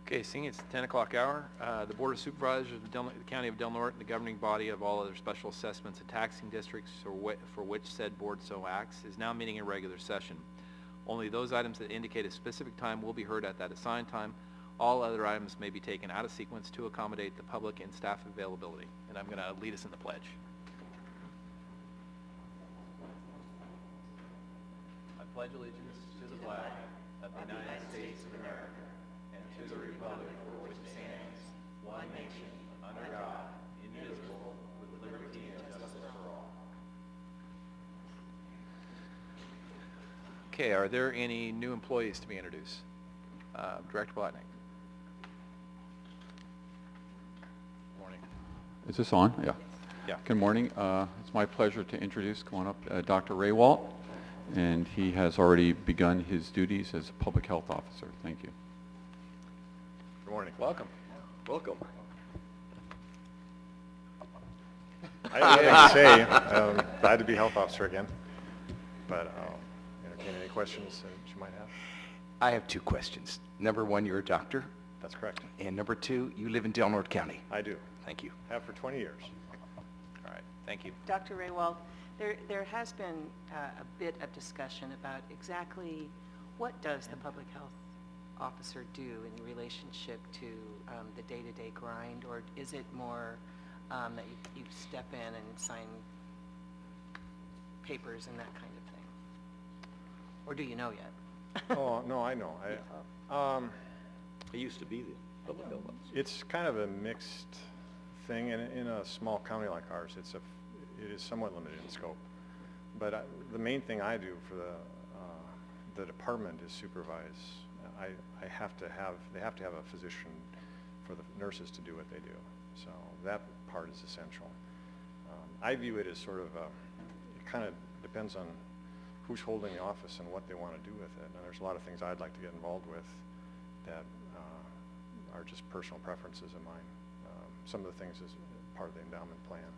Okay, seeing it's the 10 o'clock hour, the Board of Supervisors of the County of Del Norte, the governing body of all other special assessments and taxing districts for which said board so acts, is now meeting in regular session. Only those items that indicate a specific time will be heard at that assigned time. All other items may be taken out of sequence to accommodate the public and staff availability. And I'm going to lead us in the pledge. I pledge allegiance to the flag of the United States of America and to the republic for which it stands, one nation, under God, indivisible, with liberty and justice for all. Okay, are there any new employees to be introduced? Director Blatnick. Morning. Is this on? Yeah. Yeah. Good morning. It's my pleasure to introduce, come on up, Dr. Raywalt, and he has already begun his duties as a public health officer. Thank you. Good morning. Welcome. Welcome. I have nothing to say. Glad to be health officer again, but entertain any questions that you might have. I have two questions. Number one, you're a doctor, That's correct. and number two, you live in Del Norte County. I do. Thank you. Have for 20 years. All right. Thank you. Dr. Raywald, there has been a bit of discussion about exactly what does the public health officer do in relationship to the day-to-day grind, or is it more that you step in and sign papers and that kind of thing? Or do you know yet? Oh, no, I know. I used to be the public health officer. It's kind of a mixed thing, and in a small county like ours, it is somewhat limited in scope. But the main thing I do for the department is supervise. They have to have a physician for the nurses to do what they do. So that part is essential. I view it as sort of it kind of depends on who's holding the office and what they want to do with it. And there's a lot of things I'd like to get involved with that are just personal preferences of mine. Some of the things is part of the endowment plan.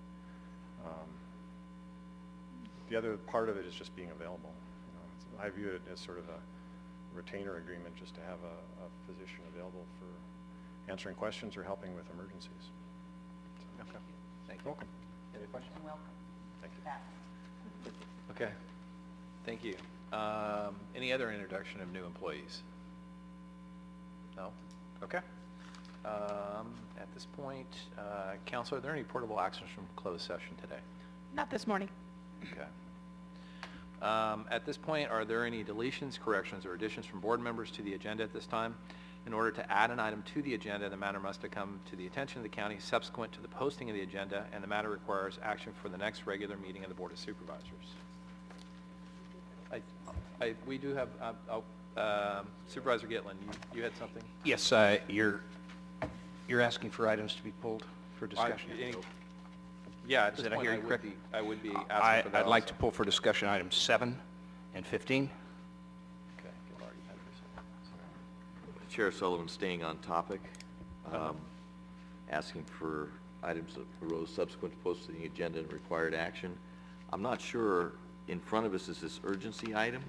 The other part of it is just being available. I view it as sort of a retainer agreement just to have a physician available for answering questions or helping with emergencies. So. Okay. Thank you. Welcome. Any questions? Welcome. Thank you. Back. Okay. Thank you. Any other introduction of new employees? No? Okay. At this point, Council, are there any portable actions from closed session today? Not this morning. Okay. At this point, are there any deletions, corrections, or additions from board members to the agenda at this time? In order to add an item to the agenda, the matter must have come to the attention of the county subsequent to the posting of the agenda, and the matter requires action for the next regular meeting of the Board of Supervisors. We do have, Supervisor Gitlin, you had something? Yes, you're asking for items to be pulled for discussion? Yeah, at this Did I point, hear you correct? I would be asking for that I'd like to also. pull for discussion items 7 and 15. Okay, good, Marty, have your- Chair Sullivan, staying on topic, asking for items that arose subsequent to posting the agenda and required action. I'm not sure, in front of us is this urgency item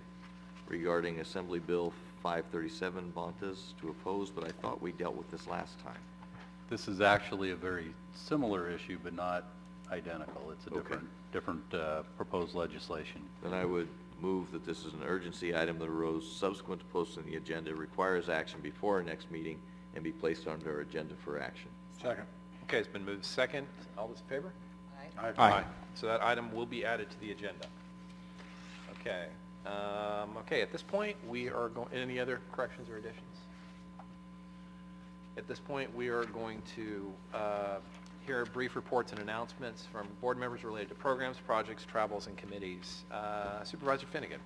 regarding Assembly Bill 537, Bontas, to oppose, but I thought we dealt with this last time. This is actually a very similar issue, but not identical. It's a Okay. different proposed legislation. Then I would move that this is an urgency item that arose subsequent to posting the agenda, requires action before our next meeting, and be placed on our agenda for action. Second. Okay, it's been moved second. All those in favor? Aye. Aye. So that item will be added to the agenda. Okay. Okay, at this point, we are going, any other corrections or additions? At this point, we are going to hear brief reports and announcements from board members related to programs, projects, travels, and committees. Supervisor Finnegan.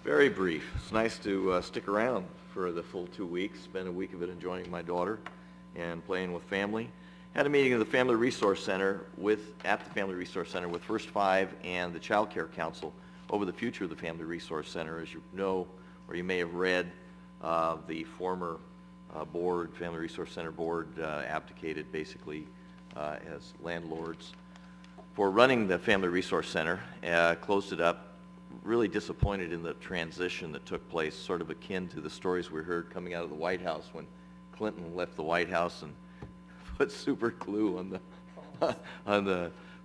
Very brief. It's nice to stick around for the full 2 weeks. Spent a week of it enjoying my daughter and playing with family. Had a meeting at the Family Resource Center with First Five and the Child Care Council over the future of the Family Resource Center. As you know, or you may have read, the former Family Resource Center board abdicated basically as landlords for running the Family Resource Center, closed it up. Really disappointed in the transition that took place, sort of akin to the stories we heard coming out of the White House when Clinton left the White House and put super glue on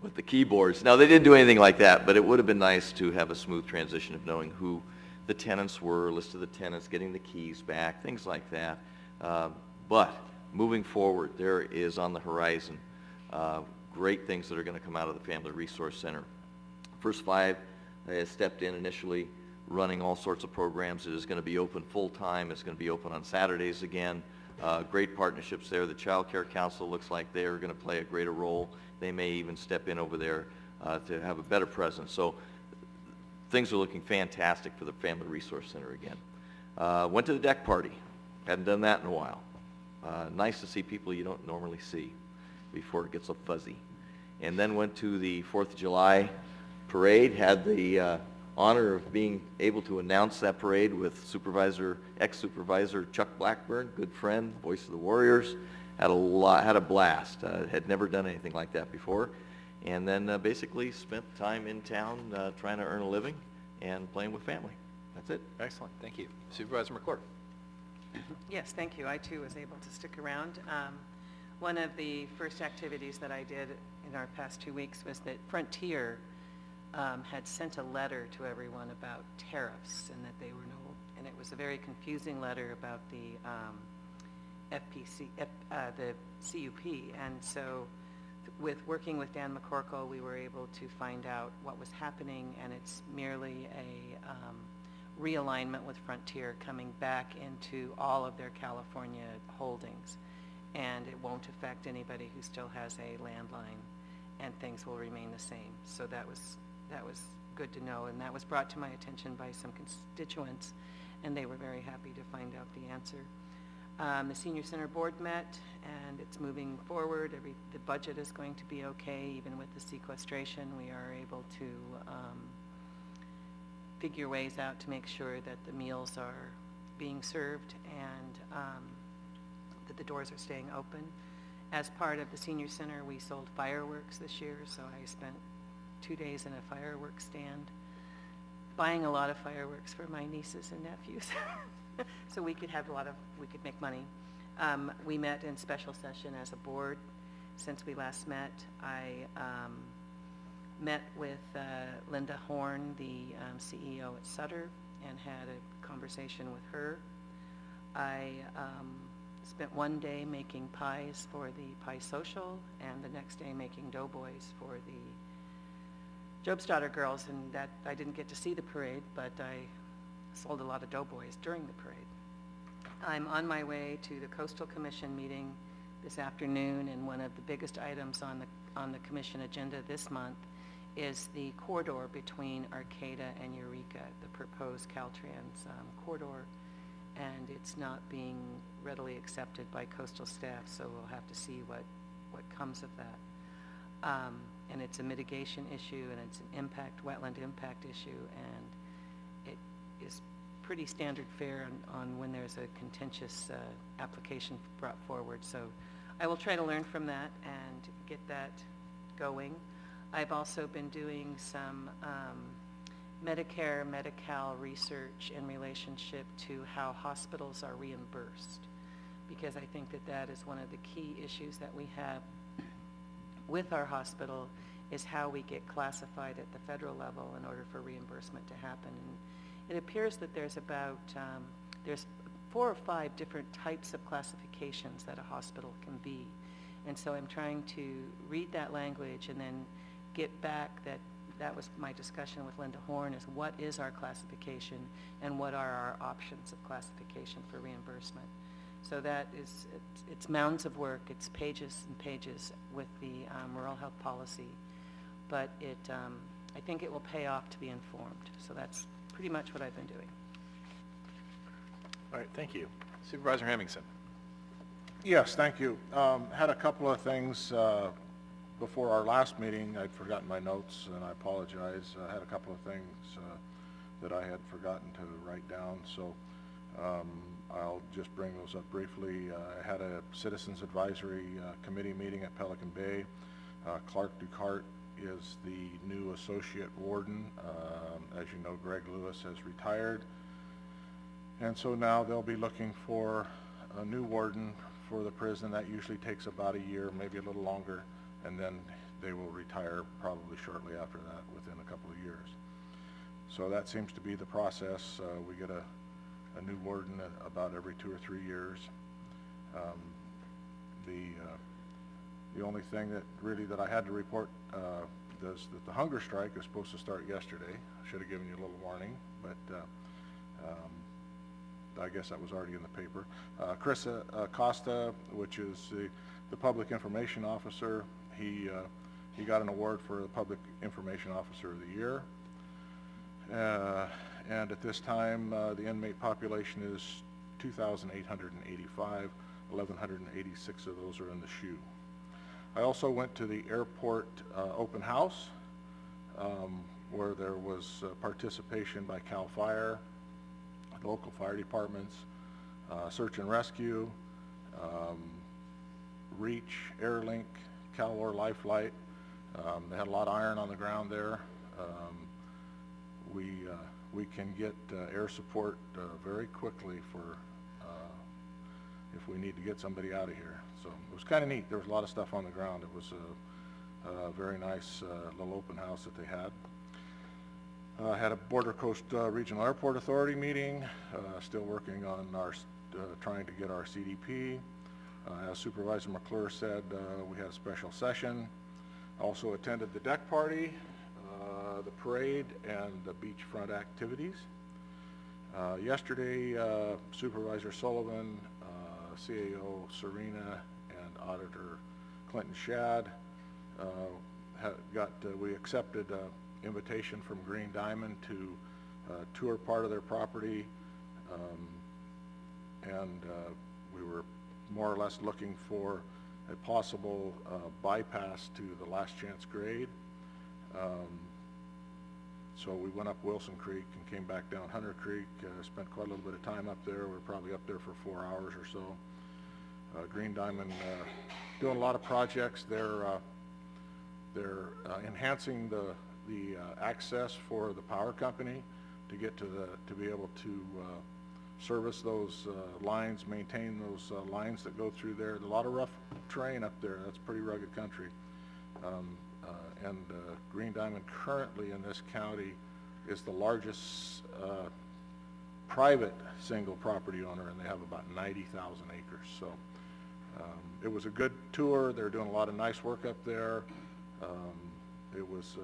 with the keyboards. Now, they didn't do anything like that, but it would have been nice to have a smooth transition of knowing who the tenants were, list of the tenants, getting the keys back, things like that. But moving forward, there is on the horizon great things that are going to come out of the Family Resource Center. First 5 has stepped in initially, running all sorts of programs. It is going to be open full-time. It's going to be open on Saturdays again. Great partnerships there. The Child Care Council looks like they're going to play a greater role. They may even step in over there to have a better presence. So things are looking fantastic for the Family Resource Center again. Went to the deck party. Hadn't done that in a while. Nice to see people you don't normally see before it gets so fuzzy. And then went to the 4th of July parade. Had the honor of being able to announce that parade with ex-supervisor Chuck Blackburn, good friend, voice of the Warriors. Had a blast. Had never done anything like that before. And then basically spent time in town trying to earn a living and playing with family. That's it. Excellent, thank you. Supervisor McClure. Yes, thank you. I too was able to stick around. One of the first activities that I did in our past 2 weeks was that Frontier had sent a letter to everyone about tariffs and that they were and it was a very confusing letter about the the CUP. And so working with Dan McCorkle, we were able to find out what was happening, and it's merely a realignment with Frontier coming back into all of their California holdings. And it won't affect anybody who still has a landline, and things will remain the same. So that was good to know, and that was brought to my attention by some constituents, and they were very happy to find out the answer. The Senior Center Board met, and it's moving forward. The budget is going to be okay, even with the sequestration. We are able to figure ways out to make sure that the meals are being served and that the doors are staying open. As part of the Senior Center, we sold fireworks this year, so I spent 2 days in a fireworks stand, buying a lot of fireworks for my nieces and nephews. So we could make money. We met in special session as a board. Since we last met, I met with Linda Horn, the CEO at Sutter, and had a conversation with her. I spent 1 day making pies for the Pie Social, and the next day making doughboys for the Jobsdaughter girls, and that I didn't get to see the parade, but I sold a lot of doughboys during the parade. I'm on my way to the Coastal Commission meeting this afternoon, and one of the biggest items on the commission agenda this month is the corridor between Arcata and Eureka, the proposed Caltrans corridor, and it's not being readily accepted by coastal staff, so we'll have to see what comes of that. And it's a mitigation issue, and it's an wetland impact issue, and it is pretty standard fare on when there's a contentious application brought forward. So I will try to learn from that and get that going. I've also been doing some Medicare, Medi-Cal research in relationship to how hospitals are reimbursed, because I think that is one of the key issues that we have with our hospital, is how we get classified at the federal level in order for reimbursement to happen. And it appears that there's about, there's 4 or 5 different types of classifications that a hospital can be. And so I'm trying to read that language and then get back that was my discussion with Linda Horn, is what is our classification and what are our options of classification for reimbursement. So that is, it's mounds of work, it's pages and pages with the rural health policy, but I think it will pay off to be informed. So that's pretty much what I've been doing. All right, thank you. Supervisor Hemmingson. Yes, thank you. Had a couple of things before our last meeting. I'd forgotten my notes, and I apologize. I had a couple of things that I had forgotten to write down, so I'll just bring those up briefly. I had a Citizens Advisory Committee meeting at Pelican Bay. Clark Ducart is the new associate warden. As you know, Greg Lewis has retired, and so now they'll be looking for a new warden for the prison. That usually takes about a year, maybe a little longer, and then they will retire probably shortly after that, within a couple of years. So that seems to be the process. We get a new warden about every 2 or 3 years. The only thing that I had to report is that the hunger strike is supposed to start yesterday. I should have given you a little warning, but I guess that was already in the paper. Chris Acosta, which is the public information officer, he got an award for the public information officer of the year. And at this time, the inmate population is 2,885. 1,186 of those are in the SHU. I also went to the airport open house, where there was participation by CAL FIRE, local fire departments, search and rescue, REACH, AirLink, CalWar Lifelight. They had a lot of iron on the ground there. We can get air support very quickly for if we need to get somebody out of here. So it was kind of neat. There was a lot of stuff on the ground. It was a very nice little open house that they had. Had a Border Coast Regional Airport Authority meeting, still working on our trying to get our CDP. As Supervisor McClure said, we had a special session. Also attended the deck party, the parade, and the beachfront activities. Yesterday, Supervisor Sullivan, CAO Serena, and Auditor Clinton Shad we accepted an invitation from Green Diamond to tour part of their property, and we were more or less looking for a possible bypass to the Last Chance grade. So we went up Wilson Creek and came back down Hunter Creek, spent quite a little bit of time up there. We're probably up there for 4 hours or so. Green Diamond doing a lot of projects. They're enhancing the access for the power company to get to be able to service those lines, maintain those lines that go through there. A lot of rough terrain up there. That's pretty rugged country. Green Diamond currently in this county is the largest private single property owner, and they have about 90,000 acres. So it was a good tour. They're doing a lot of nice work up there. It was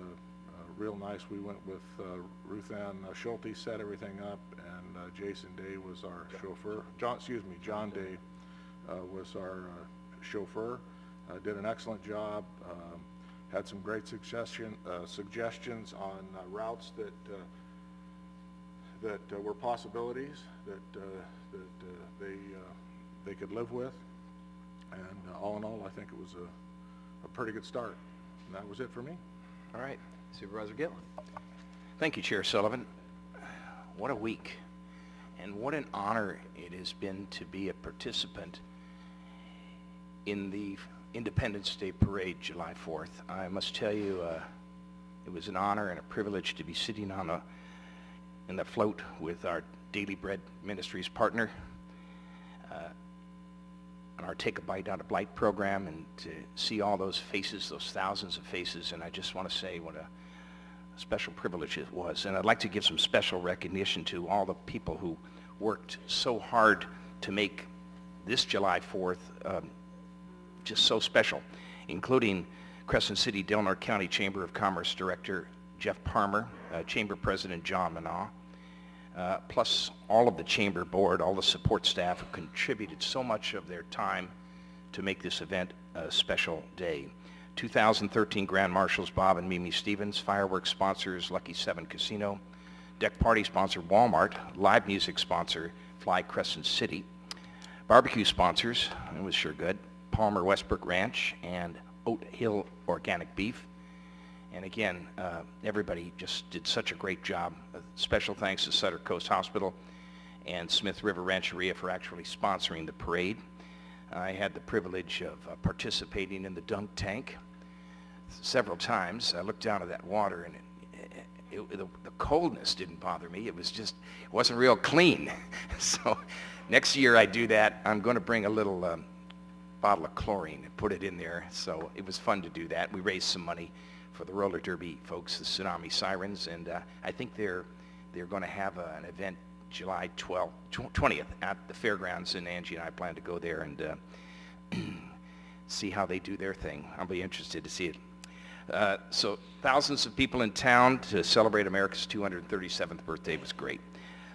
real nice. We went with Ruth Ann Schulte, set everything up, and Jason Day was our chauffeur. John Day was our chauffeur. Did an excellent job. Had some great suggestions on routes that were possibilities that they could live with, and all in all, I think it was a pretty good start. And that was it for me. All right. Supervisor Gitlin. Thank you, Chair Sullivan. What a week, and what an honor it has been to be a participant in the Independence Day Parade, July 4th. I must tell you, it was an honor and a privilege to be sitting in the float with our Daily Bread Ministries partner on our Take a Bite Out of Blight program, and to see all those faces, those thousands of faces. And I just want to say what a special privilege it was. And I'd like to give some special recognition to all the people who worked so hard to make this July 4th just so special, including Crescent City Del Norte County Chamber of Commerce Director Jeff Parmer, Chamber President John Manaw, plus all of the Chamber Board, all the support staff who contributed so much of their time to make this event a special day. 2013 Grand Marshals Bob and Mimi Stevens, fireworks sponsors Lucky 7 Casino, deck party sponsor Walmart, live music sponsor Fly Crescent City, barbecue sponsors, it was sure good, Palmer Westbrook Ranch and Oat Hill Organic Beef. And again, everybody just did such a great job. Special thanks to Sutter Coast Hospital and Smith River Rancheria for actually sponsoring the parade. I had the privilege of participating in the dunk tank several times. I looked down at that water, the coldness didn't bother me. It wasn't real clean. So next year I do that, I'm going to bring a little bottle of chlorine and put it in there. So it was fun to do that. We raised some money for the roller derby folks, the Tsunami Sirens, and I think they're going to have an event July 20th at the fairgrounds, and Angie and I plan to go there and see how they do their thing. I'll be interested to see it. So thousands of people in town to celebrate America's 237th birthday was great.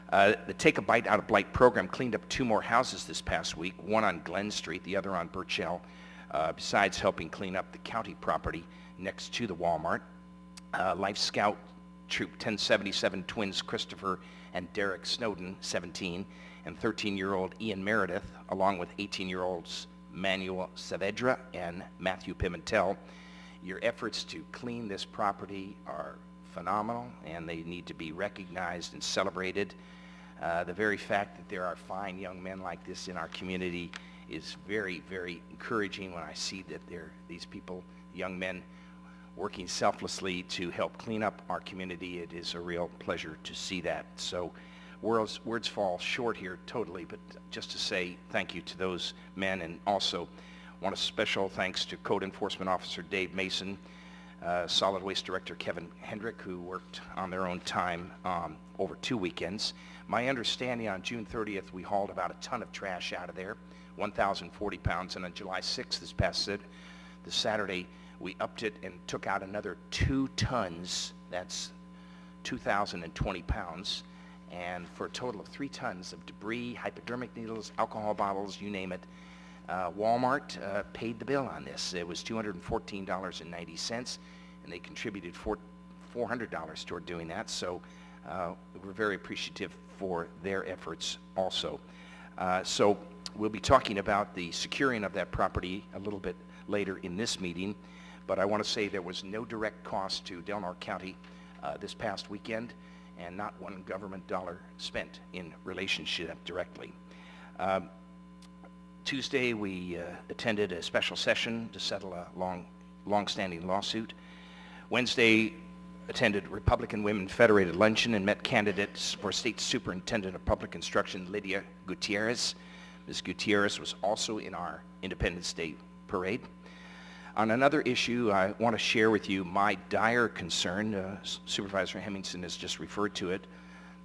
The Take a Bite Out of Blight program cleaned up 2 more houses this past week, one on Glen Street, the other on Birchell, besides helping clean up the county property next to the Walmart. Life Scout Troop 1077 twins Christopher and Derek Snowden, 17, and 13-year-old Ian Meredith, along with 18-year-olds Manuel Saavedra and Matthew Pimentel. Your efforts to clean this property are phenomenal, and they need to be recognized and celebrated. The very fact that there are fine young men like this in our community is very, very encouraging when I see that these people, young men, working selflessly to help clean up our community. It is a real pleasure to see that. So words fall short here totally, but just to say thank you to those men, and also want a special thanks to Code Enforcement Officer Dave Mason, Solid Waste Director Kevin Hendrick, who worked on their own time over 2 weekends. My understanding, on June 30th, we hauled about a ton of trash out of there, 1,040 pounds, and on July 6th, this Saturday, we upped it and took out another 2 tons, that's 2,020 pounds, and for a total of 3 tons of debris, hypodermic needles, alcohol bottles, you name it. Walmart paid the bill on this. It was $214.90, and they contributed $400 toward doing that, so we're very appreciative for their efforts also. So we'll be talking about the securing of that property a little bit later in this meeting, but I want to say there was no direct cost to Del Norte County this past weekend, and not one government dollar spent in relationship directly. Tuesday, we attended a special session to settle a long-standing lawsuit. Wednesday, attended Republican Women Federated Luncheon and met candidates for State Superintendent of Public Instruction, Lydia Gutierrez. Ms. Gutierrez was also in our Independence Day parade. On another issue, I want to share with you my dire concern, Supervisor Hemmingson has just referred to it,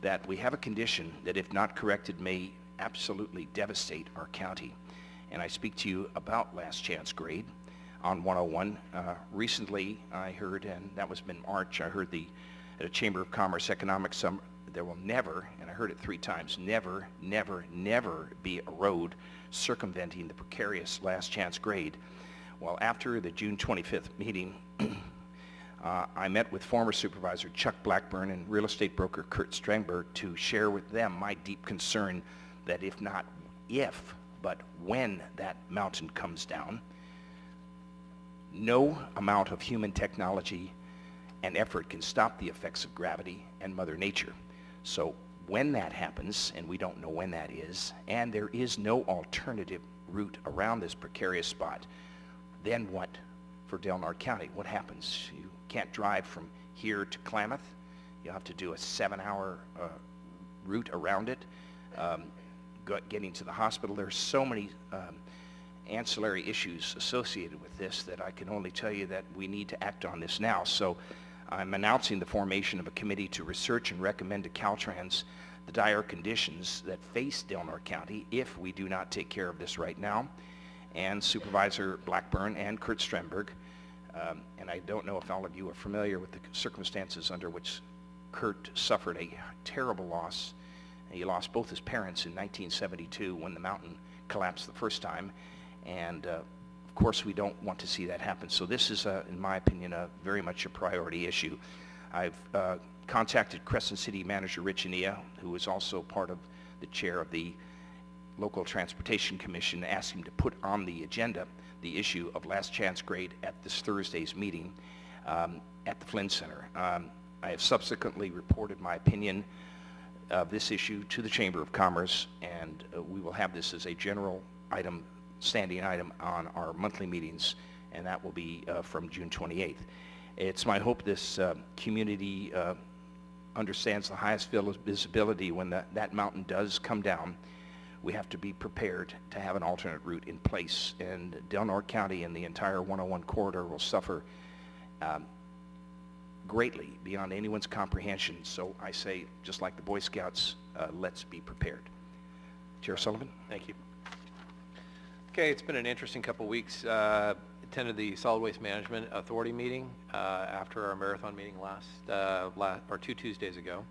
that we have a condition that, if not corrected, may absolutely devastate our county. And I speak to you about last chance grade on 101. Recently, I heard, and that was in March, I heard at a Chamber of Commerce Economic Summit, there will never, and I heard it 3 times, never, never, never be a road circumventing the precarious last chance grade. Well, after the June 25th meeting, I met with former Supervisor Chuck Blackburn and real estate broker Kurt Strangberg to share with them my deep concern that if not if, but when that mountain comes down, no amount of human technology and effort can stop the effects of gravity and Mother Nature. So when that happens, and we don't know when that is, and there is no alternative route around this precarious spot, then what for Del Norte County? What happens? You can't drive from here to Klamath. You'll have to do a 7-hour route around it. Getting to the hospital, there's so many ancillary issues associated with this that I can only tell you that we need to act on this now. So I'm announcing the formation of a committee to research and recommend to Caltrans the dire conditions that face Del Norte County if we do not take care of this right now. And Supervisor Blackburn and Kurt Strandberg, and I don't know if all of you are familiar with the circumstances under which Kurt suffered a terrible loss. He lost both his parents in 1972 when the mountain collapsed the first time, and of course we don't want to see that happen. So this is, in my opinion, very much a priority issue. I've contacted Crescent City Manager Rich Ania, who is also part of the chair of the Local Transportation Commission, asked him to put on the agenda the issue of last chance grade at this Thursday's meeting at the Flynn Center. I have subsequently reported my opinion of this issue to the Chamber of Commerce, and we will have this as a general item, standing item on our monthly meetings, and that will be from June 28th. It's my hope this community understands the highest visibility when that mountain does come down. We have to be prepared to have an alternate route in place, and Del Norte County and the entire 101 corridor will suffer greatly beyond anyone's comprehension. So I say, just like the Boy Scouts, let's be prepared. Chair Sullivan? Thank you. Okay, it's been an interesting couple weeks. Attended the Solid Waste Management Authority meeting after our marathon meeting or 2 Tuesdays ago.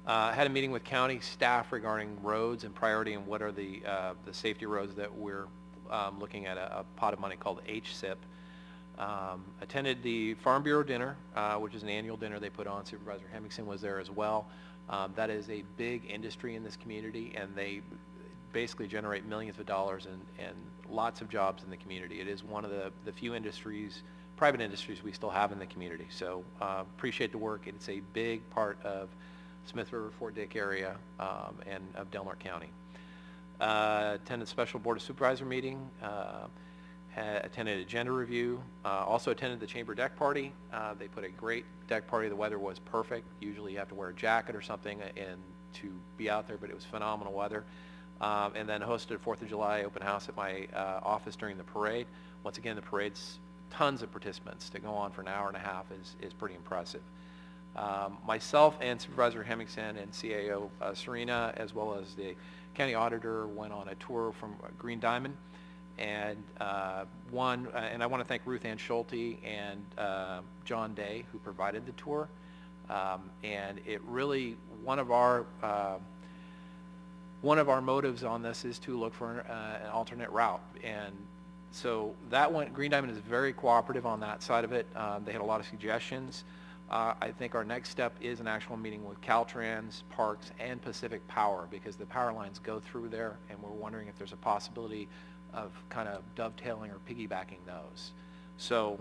Had a meeting with county staff regarding roads and priority and what are the safety roads that we're looking at a pot of money called HSIP. Attended the Farm Bureau dinner, which is an annual dinner they put on. Supervisor Hemmingson was there as well. That is a big industry in this community, and they basically generate millions of dollars and lots of jobs in the community. It is one of the few industries, private industries, we still have in the community. So appreciate the work. It's a big part of Smith River, Fort Dick area and of Del Norte County. Attended special Board of Supervisor meeting. Attended agenda review. Also attended the chamber deck party. They put a great deck party. The weather was perfect. Usually you have to wear a jacket or something and to be out there, but it was phenomenal weather. And then hosted a 4th of July open house at my office during the parade. Once again, the parade's tons of participants. To go on for an hour and a half is pretty impressive. Myself and Supervisor Hemmingson and CAO Serena, as well as the county auditor, went on a tour from Green Diamond. And and I want to thank Ruth Ann Schulte and John Day, who provided the tour. And it really, one of our motives on this is to look for an alternate route. And so that one, Green Diamond is very cooperative on that side of it. They had a lot of suggestions. I think our next step is an actual meeting with Caltrans, Parks, and Pacific Power, because the power lines go through there, and we're wondering if there's a possibility of kind of dovetailing or piggybacking those. So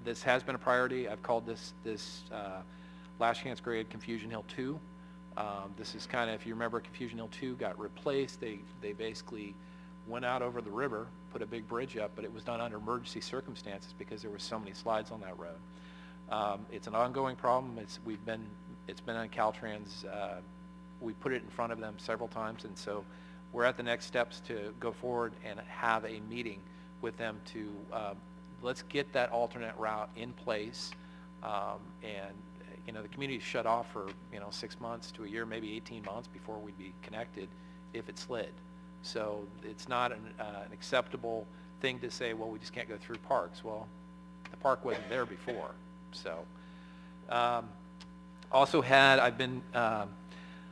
this has been a priority. I've called this last chance grade Confusion Hill 2. This is kind of, if you remember, Confusion Hill 2 got replaced. They basically went out over the river, put a big bridge up, but it was done under emergency circumstances because there were so many slides on that road. It's an ongoing problem. It's been on Caltrans. We put it in front of them several times, and so we're at the next steps to go forward and have a meeting with them to let's get that alternate route in place. And the community shut off for 6 months to a year, maybe 18 months before we'd be connected if it slid. So it's not an acceptable thing to say, well, we just can't go through Parks. Well, the park wasn't there before. So also I've been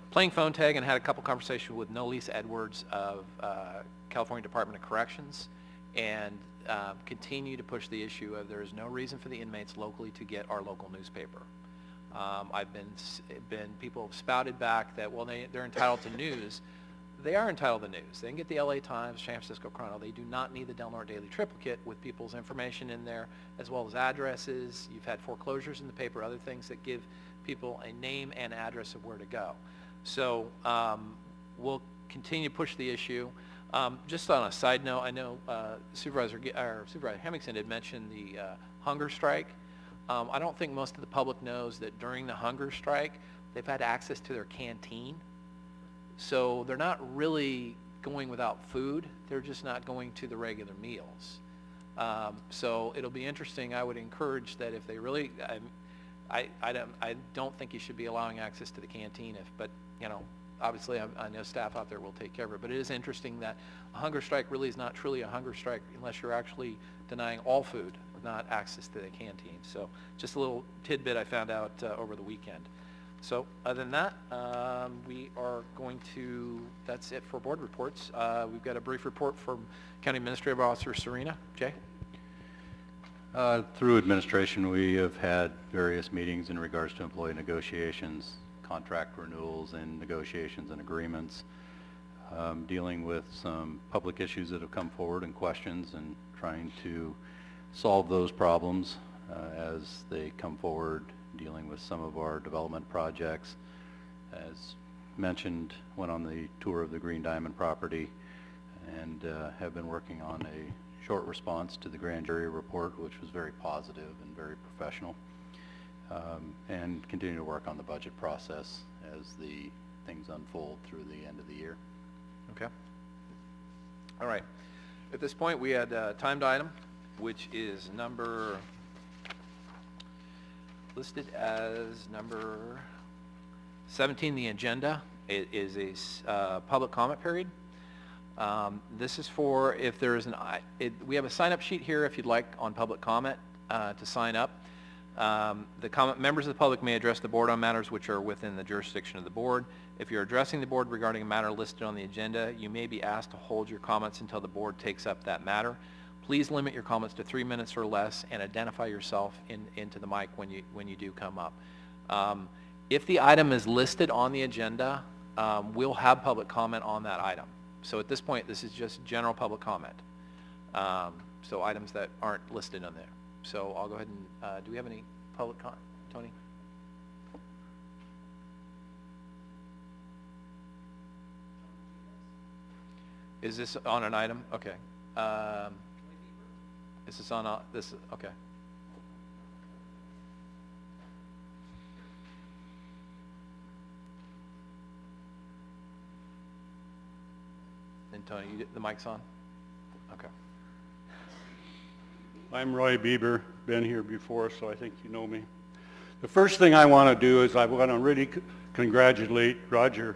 playing phone tag and had a couple conversations with Nolise Edwards of California Department of Corrections, and continue to push the issue of there is no reason for the inmates locally to get our local newspaper. I've been people have spouted back that, well, they're entitled to news. They are entitled to news. They can get the LA Times, San Francisco Chronicle. They do not need the Del Norte Daily Triplicate with people's information in there, as well as addresses. You've had foreclosures in the paper, other things that give people a name and address of where to go. So we'll continue to push the issue. Just on a side note, I know Supervisor Hemmingson had mentioned the hunger strike. I don't think most of the public knows that during the hunger strike, they've had access to their canteen. So they're not really going without food. They're just not going to the regular meals. So it'll be interesting. I would encourage that if they really, I don't think you should be allowing access to the canteen, but obviously I know staff out there will take care of it. But it is interesting that a hunger strike really is not truly a hunger strike unless you're actually denying all food, not access to the canteen. So just a little tidbit I found out over the weekend. So other than that, we are going to, that's it for board reports. We've got a brief report from County Administrative Officer Serena. Jay? Through administration, we have had various meetings in regards to employee negotiations, contract renewals, and negotiations and agreements, dealing with some public issues that have come forward and questions, and trying to solve those problems as they come forward, dealing with some of our development projects. As mentioned, went on the tour of the Green Diamond property and have been working on a short response to the grand jury report, which was very positive and very professional. and continue to work on the budget process as the things unfold through the end of the year. Okay. All right. At this point, we had a timed item, which is listed as number 17, the agenda. It is a public comment period. This is for if there is we have a sign-up sheet here if you'd like on public comment to sign up. Members of the public may address the board on matters which are within the jurisdiction of the board. If you're addressing the board regarding a matter listed on the agenda, you may be asked to hold your comments until the board takes up that matter. Please limit your comments to 3 minutes or less and identify yourself into the mic when you do come up. If the item is listed on the agenda, we'll have public comment on that item. So at this point, this is just general public comment. So items that aren't listed on there. So I'll go ahead and, do we have any public comment, Tony? Is this on an item? Okay. Is this on this? Okay. And Tony, the mic's on? Okay. I'm Roy Bieber, been here before, so I think you know me. The first thing I want to do is I want to really congratulate Roger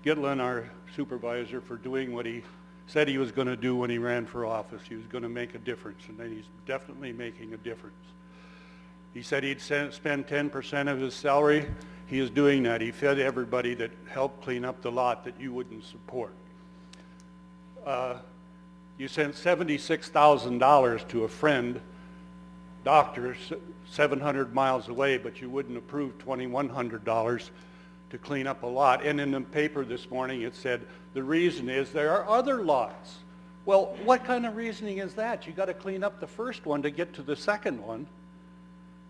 Gitlin, our supervisor, for doing what he said he was going to do when he ran for office. He was going to make a difference, and then he's definitely making a difference. He said he'd spend 10% of his salary. He is doing that. He fed everybody that helped clean up the lot that you wouldn't support. You sent $76,000 to a friend, doctor, 700 miles away, but you wouldn't approve $2,100 to clean up a lot. And in the paper this morning it said, the reason is there are other lots. Well, what kind of reasoning is that? You got to clean up the first one to get to the second one.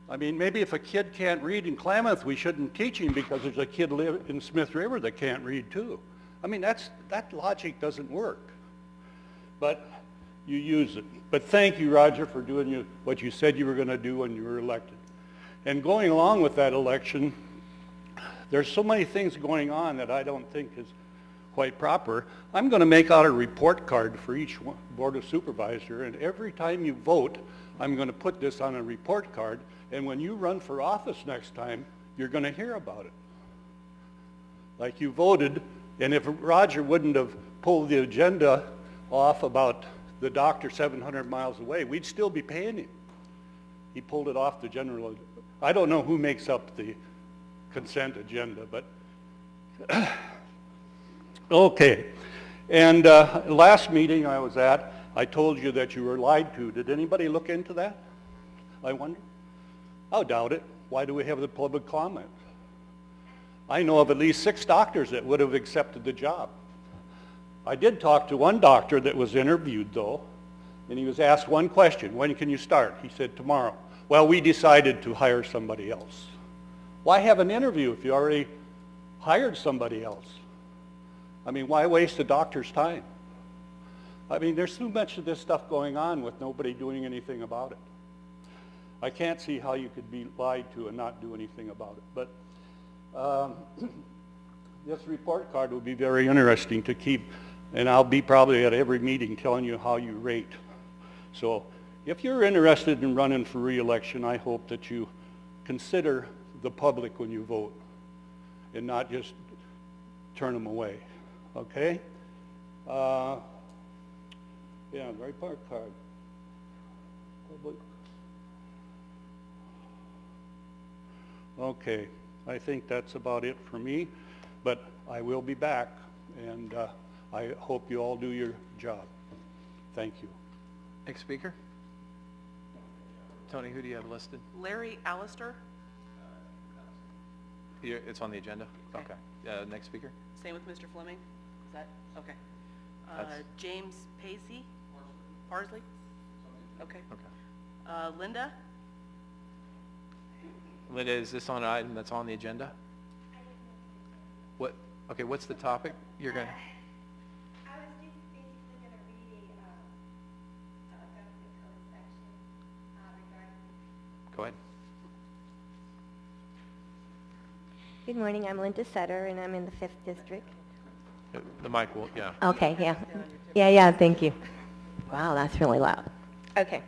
I mean, maybe if a kid can't read in Klamath, we shouldn't teach him because there's a kid in Smith River that can't read too. I mean, that logic doesn't work. But you use it. But thank you, Roger, for doing what you said you were going to do when you were elected. And going along with that election, there's so many things going on that I don't think is quite proper. I'm going to make out a report card for each Board of Supervisor, and every time you vote, I'm going to put this on a report card, and when you run for office next time, you're going to hear about it. Like you voted, and if Roger wouldn't have pulled the agenda off about the doctor 700 miles away, we'd still be paying him. He pulled it off the general. I don't know who makes up the consent agenda, but okay. And last meeting I was at, I told you that you were lied to. Did anybody look into that? I wonder. I doubt it. Why do we have the public comment? I know of at least 6 doctors that would have accepted the job. I did talk to one doctor that was interviewed, though, and he was asked one question: when can you start? He said, tomorrow. Well, we decided to hire somebody else. Why have an interview if you already hired somebody else? I mean, why waste a doctor's time? I mean, there's too much of this stuff going on with nobody doing anything about it. I can't see how you could be lied to and not do anything about it. But this report card would be very interesting to keep, and I'll be probably at every meeting telling you how you rate. So if you're interested in running for re-election, I hope that you consider the public when you vote and not just turn them away. Okay? Yeah, the report card. Public. Okay, I think that's about it for me, but I will be back, and I hope you all do your job. Thank you. Next speaker? Tony, who do you have listed? Larry Allister, It's on the agenda? Okay. Okay. Next speaker? same with Mr. Fleming? Is that, okay. That's- James Pacey? Parsley? Okay. Okay. Linda? Linda, is this on an item that's on the agenda? What, okay, what's the topic you're going to? I was just basically going to read a government code section regarding. Go ahead. Good morning, I'm Linda Sutter, and I'm in the 5th District. The mic will, yeah. Okay, yeah. Yeah, thank you. Wow, that's really loud. Okay.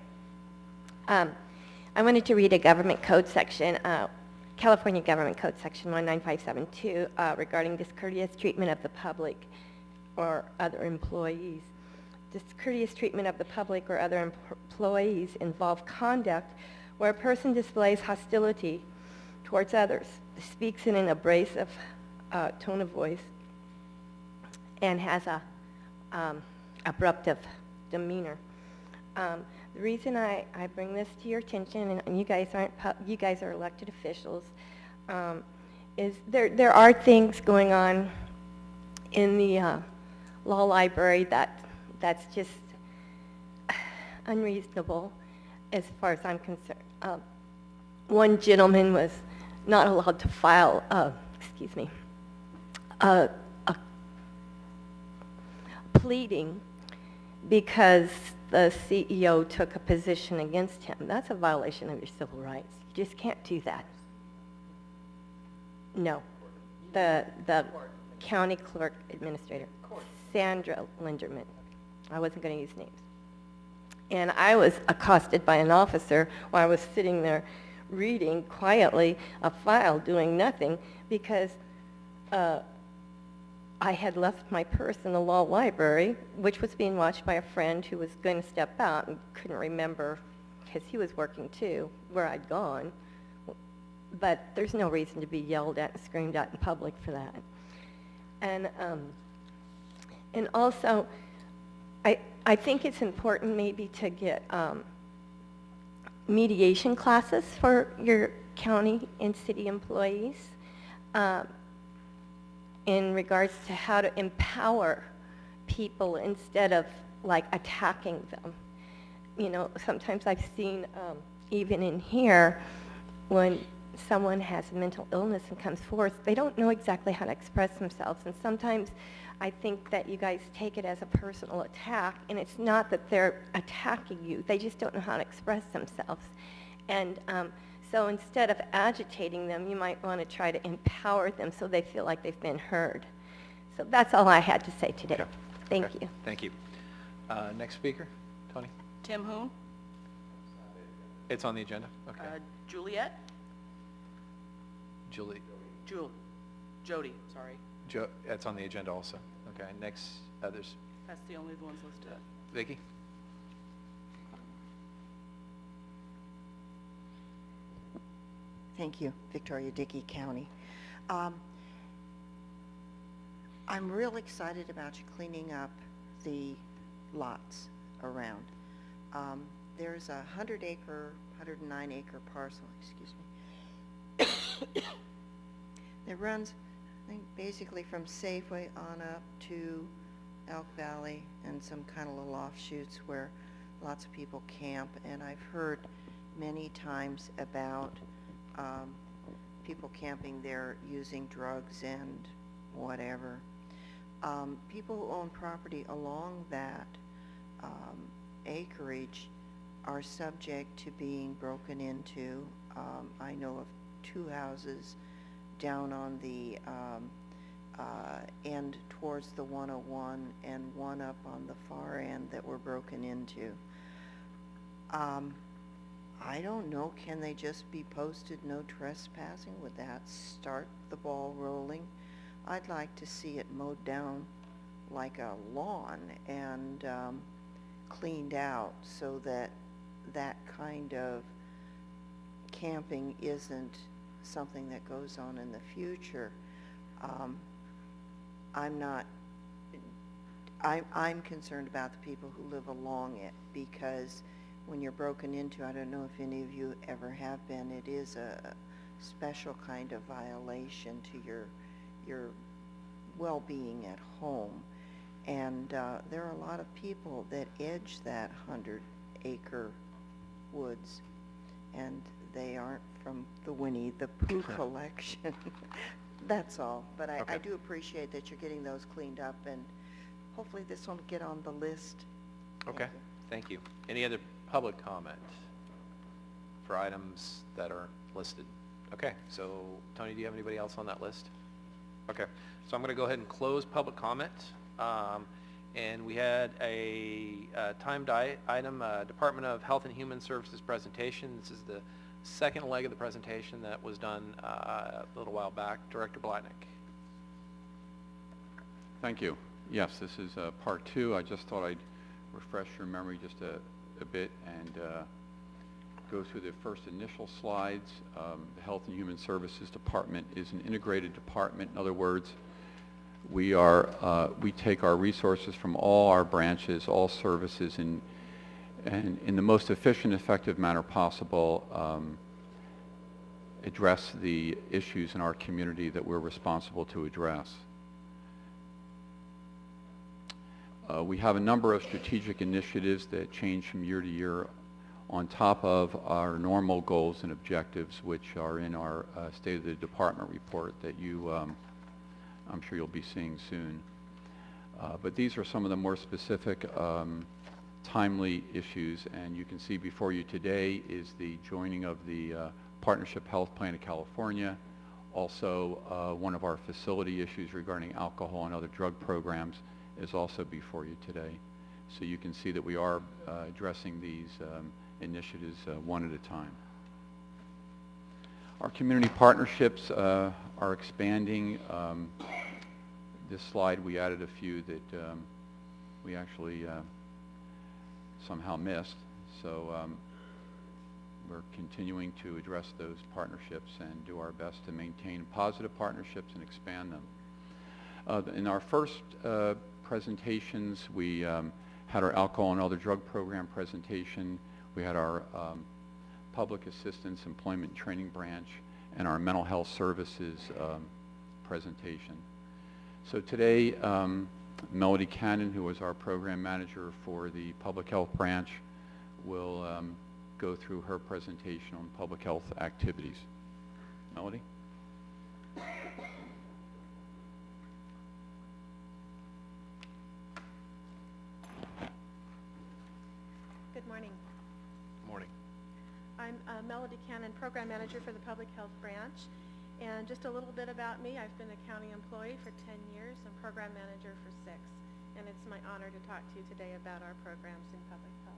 I wanted to read a government code section, California Government Code Section 19572, regarding discourteous treatment of the public or other employees. Discourteous treatment of the public or other employees involve conduct where a person displays hostility towards others, speaks in an abrasive tone of voice, and has a abruptive demeanor. The reason I bring this to your attention, and you guys are elected officials, is there are things going on in the law library that's just unreasonable as far as I'm concerned. One gentleman was not allowed to file, a pleading because the CEO took a position against him. That's a violation of your civil rights. You just can't do that. No. The county clerk administrator, Sandra Linderman. I wasn't going to use names. And I was accosted by an officer while I was sitting there reading quietly a file, doing nothing, because I had left my purse in the law library, which was being watched by a friend who was going to step out and couldn't remember, because he was working too, where I'd gone. But there's no reason to be yelled at and screamed at in public for that. And also, I think it's important maybe to get mediation classes for your county and city employees in regards to how to empower people instead of like attacking them. You know, sometimes I've seen, even in here, when someone has a mental illness and comes forth, they don't know exactly how to express themselves. And sometimes I think that you guys take it as a personal attack, and it's not that they're attacking you. They just don't know how to express themselves. And so instead of agitating them, you might want to try to empower them so they feel like they've been heard. So that's all I had to say today. Okay. Thank Okay. you. Thank you. Next speaker, Tony? Tim Hoon, It's on the agenda? Okay. Juliet, Julie, Jody, sorry. that's on the agenda also. Okay, next, others. That's the only ones listed. Vicki? Thank you, Victoria Dickey County. I'm real excited about you cleaning up the lots around. There's a 109 acre parcel, excuse me, that runs, I think, basically from Safeway on up to Elk Valley and some kind of little offshoots where lots of people camp. And I've heard many times about people camping there using drugs and whatever. People who own property along that acreage are subject to being broken into. I know of 2 houses down on the end towards the 101 and one up on the far end that were broken into. I don't know, can they just be posted no trespassing? Would that start the ball rolling? I'd like to see it mowed down like a lawn and cleaned out so that that kind of camping isn't something that goes on in the future. I'm concerned about the people who live along it, because when you're broken into, I don't know if any of you ever have been, it is a special kind of violation to your well-being at home. And there are a lot of people that edge that 100-acre woods, and they aren't from the Winnie the Pooh collection. That's all. But Okay. I do appreciate that you're getting those cleaned up, and hopefully this will get on the list. Okay, Thank you. thank you. Any other public comment for items that are listed? Okay, so Tony, do you have anybody else on that list? Okay, so I'm going to go ahead and close public comment. And we had a timed item, Department of Health and Human Services presentation. This is the second leg of the presentation that was done a little while back. Director Blatnick. Thank you. Yes, this is part two. I just thought I'd refresh your memory just a bit and go through the first initial slides. The Health and Human Services Department is an integrated department. In other words, we take our resources from all our branches, all services, and in the most efficient, effective manner possible, address the issues in our community that we're responsible to address. We have a number of strategic initiatives that change from year to year on top of our normal goals and objectives, which are in our State of the Department report that you, I'm sure you'll be seeing soon. But these are some of the more specific, timely issues, and you can see before you today is the joining of the Partnership Health Plan of California, also one of our facility issues regarding alcohol and other drug programs is also before you today. So you can see that we are addressing these initiatives one at a time. Our community partnerships are expanding. This slide, we added a few that we actually somehow missed. So we're continuing to address those partnerships and do our best to maintain positive partnerships and expand them. In our first presentations, we had our alcohol and other drug program presentation. We had our public assistance employment training branch and our mental health services presentation. So today, Melody Cannon, who was our program manager for the public health branch, will go through her presentation on public health activities. Melody? Good morning. Morning. I'm Melody Cannon, Program Manager for the Public Health Branch. And just a little bit about me, I've been a county employee for 10 years and Program Manager for 6. And it's my honor to talk to you today about our programs in public health.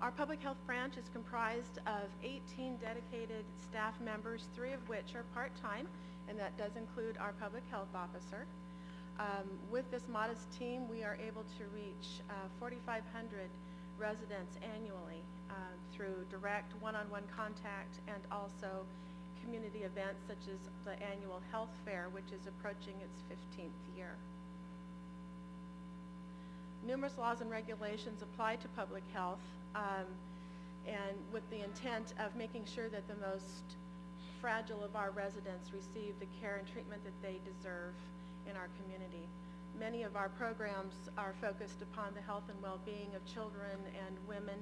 Our public health branch is comprised of 18 dedicated staff members, 3 of which are part-time, and that does include our public health officer. With this modest team, we are able to reach 4,500 residents annually through direct one-on-one contact and also community events such as the annual health fair, which is approaching its 15th year. Numerous laws and regulations apply to public health, and with the intent of making sure that the most fragile of our residents receive the care and treatment that they deserve in our community. Many of our programs are focused upon the health and well-being of children and women,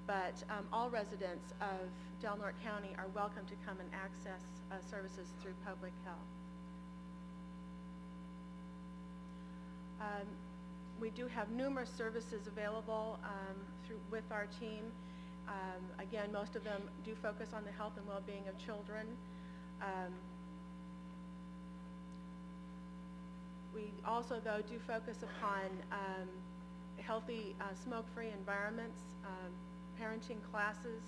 but all residents of Del Norte County are welcome to come and access services through public health. We do have numerous services available with our team. Again, most of them do focus on the health and well-being of children. We also, though, do focus upon healthy, smoke-free environments, parenting classes.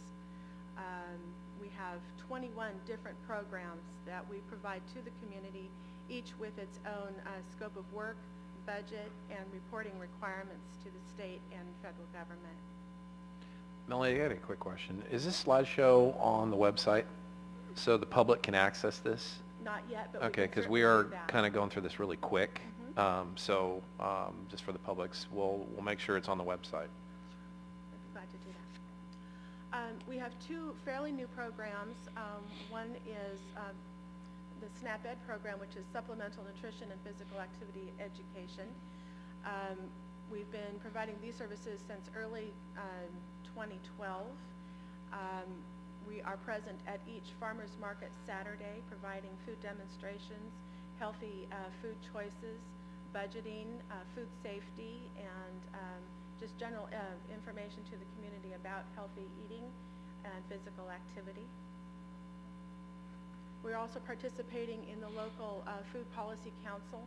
We have 21 different programs that we provide to the community, each with its own scope of work, budget, and reporting requirements to the state and federal government. Melanie, I got a quick question. Is this slideshow on the website so the public can access this? Not yet, but okay, because we are kind of going through this really quick. Just for the publics, we'll make sure it's on the website. I'd be glad to do that. We have 2 fairly new programs. One is the SNAP Ed program, which is Supplemental Nutrition and Physical Activity Education. We've been providing these services since early 2012. We are present at each farmers market Saturday, providing food demonstrations, healthy food choices, budgeting, food safety, and just general information to the community about healthy eating and physical activity. We're also participating in the local Food Policy Council,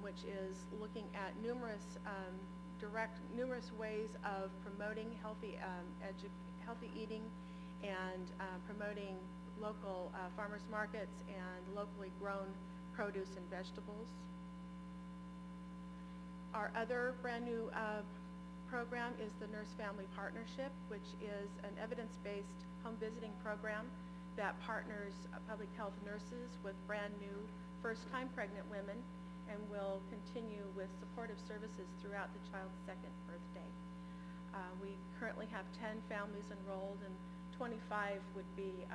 which is looking at numerous ways of promoting healthy eating and promoting local farmers markets and locally grown produce and vegetables. Our other brand new program is the Nurse Family Partnership, which is an evidence-based home visiting program that partners public health nurses with brand new first-time pregnant women and will continue with supportive services throughout the child's second birthday. We currently have 10 families enrolled, and 25 would be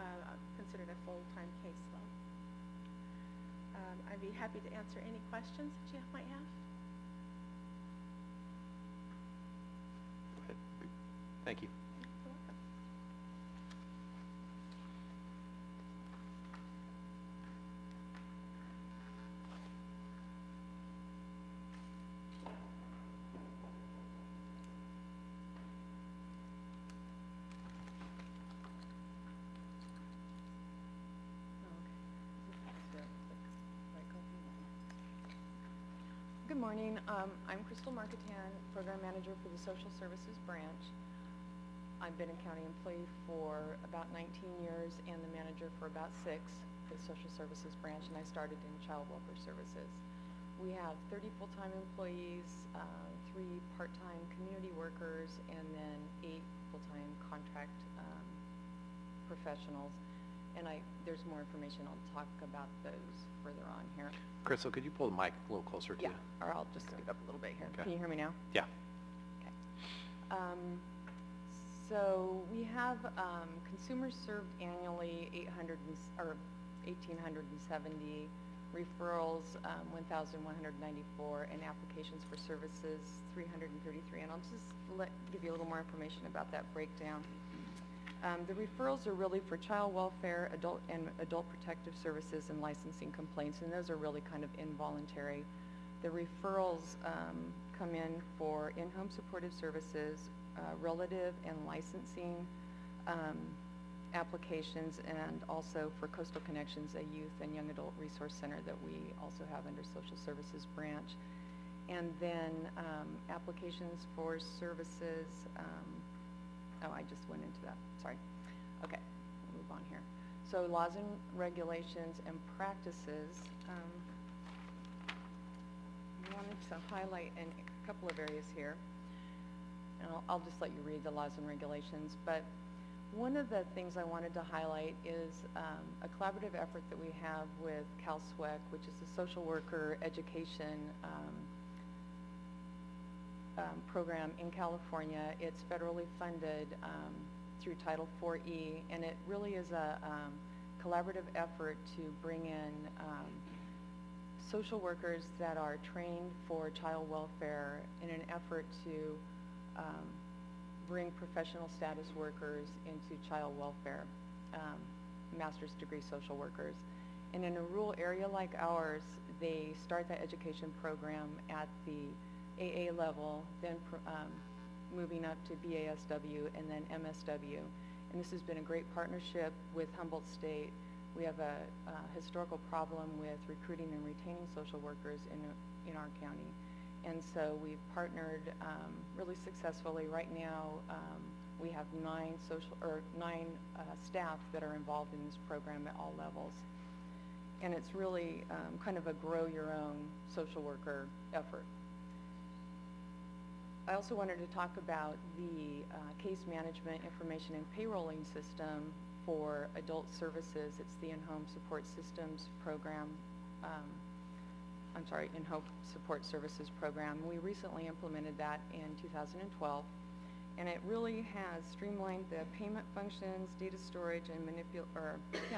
considered a full-time caseload. I'd be happy to answer any questions that you might have. Go ahead. Thank you. You're welcome. Good morning. I'm Crystal Marketan, Program Manager for the Social Services Branch. I've been a county employee for about 19 years and the manager for about 6 for the Social Services Branch, and I started in Child Welfare Services. We have 30 full-time employees, 3 part-time community workers, and then 8 full-time contract professionals. And there's more information. I'll talk about those further on here. Crystal, could you pull the mic a little closer to you? Yeah, or I'll just scoot up a little bit here. Okay. Can you hear me now? Yeah. Okay. So we have consumers served annually 1,870, referrals 1,194, and applications for services 333. And I'll just give you a little more information about that breakdown. The referrals are really for child welfare, adult protective services, and licensing complaints, and those are really kind of involuntary. The referrals come in for in-home supportive services, relative and licensing applications, and also for Coastal Connections, a youth and young adult resource center that we also have under Social Services Branch. And then applications for services, I just went into that, sorry. Okay, we'll move on here. So laws and regulations and practices. I wanted to highlight in a couple of areas here. And I'll just let you read the laws and regulations. But one of the things I wanted to highlight is a collaborative effort that we have with CalSWEC, which is the social worker education program in California. It's federally funded through Title 4E, and it really is a collaborative effort to bring in social workers that are trained for child welfare in an effort to bring professional status workers into child welfare, master's degree social workers. And in a rural area like ours, they start that education program at the AA level, then moving up to BASW and then MSW. And this has been a great partnership with Humboldt State. We have a historical problem with recruiting and retaining social workers in our county. And so we've partnered really successfully. Right now, we have 9 staff that are involved in this program at all levels. And it's really kind of a grow your own social worker effort. I also wanted to talk about the case management information and payrolling system for adult services. It's the in-home support systems program. In-home support services program. We recently implemented that in 2012, and it really has streamlined the payment functions, data storage, and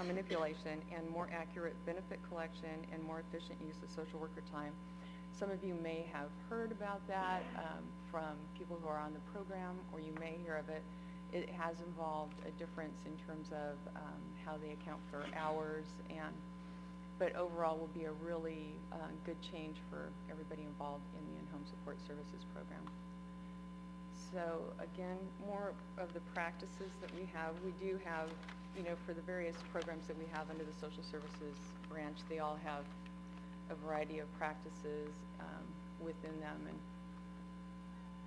manipulation, and more accurate benefit collection and more efficient use of social worker time. Some of you may have heard about that from people who are on the program, or you may hear of it. It has involved a difference in terms of how they account for hours, but overall will be a really good change for everybody involved in the in-home support services program. so again, more of the practices that we have, we do have, you know, for the various programs that we have under the social services branch, they all have a variety of practices within them, and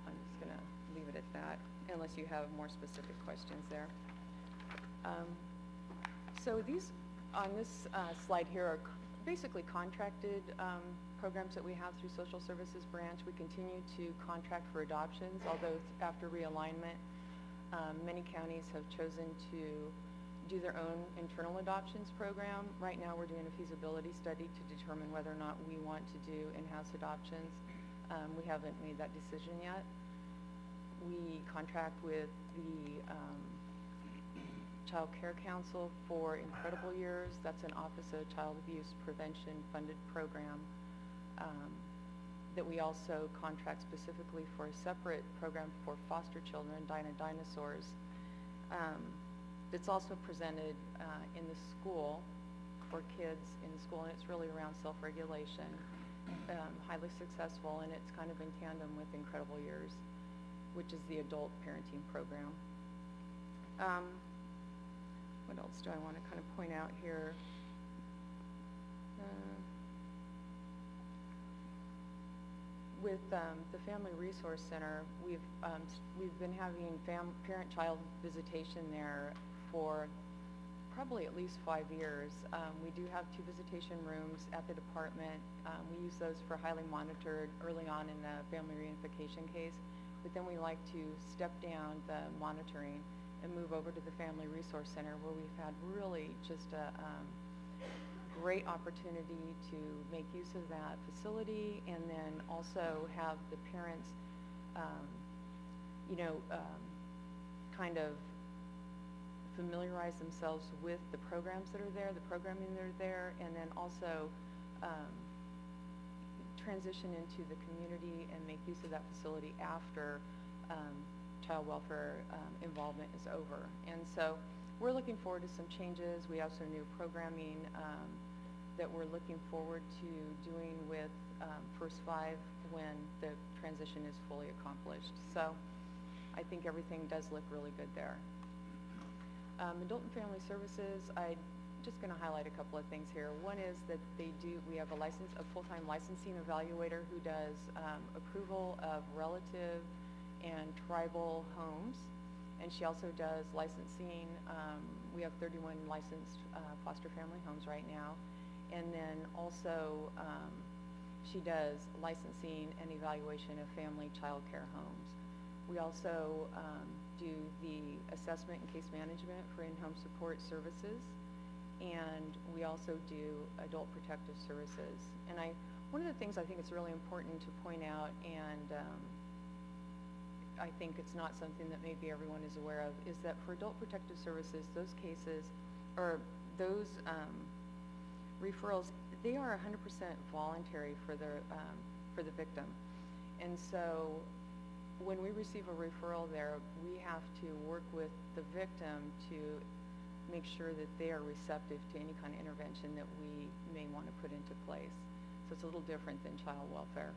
I'm just going to leave it at that, unless you have more specific questions there. So these, on this slide here, are basically contracted programs that we have through Social Services Branch. We continue to contract for adoptions, although after realignment, many counties have chosen to do their own internal adoptions program. Right now, we're doing a feasibility study to determine whether or not we want to do in-house adoptions. We haven't made that decision yet. We contract with the Child Care Council for incredible years. That's an Office of Child Abuse Prevention funded program that we also contract specifically for a separate program for foster children, Dinosaurs. It's also presented in the school for kids in the school, and it's really around self-regulation. Highly successful, and it's kind of in tandem with Incredible Years, which is the adult parenting program. What else do I want to kind of point out here? With the Family Resource Center, we've been having parent-child visitation there for probably at least 5 years. We do have 2 visitation rooms at the department. We use those for highly monitored early on in the family reunification case, but then we like to step down the monitoring and move over to the Family Resource Center, where we've had really just a great opportunity to make use of that facility, and then also have the parents, kind of familiarize themselves with the programs that are there, the programming that are there, and then also transition into the community and make use of that facility after child welfare involvement is over. And so we're looking forward to some changes. We have some new programming that we're looking forward to doing with First Five when the transition is fully accomplished. So I think everything does look really good there. Adult and Family Services, I'm just going to highlight a couple of things here. One is that we have a full-time licensing evaluator who does approval of relative and tribal homes, and she also does licensing. We have 31 licensed foster family homes right now, and then also she does licensing and evaluation of family child care homes. We also do the assessment and case management for in-home support services, and we also do adult protective services. And one of the things I think it's really important to point out, and I think it's not something that maybe everyone is aware of, is that for adult protective services, those cases, or those referrals, they are 100% voluntary for the victim. And so when we receive a referral there, we have to work with the victim to make sure that they are receptive to any kind of intervention that we may want to put into place. So it's a little different than child welfare.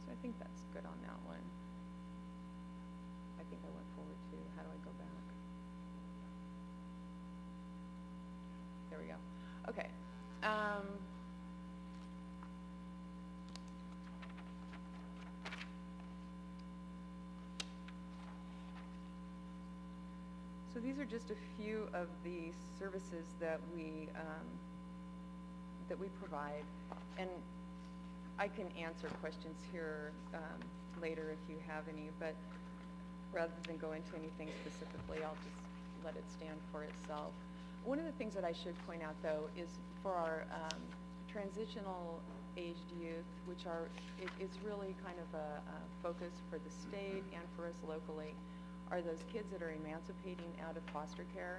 So I think that's good on that one. I think I went forward to, how do I go back? There we go. Okay. So these are just a few of the services that we provide, and I can answer questions here later if you have any, but rather than go into anything specifically, I'll just let it stand for itself. One of the things that I should point out, though, is for our transitional aged youth, which it's really kind of a focus for the state and for us locally, are those kids that are emancipating out of foster care.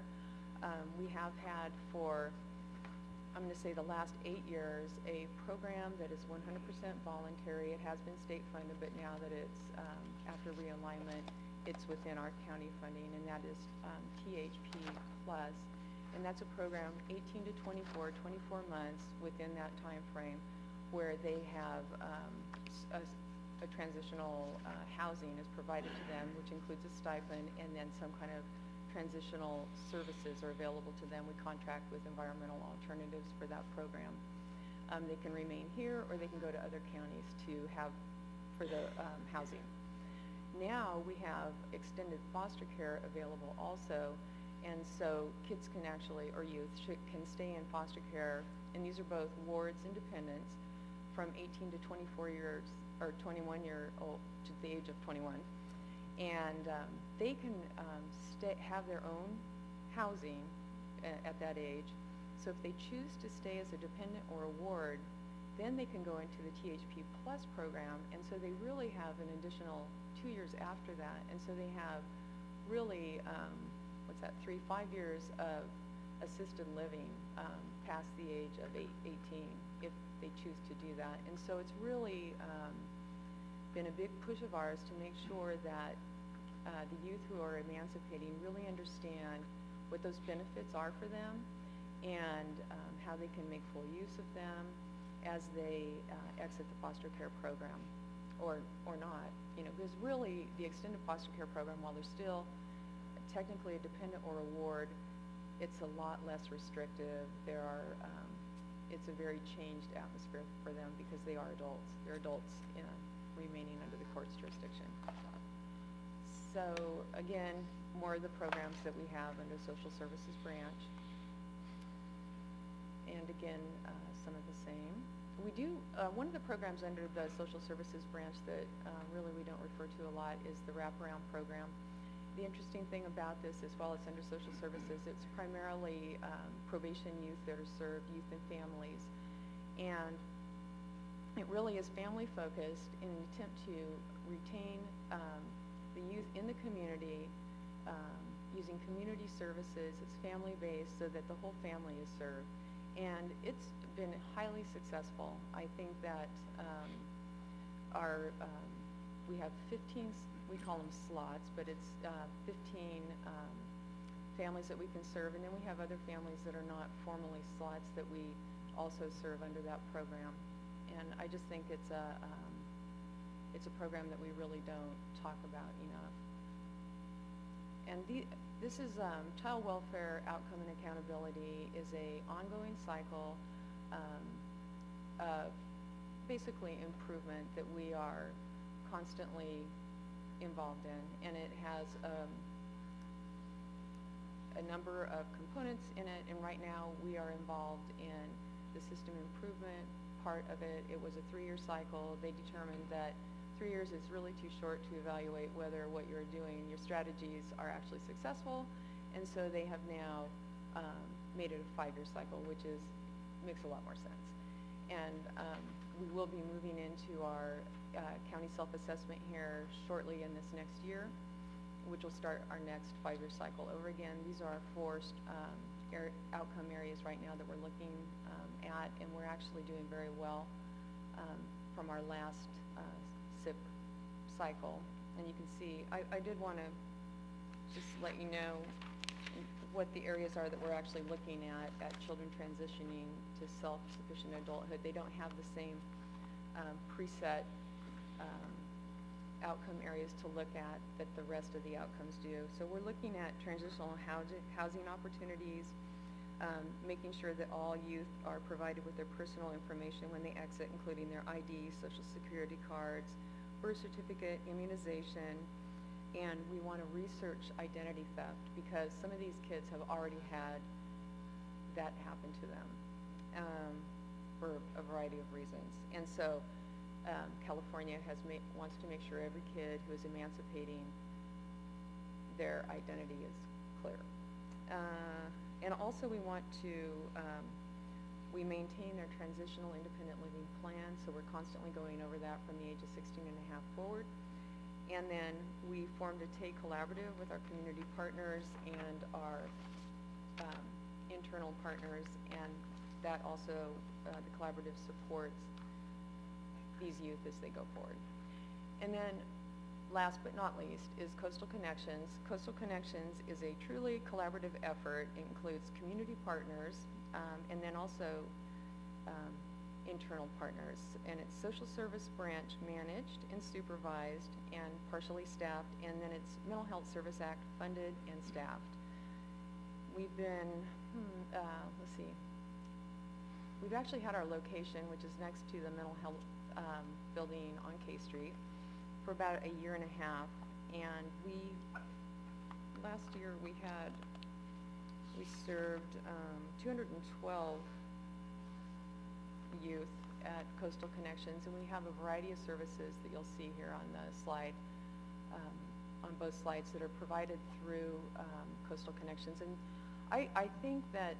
We have had for, I'm going to say, the last 8 years, a program that is 100% voluntary. It has been state funded, but now that it's after realignment, it's within our county funding, and that is THP Plus. And that's a program 18 to 24 months within that time frame, where they have a transitional housing is provided to them, which includes a stipend, and then some kind of transitional services are available to them. We contract with Environmental Alternatives for that program. They can remain here, or they can go to other counties to have for the housing. Now we have extended foster care available also, and so kids can actually, or youth can stay in foster care, and these are both wards and dependents from 18 to 24 years, or 21 year old to the age of 21, and they can have their own housing at that age. So if they choose to stay as a dependent or a ward, then they can go into the THP Plus program, and so they really have an additional 2 years after that, and so they have really, 5 years of assisted living past the age of 18 if they choose to do that. And so it's really been a big push of ours to make sure that the youth who are emancipating really understand what those benefits are for them, and how they can make full use of them as they exit the foster care program, or not. Because really the extended foster care program, while they're still technically a dependent or a ward, it's a lot less restrictive. It's a very changed atmosphere for them because they are adults. They're adults remaining under the court's jurisdiction. So again, more of the programs that we have under Social Services Branch. And again, some of the same. We do, one of the programs under the Social Services Branch that really we don't refer to a lot is the wraparound program. The interesting thing about this is, while it's under social services, it's primarily probation youth that are served, youth and families. And it really is family focused in an attempt to retain the youth in the community using community services. It's family based so that the whole family is served. And it's been highly successful. I think that we have 15, we call them slots, but it's 15 families that we can serve, and then we have other families that are not formally slots that we also serve under that program. And I just think it's a program that we really don't talk about enough. And this is child welfare outcome and accountability is a ongoing cycle of basically improvement that we are constantly involved in, and it has a number of components in it. And right now we are involved in the system improvement part of it. It was a 3-year cycle. They determined that 3 years is really too short to evaluate whether what you're doing, your strategies are actually successful, and so they have now made it a 5-year cycle, which makes a lot more sense. And we will be moving into our county self-assessment here shortly in this next year, which will start our next 5-year cycle over again. These are our 4 outcome areas right now that we're looking at, and we're actually doing very well from our last SIP cycle. And you can see, I did want to just let you know what the areas are that we're actually looking at children transitioning to self-sufficient adulthood. They don't have the same preset outcome areas to look at that the rest of the outcomes do. So we're looking at transitional housing opportunities, making sure that all youth are provided with their personal information when they exit, including their ID, social security cards, birth certificate, immunization, and we want to research identity theft because some of these kids have already had that happen to them for a variety of reasons. And so California wants to make sure every kid who is emancipating, their identity is clear. And also we want to, we maintain their transitional independent living plan, so we're constantly going over that from the age of 16 and a half forward. And then we formed a TAY collaborative with our community partners and our internal partners, and that also, the collaborative supports these youth as they go forward. And then last but not least is Coastal Connections. Coastal Connections is a truly collaborative effort. It includes community partners and then also internal partners, and it's social service branch managed and supervised and partially staffed, and then it's Mental Health Service Act funded and staffed. We've been, let's see, we've actually had our location, which is next to the mental health building on K Street, for about a year and a half, and last year we served 212 youth at Coastal Connections, and we have a variety of services that you'll see here on the slide, on both slides, that are provided through Coastal Connections. And I think that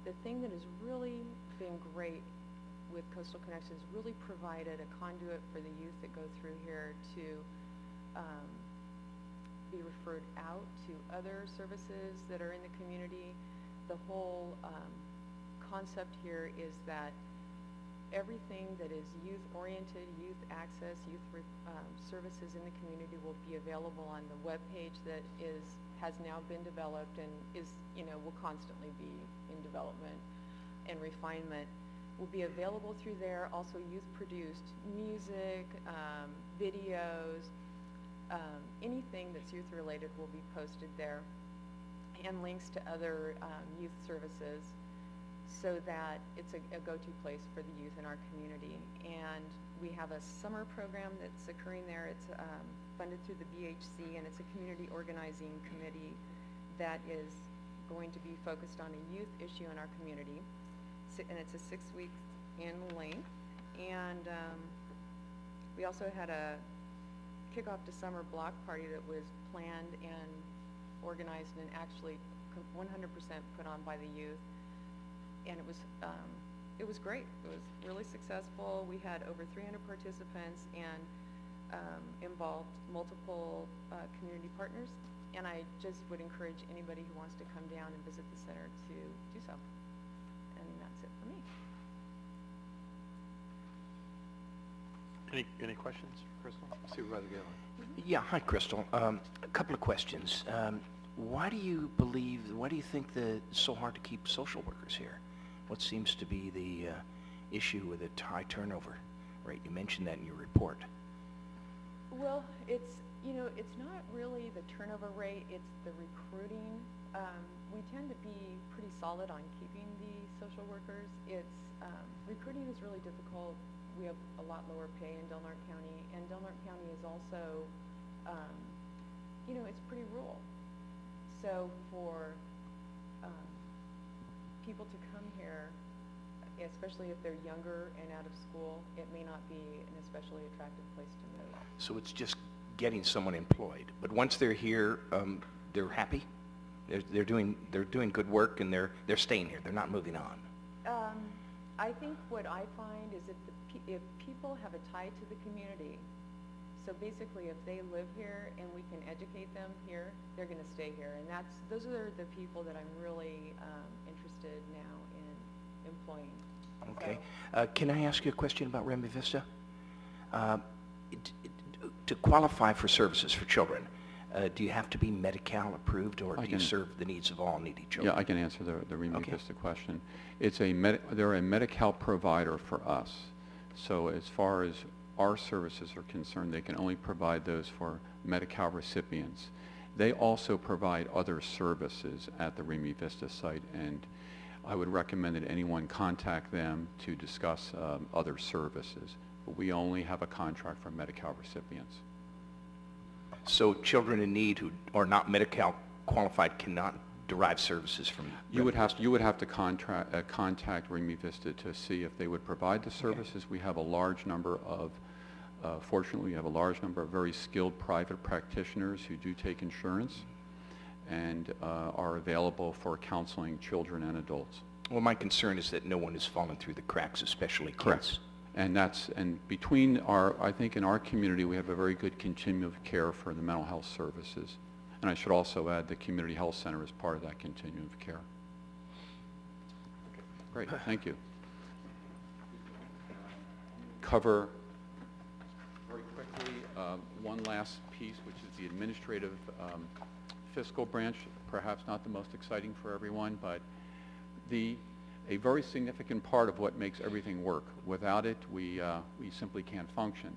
the thing that has really been great with Coastal Connections really provided a conduit for the youth that go through here to be referred out to other services that are in the community. The whole concept here is that everything that is youth-oriented, youth access, youth services in the community will be available on the web page that has now been developed and will constantly be in development and refinement. Will be available through there. Also, youth-produced music, videos, anything that's youth-related will be posted there, and links to other youth services, so that it's a go-to place for the youth in our community. And we have a summer program that's occurring there. It's funded through the BHC, and it's a community organizing committee that is going to be focused on a youth issue in our community. And it's a 6-week in length. And we also had a kickoff to summer block party that was planned and organized and actually 100% put on by the youth. And it was great. It was really successful. We had over 300 participants and involved multiple community partners. And I just would encourage anybody who wants to come down and visit the center to do so. And that's it for me. Any questions, Crystal? Supervisor Galen. Yeah, hi, Crystal. A couple of questions. Why do you think that it's so hard to keep social workers here? What seems to be the issue with the high turnover rate? You mentioned that in your report. Well, it's not really the turnover rate, it's the recruiting. We tend to be pretty solid on keeping the social workers. Recruiting is really difficult. We have a lot lower pay in Del Norte County, and Del Norte County is also, it's pretty rural. So for people to come here, especially if they're younger and out of school, it may not be an especially attractive place to move. So it's just getting someone employed. But once they're here, they're happy? They're doing good work, and they're staying here. They're not moving on. I think what I find is if people have a tie to the community, so basically if they live here and we can educate them here, they're going to stay here. And those are the people that I'm really interested now in employing. Okay. So, can I ask you a question about Remy Vista? To qualify for services for children, do you have to be Medi-Cal approved, or do you serve the needs of all needy children? Yeah, I can answer the Remy Vista question. They're a Medi-Cal provider for us. So as far as our services are concerned, they can only provide those for Medi-Cal recipients. They also provide other services at the Remy Vista site, and I would recommend that anyone contact them to discuss other services. But we only have a contract for Medi-Cal recipients. So children in need who are not Medi-Cal qualified cannot derive services from You would have to contact Remy Vista to see if they would provide the services. We have a large number of, fortunately, we have a large number of very skilled private practitioners who do take insurance and are available for counseling children and adults. Well, my concern is that no one has fallen through the cracks, especially kids. Correct. And between I think in our community we have a very good continuum of care for the mental health services. And I should also add the community health center is part of that continuum of care. Great, thank you. Cover very quickly one last piece, which is the administrative fiscal branch, perhaps not the most exciting for everyone, but a very significant part of what makes everything work. Without it, we simply can't function.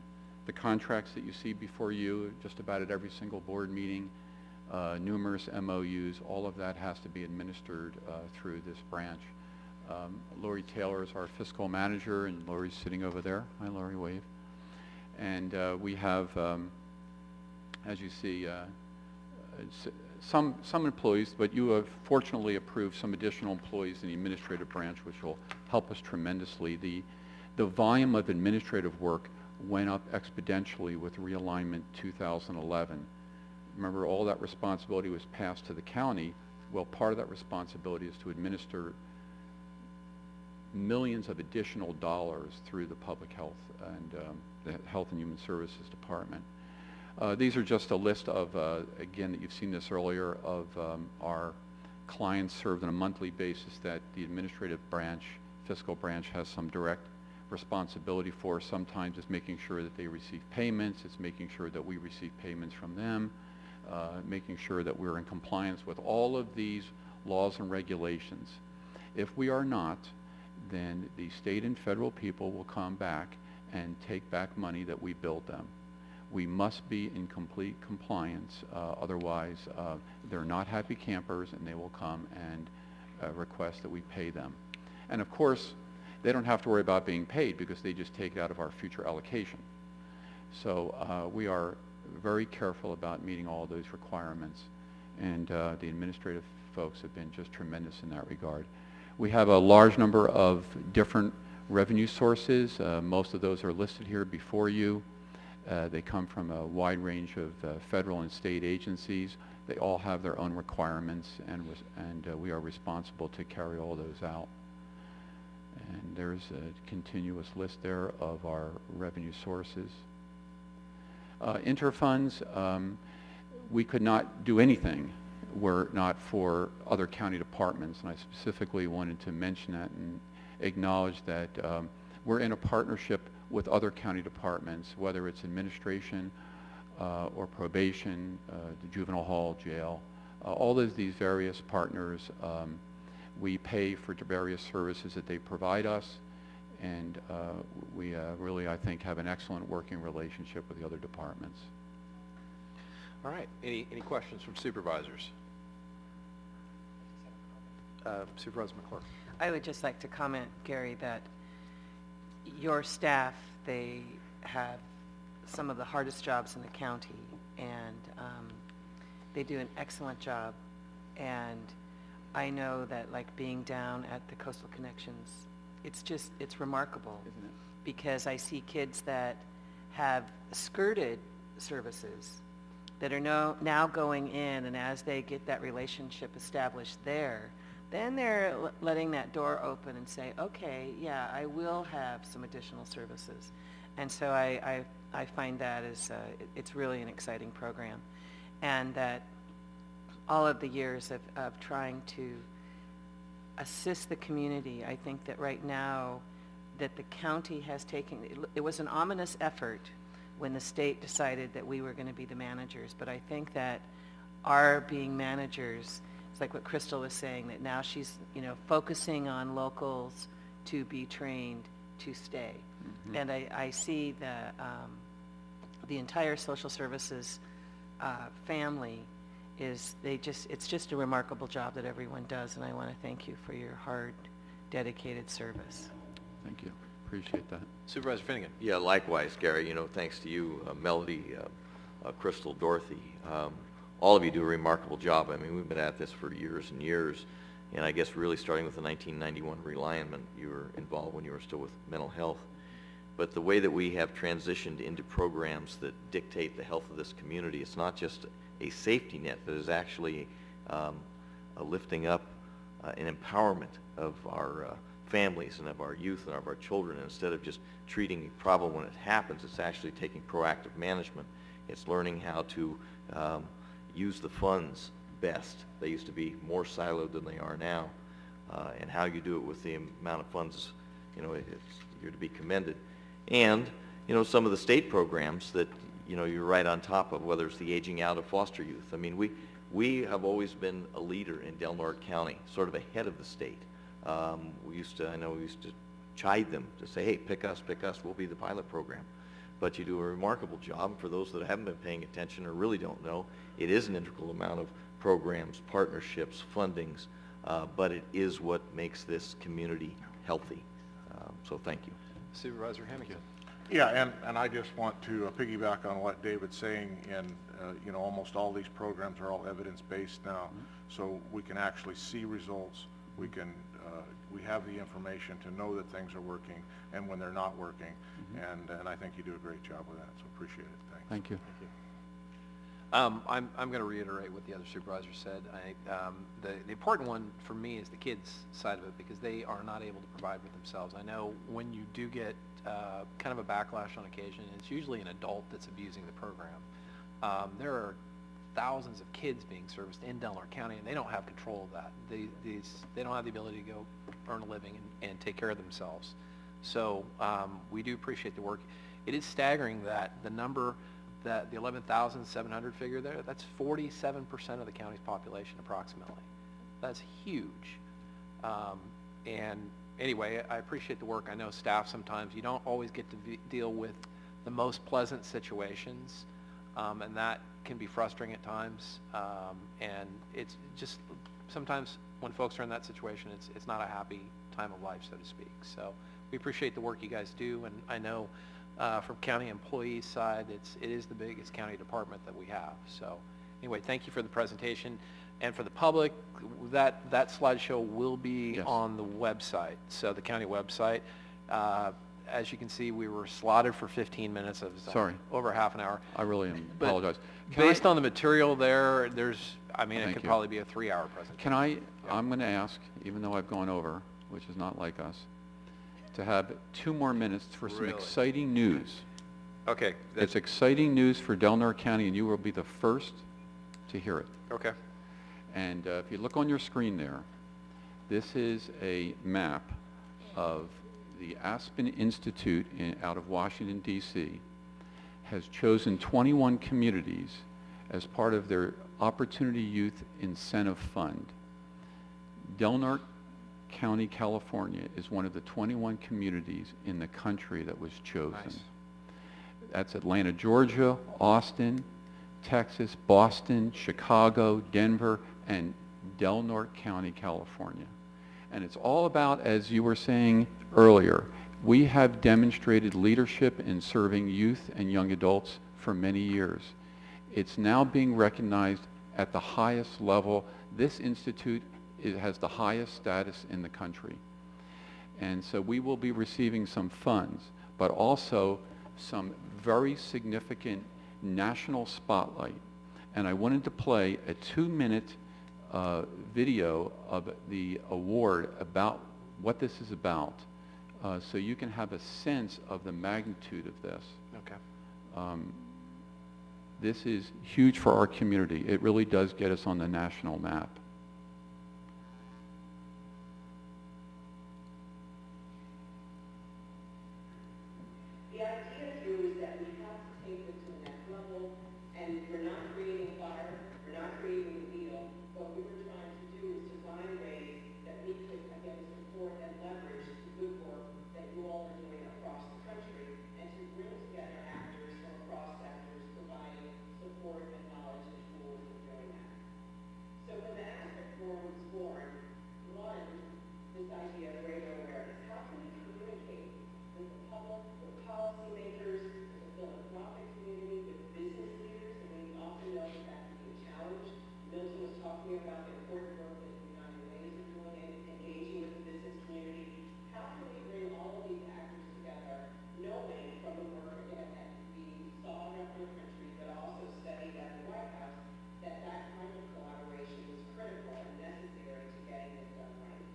The contracts that you see before you, just about at every single board meeting, numerous MOUs, all of that has to be administered through this branch. Lori Taylor is our fiscal manager, and Lori's sitting over there. Hi, Lori, wave. And we have, as you see, some employees, but you have fortunately approved some additional employees in the administrative branch, which will help us tremendously. The volume of administrative work went up exponentially with realignment 2011. Remember, all that responsibility was passed to the county. Well, part of that responsibility is to administer millions of additional dollars through the public health and the Health and Human Services Department. These are just a list of, again, that you've seen this earlier, of our clients served on a monthly basis that the administrative branch, fiscal branch, has some direct responsibility for. Sometimes it's making sure that they receive payments, it's making sure that we receive payments from them, making sure that we're in compliance with all of these laws and regulations. If we are not, then the state and federal people will come back and take back money that we billed them. We must be in complete compliance, otherwise they're not happy campers, and they will come and request that we pay them. And of course, they don't have to worry about being paid because they just take it out of our future allocation. So we are very careful about meeting all those requirements, and the administrative folks have been just tremendous in that regard. We have a large number of different revenue sources. Most of those are listed here before you. They come from a wide range of federal and state agencies. They all have their own requirements, and we are responsible to carry all those out. And there's a continuous list there of our revenue sources. Interfunds, we could not do anything were it not for other county departments, and I specifically wanted to mention that and acknowledge that we're in a partnership with other county departments, whether it's administration or probation, the juvenile hall, jail, all of these various partners. We pay for the various services that they provide us, and we really, I think, have an excellent working relationship with the other departments. All right. Any questions from supervisors? Supervisor McClure. I would just like to comment, Gary, that your staff, they have some of the hardest jobs in the county, and they do an excellent job. And I know that, like, being down at the Coastal Connections, it's remarkable. Isn't it? Because I see kids that have skirted services that are now going in, and as they get that relationship established there, then they're letting that door open and say, okay, yeah, I will have some additional services. And so I find that it's really an exciting program. And that all of the years of trying to assist the community, I think that right now that the county has taken, it was an ominous effort when the state decided that we were going to be the managers, but I think that our being managers, it's like what Crystal was saying, that now she's, focusing on locals to be trained to stay. Mm-hmm. And I see the entire social services family it's just a remarkable job that everyone does, and I want to thank you for your hard, dedicated service. Thank you. Appreciate that. Supervisor Finnegan. Yeah, likewise, Gary. Thanks to you, Melody, Crystal, Dorothy. All of you do a remarkable job. I mean, we've been at this for years and years, and I guess really starting with the 1991 realignment, you were involved when you were still with mental health. But the way that we have transitioned into programs that dictate the health of this community, it's not just a safety net, but is actually a lifting up, an empowerment of our families and of our youth and of our children. And instead of just treating a problem when it happens, it's actually taking proactive management. It's learning how to use the funds best. They used to be more siloed than they are now, and how you do it with the amount of funds, you're to be commended. And some of the state programs that you're right on top of, whether it's the aging out of foster youth. I mean, we have always been a leader in Del Norte County, sort of ahead of the state I know we used to chide them to say, hey, pick us, we'll be the pilot program. But you do a remarkable job. For those that haven't been paying attention or really don't know, it is an integral amount of programs, partnerships, fundings, but it is what makes this community healthy. So thank you. Supervisor Hamilton. Yeah, and I just want to piggyback on what David's saying, and, you know, almost all these programs are all evidence-based now, so we can actually see results. We can, we have the information to know that things are working and when they're not working, and I think you do a great job with that, so appreciate it. Thanks. Thank you. I'm going to reiterate what the other supervisors said. The important one for me is the kids' side of it, because they are not able to provide for themselves. I know when you do get kind of a backlash on occasion, it's usually an adult that's abusing the program. There are thousands of kids being serviced in Delaware County, and they don't have control of that. They don't have the ability to go earn a living and take care of themselves. So we do appreciate the work. It is staggering that the number, that the 11,700 figure there, that's 47% of the county's population approximately. That's huge. And anyway, I appreciate the work. I know staff sometimes, you don't always get to deal with the most pleasant situations, and that can be frustrating at times. And it's just, sometimes when folks are in that situation, it's not a happy time of life, so to speak. So we appreciate the work you guys do, and I know from county employees' side, it is the biggest county department that we have. So anyway, thank you for the presentation. And for the public, that slideshow will be on the website, so the county website. As you can see, we were slotted for 15 minutes. Sorry. Over half an hour. I really apologize. Based on the material there, it could probably be a 3-hour presentation. I'm going to ask, even though I've gone over, which is not like us, to have 2 more minutes for some exciting news. Okay. It's exciting news for Delaware County, and you will be the first to hear it. Okay. And if you look on your screen there, this is a map of the Aspen Institute out of Washington, D.C. has chosen 21 communities as part of their Opportunity Youth Incentive Fund. Delaware County, California is one of the 21 communities in the country that was chosen. Nice. That's Atlanta, Georgia, Austin, Texas, Boston, Chicago, Denver, and Delaware County, California. And it's all about, as you were saying earlier, we have demonstrated leadership in serving youth and young adults for many years. It's now being recognized at the highest level. This institute has the highest status in the country. And so we will be receiving some funds, but also some very significant national spotlight. And I wanted to play a 2-minute video of the award about what this is about, so you can have a sense of the magnitude of this. Okay. This is huge for our community. It really does get us on the national map. The idea here is that we have to take this to the next level, and we're not creating fire, we're not creating the wheel. What we were trying to do is to find ways that we could, again, support and leverage the good work that you all are doing across the country, and to bring together actors from across sectors providing support and knowledge and tools in doing that. So when the Aspect Forum was born, one, this idea of greater awareness. How can we communicate with the public, with policymakers, with the philanthropic community, with business leaders? And we often know that that can be a challenge. Milton was talking about the important work that United Ways is doing and engaging with the business community. How can we bring all of these actors together, knowing from the work again that we saw around the country, but also studied at the White House, that that kind of collaboration is critical and necessary to getting this done right.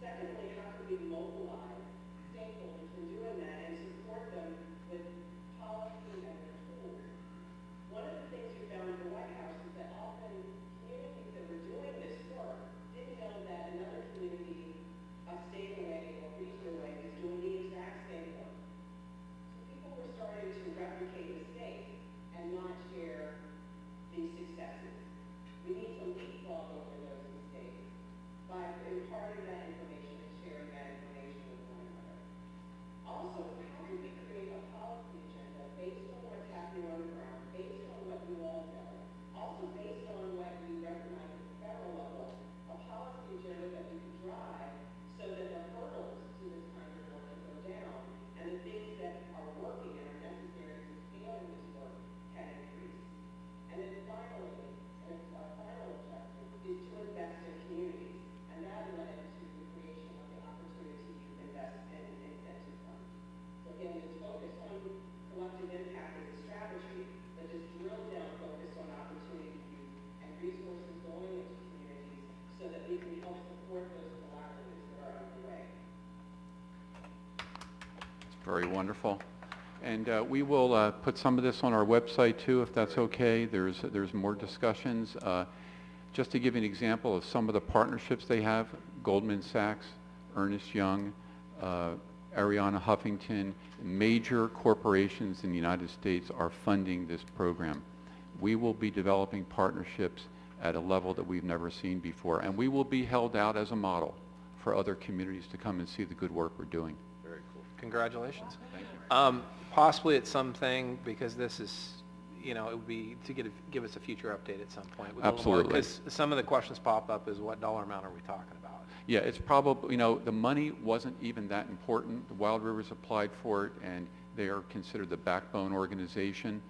Secondly, how can we mobilize stakeholders in doing that and support them with policy and their tools? One of the things we found at the White House is that often communities that we're doing this for Very wonderful. And we will put some of this on our website too, if that's okay. There's more discussions. Just to give you an example of some of the partnerships they have, Goldman Sachs, Ernst Young, Ariana Huffington, major corporations in the United States are funding this program. We will be developing partnerships at a level that we've never seen before, and we will be held out as a model for other communities to come and see the good work we're doing. Very cool. Congratulations. Thank you. Possibly at something, because this is, you know, it would be to give us a future update at some point. With Absolutely. Because some of the questions pop up is what dollar amount are we talking about? Yeah, it's probably, you know, the money wasn't even that important. The Wild Rivers applied for it, and they are considered the backbone organization.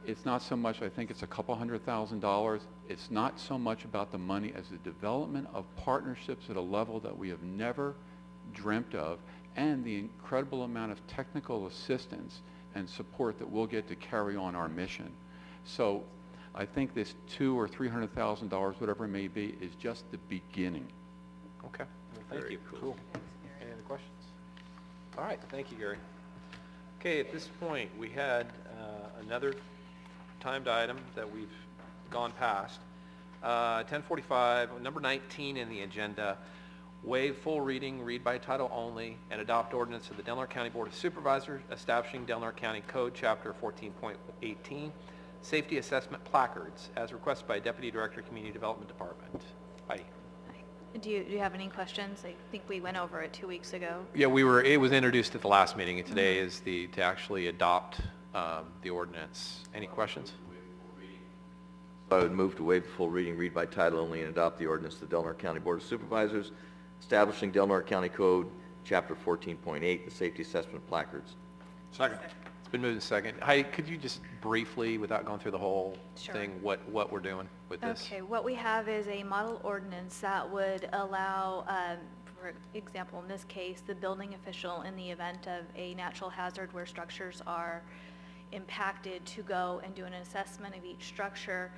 It's not so much, I think it's a couple $100,000. It's not so much about the money as the development of partnerships at a level that we have never dreamt of, and the incredible amount of technical assistance and support that we'll get to carry on our mission. So I think this $200,000 or $300,000, whatever it may be, is just the beginning. Okay. Well, thank Very you. cool. Any other questions? All right. Thank you, Gary. Okay, at this point, we had another timed item that we've gone past. 10:45, number 19 in the agenda, waive full reading, read by title only, and adopt ordinance of the Delaware County Board of Supervisors establishing Delaware County Code, Chapter 14.18, Safety Assessment Placards, as requested by Deputy Director, Community Development Department. Heidi. Do you have any questions? I think we went over it 2 weeks ago. Yeah, it was introduced at the last meeting, and today is to actually adopt the ordinance. Any questions? I would move to waive the full reading, read by title only, and adopt the ordinance of the Delaware County Board of Supervisors establishing Delaware County Code, Chapter 14.8, the safety assessment placards. Second. It's been moved to second. Heidi, could you just briefly, without going through the whole Sure. thing, what we're doing with this? Okay, what we have is a model ordinance that would allow, for example, in this case, the building official, in the event of a natural hazard where structures are impacted, to go and do an assessment of each structure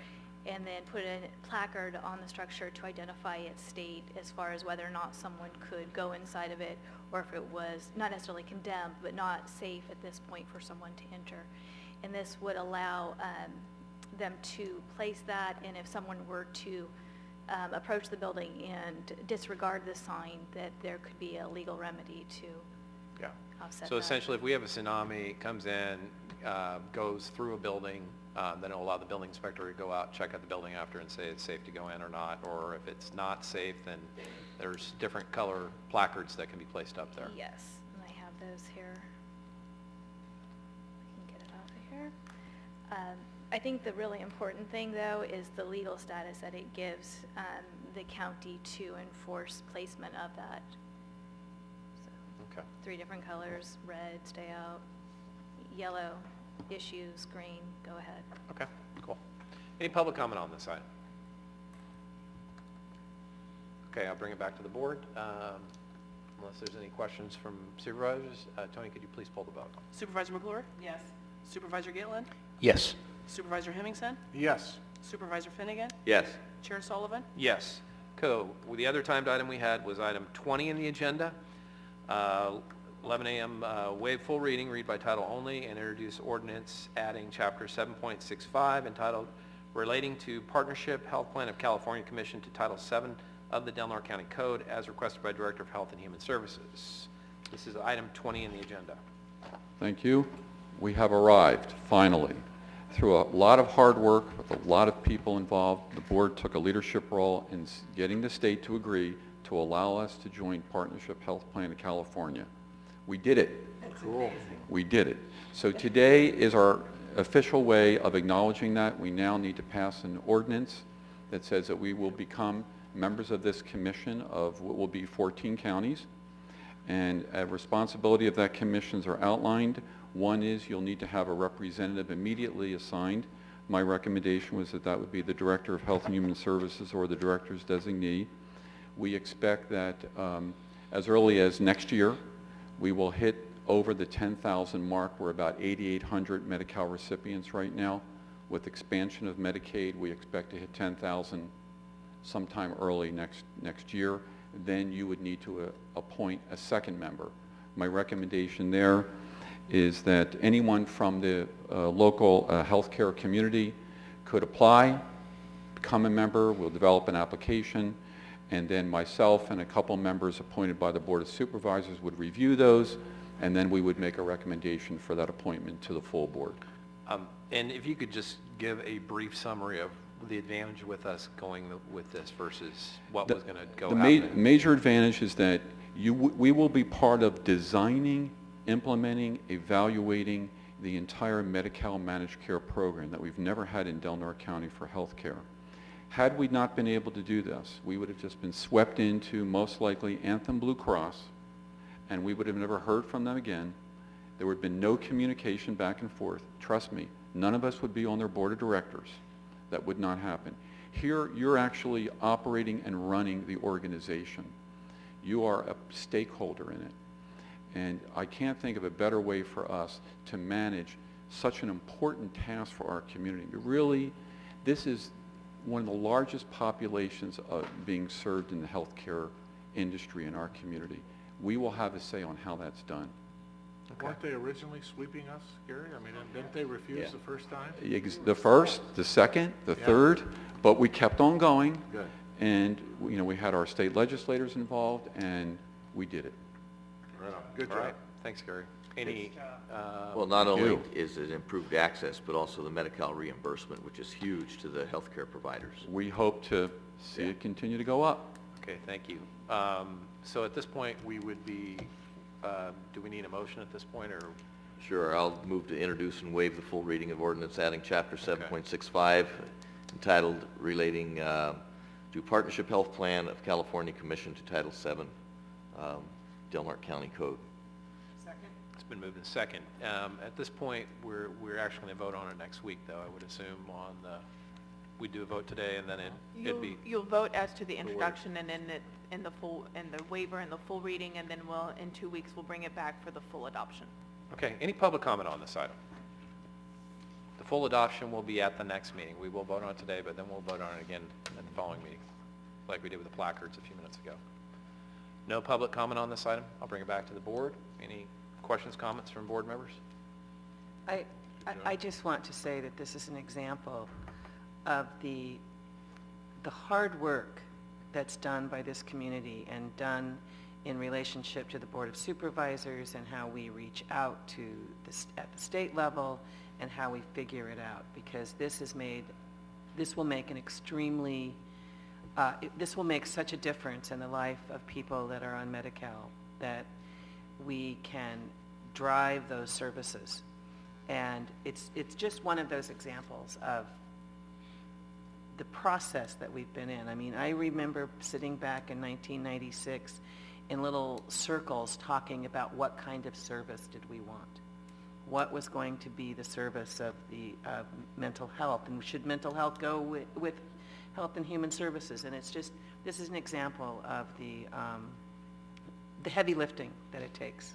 and then put a placard on the structure to identify its state as far as whether or not someone could go inside of it, or if it was not necessarily condemned, but not safe at this point for someone to enter. And this would allow them to place that, and if someone were to approach the building and disregard the sign, that there could be a legal remedy to Yeah. offset So that. essentially, if we have a tsunami, comes in, goes through a building, then it'll allow the building inspector to go out, check out the building after and say it's safe to go in or not, or if it's not safe, then there's different color placards that can be placed up there. Yes, and I have those here. I can get it off of here. I think the really important thing, though, is the legal status that it gives the county to enforce placement of that. So, Okay. 3 different colors: red, stay out; yellow, issues; green, go ahead. Okay, cool. Any public comment on this item? Okay, I'll bring it back to the board, unless there's any questions from supervisors. Tony, could you please pull the vote? Supervisor McClure? Yes. Supervisor Gittlin? Yes. Supervisor Hemmingson? Yes. Supervisor Finnegan? Yes. Chair Sullivan? Yes. Cool. Well, the other timed item we had was item 20 in the agenda. 11 a.m., waive full reading, read by title only, and introduce ordinance adding Chapter 7.65 entitled Relating to Partnership Health Plan of California Commission to Title 7 of the Delaware County Code as requested by Director of Health and Human Services. This is item 20 in the agenda. Thank you. We have arrived, finally. Through a lot of hard work with a lot of people involved, the board took a leadership role in getting the state to agree to allow us to join Partnership Health Plan of California. We did it. Cool. We did it. So today is our official way of acknowledging that. We now need to pass an ordinance that says that we will become members of this commission of what will be 14 counties. And a responsibility of that commissions are outlined. One is you'll need to have a representative immediately assigned. My recommendation was that that would be the Director of Health and Human Services or the Director's designee. We expect that as early as next year, we will hit over the 10,000 mark. We're about 8,800 Medi-Cal recipients right now. With expansion of Medicaid, we expect to hit 10,000 sometime early next year. Then you would need to appoint a second member My recommendation there is that anyone from the local healthcare community could apply, become a member, we'll develop an application, and then myself and a couple members appointed by the Board of Supervisors would review those, and then we would make a recommendation for that appointment to the full board. And if you could just give a brief summary of the advantage with us going with this versus what was going to go out. The major advantage is that we will be part of designing, implementing, evaluating the entire Medi-Cal managed care program that we've never had in Del Norte County for healthcare. Had we not been able to do this, we would have just been swept into most likely Anthem Blue Cross, and we would have never heard from them again. There would have been no communication back and forth. Trust me, none of us would be on their board of directors. That would not happen. Here, you're actually operating and running the organization. You are a stakeholder in it. And I can't think of a better way for us to manage such an important task for our community. Really, this is one of the largest populations being served in the healthcare industry in our community. We will have a say on how that's done. Weren't they originally sweeping us, Gary? I mean, didn't they refuse the first time? The first, the second, the third, but we kept on going. Good. And, you know, we had our state legislators involved, and we did it. Right on. Good All job. right. Thanks, Gary. Any? Well, not only you. is it improved access, but also the Medi-Cal reimbursement, which is huge to the healthcare providers. We hope to see it continue to go up. Okay, thank you. So at this point, we would be, do we need a motion at this point, or? Sure, I'll move to introduce and waive the full reading of ordinance adding Chapter 7.65 entitled relating to Partnership Health Plan of California Commission to Title VII, Del Norte County Code. Second? It's been moved in second. At this point, we're actually going to vote on it next week, though, I would assume, on the, we do a vote today, and then it'd be... You'll vote as to the introduction and then in the full, and the waiver and the full reading, and then in 2 weeks, we'll bring it back for the full adoption. Okay, any public comment on this item? The full adoption will be at the next meeting. We will vote on it today, but then we'll vote on it again at the following meeting, like we did with the placards a few minutes ago. No public comment on this item. I'll bring it back to the board. Any questions, comments from board members? I just want to say that this is an example of the hard work that's done by this community and done in relationship to the Board of Supervisors and how we reach out to at the state level and how we figure it out, because this will make an extremely, this will make such a difference in the life of people that are on Medi-Cal, that we can drive those services. And it's just one of those examples of the process that we've been in. I mean, I remember sitting back in 1996 in little circles talking about what kind of service did we want. What was going to be the service of the mental health, and should mental health go with Health and Human Services? And it's just, this is an example of the heavy lifting that it takes.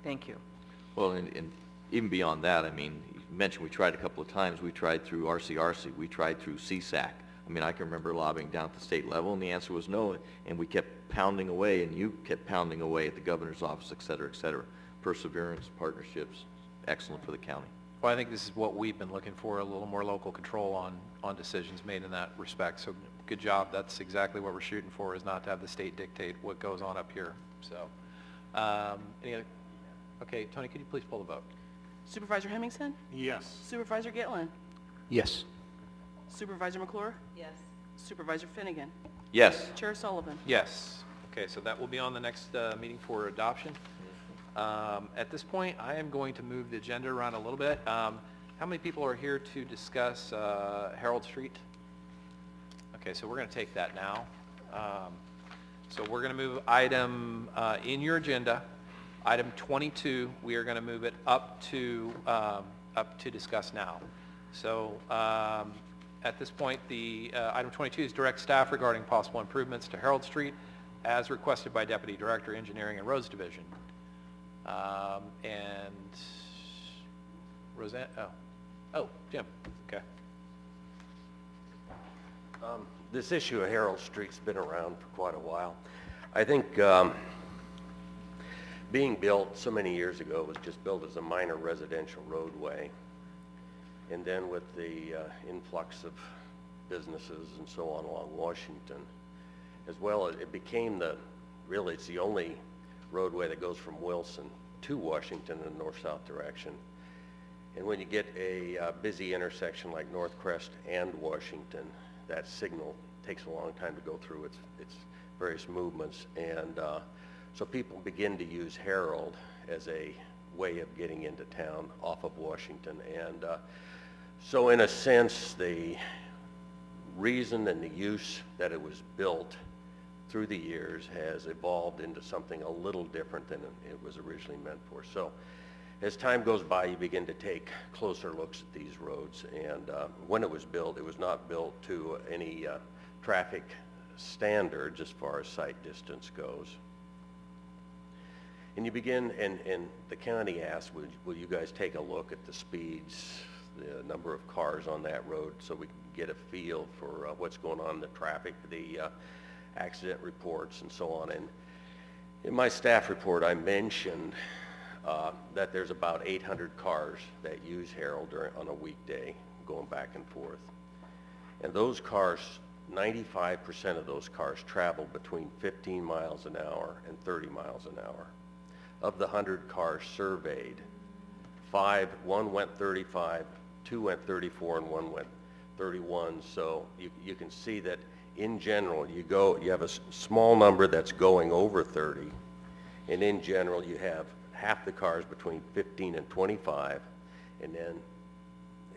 Thank you. Well, and even beyond that, I mean, you mentioned we tried a couple of times. We tried through RCRC. We tried through CSAC. I mean, I can remember lobbying down at the state level, and the answer was no, and we kept pounding away, and you kept pounding away at the governor's office, et cetera, et cetera. Perseverance, partnerships, excellent for the county. Well, I think this is what we've been looking for, a little more local control on decisions made in that respect. So good job. That's exactly what we're shooting for, is not to have the state dictate what goes on up here. So, any other? Okay, Tony, could you please pull the vote? Supervisor Hemmingson? Yes. Supervisor Gitlin? Yes. Supervisor McClure? Yes. Supervisor Finnegan? Yes. Chair Sullivan? Yes. Okay, so that will be on the next meeting for adoption. At this point, I am going to move the agenda around a little bit. How many people are here to discuss Harold Street? Okay, so we're going to take that now. So we're going to move item in your agenda, item 22. We are going to move it up to discuss now. So at this point, the item 22 is direct staff regarding possible improvements to Harold Street as requested by Deputy Director, Engineering and Roads Division. And Roseanne, Jim, okay. This issue of Harold Street's been around for quite a while. I think being built so many years ago, it was just built as a minor residential roadway. And then with the influx of businesses and so on along Washington, as well, it became really it's the only roadway that goes from Wilson to Washington in the north-south direction. And when you get a busy intersection like North Crest and Washington, that signal takes a long time to go through its various movements. And so people begin to use Herald as a way of getting into town off of Washington. And so in a sense, the reason and the use that it was built through the years has evolved into something a little different than it was originally meant for. So as time goes by, you begin to take closer looks at these roads. And when it was not built to any traffic standards as far as sight distance goes. And you begin, and the county asked, will you guys take a look at the speeds, the number of cars on that road, so we can get a feel for what's going on in the traffic, the accident reports and so on. And in my staff report, I mentioned that there's about 800 cars that use Herald on a weekday going back and forth. And those cars, 95% of those cars travel between 15 miles an hour and 30 miles an hour. Of the 100 cars surveyed, one went 35, 2 went 34, and 1 went 31. So you can see that in general, you have a small number that's going over 30, and in general, you have half the cars between 15 and 25,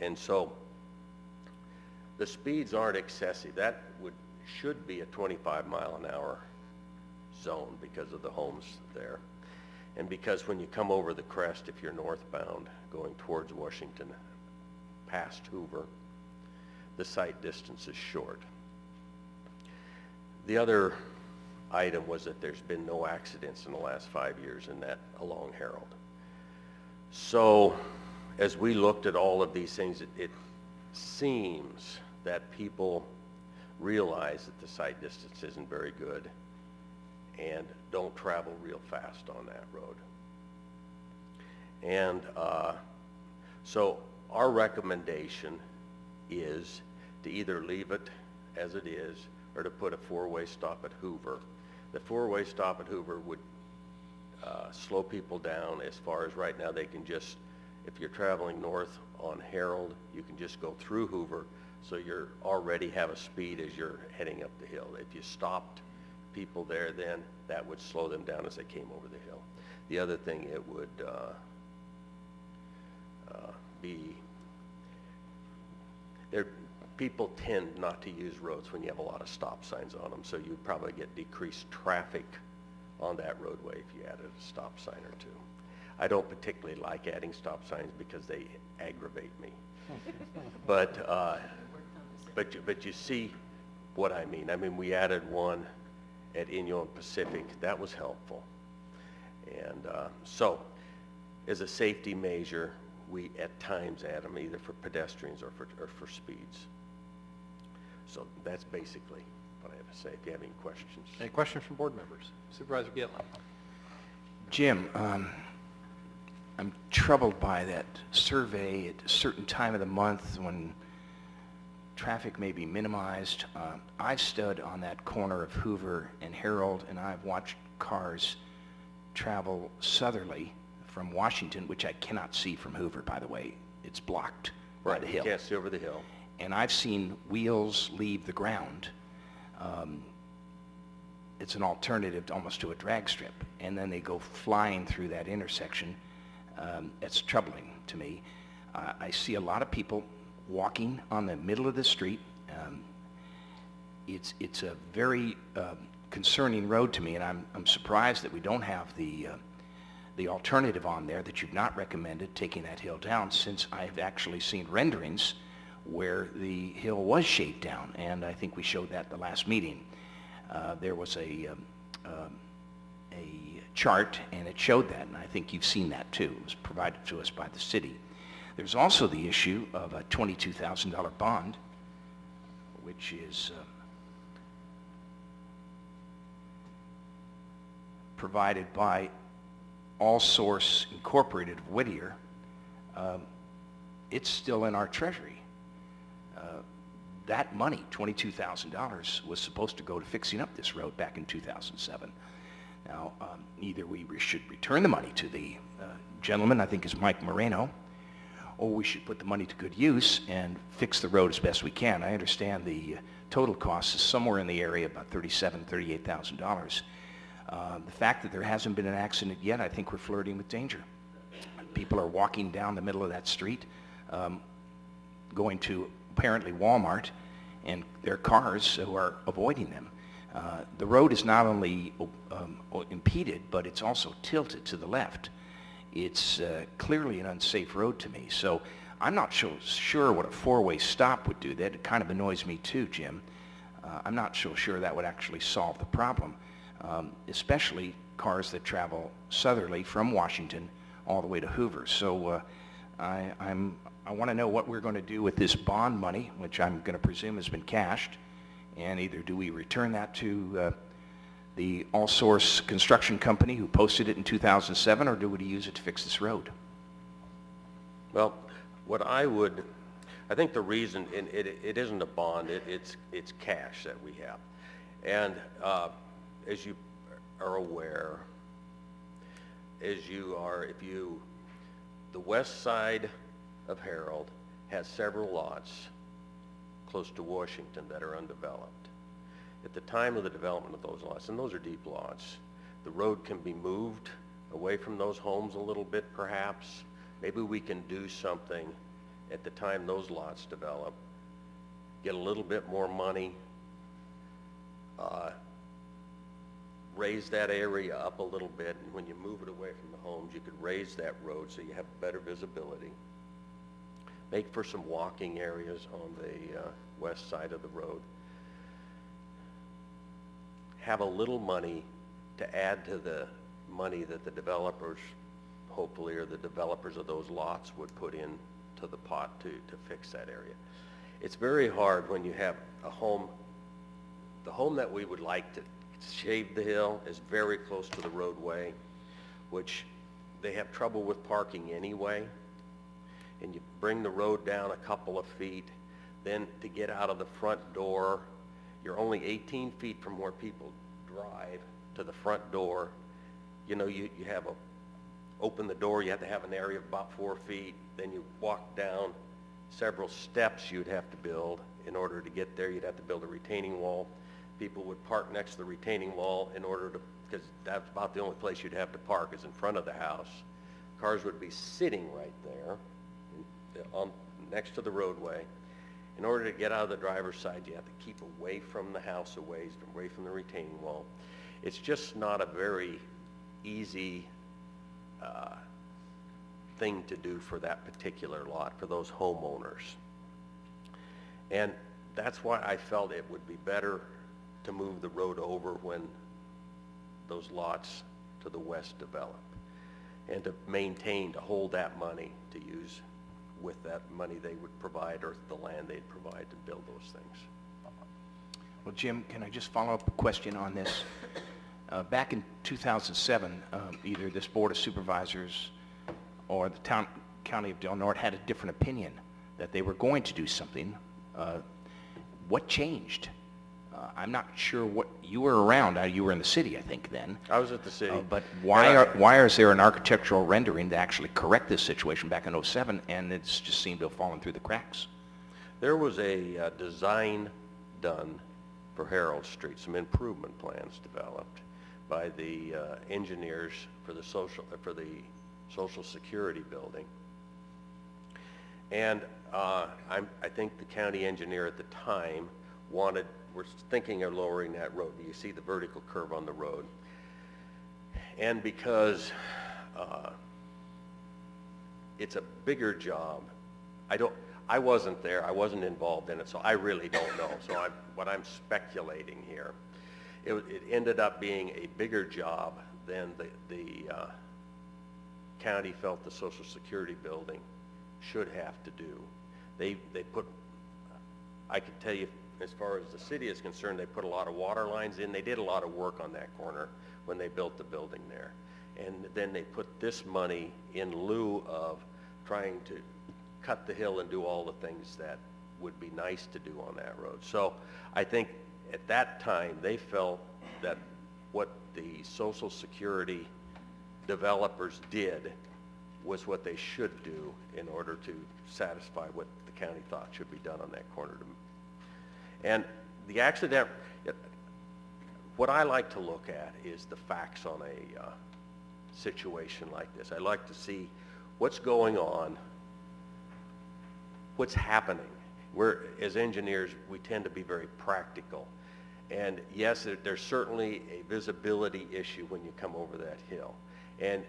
and so the speeds aren't excessive. That should be a 25-mile-an-hour zone because of the homes there, and because when you come over the crest, if you're northbound going towards Washington, past Hoover, the sight distance is short. The other item was that there's been no accidents in the last 5 years in that along Herald. So as we looked at all of these things, it seems that people realize that the sight distance isn't very good and don't travel real fast on that road. And so our recommendation is to either leave it as it is or to put a four-way stop at Hoover. The four-way stop at Hoover would slow people down as far as right now they can just, if you're traveling north on Herald, you can just go through Hoover, so you already have a speed as you're heading up the hill. If you stopped people there, then that would slow them down as they came over the hill. The other thing, it would people tend not to use roads when you have a lot of stop signs on them, so you'd probably get decreased traffic on that roadway if you added a stop sign or two. I don't particularly like adding stop signs because they aggravate me. But you see what I mean. I mean, we added one at Inyo and Pacific. That was helpful. And so as a safety measure, we at times add them either for pedestrians or for speeds. So that's basically what I have to say. If you have any questions. Any questions from board members? Supervisor Gitlin. Jim, I'm troubled by that survey at a certain time of the month when traffic may be minimized. I've stood on that corner of Hoover and Herald, and I've watched cars travel southerly from Washington, which I cannot see from Hoover, by the way. It's blocked by the hill. You can't see over the hill. And I've seen wheels leave the ground. It's an alternative almost to a drag strip, and then they go flying through that intersection. It's troubling to me. I see a lot of people walking on the middle of the street. It's a very concerning road to me, and I'm surprised that we don't have the alternative on there that you've not recommended, taking that hill down, since I've actually seen renderings where the hill was shaved down, and I think we showed that at the last meeting. There was a chart, and it showed that, and I think you've seen that too. It was provided to us by the city. There's also the issue of a $22,000 bond, which is provided by All Source Incorporated of Whittier, it's still in our treasury. That money, $22,000, was supposed to go to fixing up this road back in 2007. Now, either we should return the money to the gentleman, I think is Mike Moreno, or we should put the money to good use and fix the road as best we can. I understand the total cost is somewhere in the area about $37,000, $38,000. The fact that there hasn't been an accident yet, I think we're flirting with danger. People are walking down the middle of that street, going to apparently Walmart, and their cars who are avoiding them. The road is not only impeded, but it's also tilted to the left. It's clearly an unsafe road to me. So I'm not sure what a four-way stop would do. That kind of annoys me too, Jim. I'm not so sure that would actually solve the problem, especially cars that travel southerly from Washington all the way to Hoover. So I want to know what we're going to do with this bond money, which I'm going to presume has been cashed, and either do we return that to the All Source Construction Company who posted it in 2007, or do we use it to fix this road? Well, I think the reason, and it isn't a bond, it's cash that we have. And as you are aware, the west side of Harold has several lots close to Washington that are undeveloped. At the time of the development of those lots, and those are deep lots, the road can be moved away from those homes a little bit perhaps. Maybe we can do something at the time those lots develop, get a little bit more money, raise that area up a little bit, and when you move it away from the homes, you could raise that road so you have better visibility. Make for some walking areas on the west side of the road. Have a little money to add to the money that the developers, hopefully, or the developers of those lots would put in to the pot to fix that area. It's very hard when you have a home. The home that we would like to shave the hill is very close to the roadway, which they have trouble with parking anyway. And you bring the road down a couple of feet, then to get out of the front door, you're only 18 feet from where people drive to the front door. You know, you have open the door, you have to have an area of about 4 feet, then you walk down several steps you'd have to build. In order to get there, you'd have to build a retaining wall. People would park next to the retaining wall in order to, because that's about the only place you'd have to park is in front of the house. Cars would be sitting right there next to the roadway. In order to get out of the driver's side, you have to keep away from the house, away from the retaining wall. It's just not a very easy thing to do for that particular lot, for those homeowners. And that's why I felt it would be better to move the road over when those lots to the west develop, and to hold that money to use with that money they would provide, or the land they'd provide to build those things. Well, Jim, can I just follow up a question on this? Back in 2007, either this Board of Supervisors or the County of Del Norte had a different opinion that they were going to do something. What changed? I'm not sure what, you were around, you were in the city, I think, then. I was at the city. But why is there an architectural rendering to actually correct this situation back in 2007, and it's just seemed to have fallen through the cracks? There was a design done for Harold Street, some improvement plans developed by the engineers for the Social Security building. And I think the county engineer at the time we're thinking of lowering that road. You see the vertical curve on the road. And because it's a bigger job, I wasn't there, I wasn't involved in it, so I really don't know. So what I'm speculating here, it ended up being a bigger job than the county felt the Social Security building should have to do. They put, I can tell you, as far as the city is concerned, they put a lot of water lines in. They did a lot of work on that corner when they built the building there. and then they put this money in lieu of trying to cut the hill and do all the things that would be nice to do on that road. So I think at that time, they felt that what the Social Security developers did was what they should do in order to satisfy what the county thought should be done on that corner. And the accident, what I like to look at is the facts on a situation like this. I like to see what's going on, what's happening. As engineers, we tend to be very practical. And yes, there's certainly a visibility issue when you come over that hill. And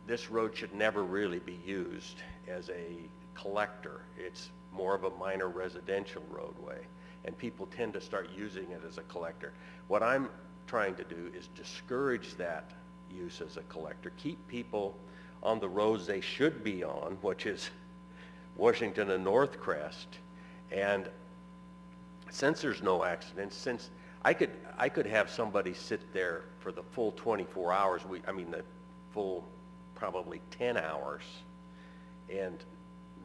this road should never really be used as a collector. It's more of a minor residential roadway, and people tend to start using it as a collector. What I'm trying to do is discourage that use as a collector, keep people on the roads they should be on, which is Washington and North Crest. And since there's no accidents, since I could have somebody sit there for the full 24 hours, the full probably 10 hours, and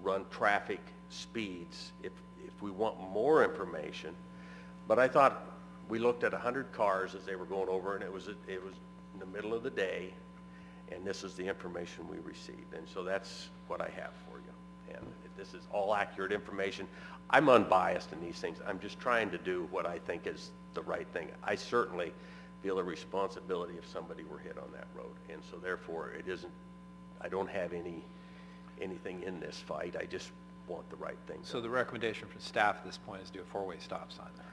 run traffic speeds if we want more information. But I thought we looked at 100 cars as they were going over, and it was in the middle of the day, and this is the information we received. And so that's what I have for you. And this is all accurate information. I'm unbiased in these things. I'm just trying to do what I think is the right thing. I certainly feel a responsibility if somebody were hit on that road. And so therefore, I don't have anything in this fight. I just want the right thing done. So the recommendation from staff at this point is do a four-way stop sign there.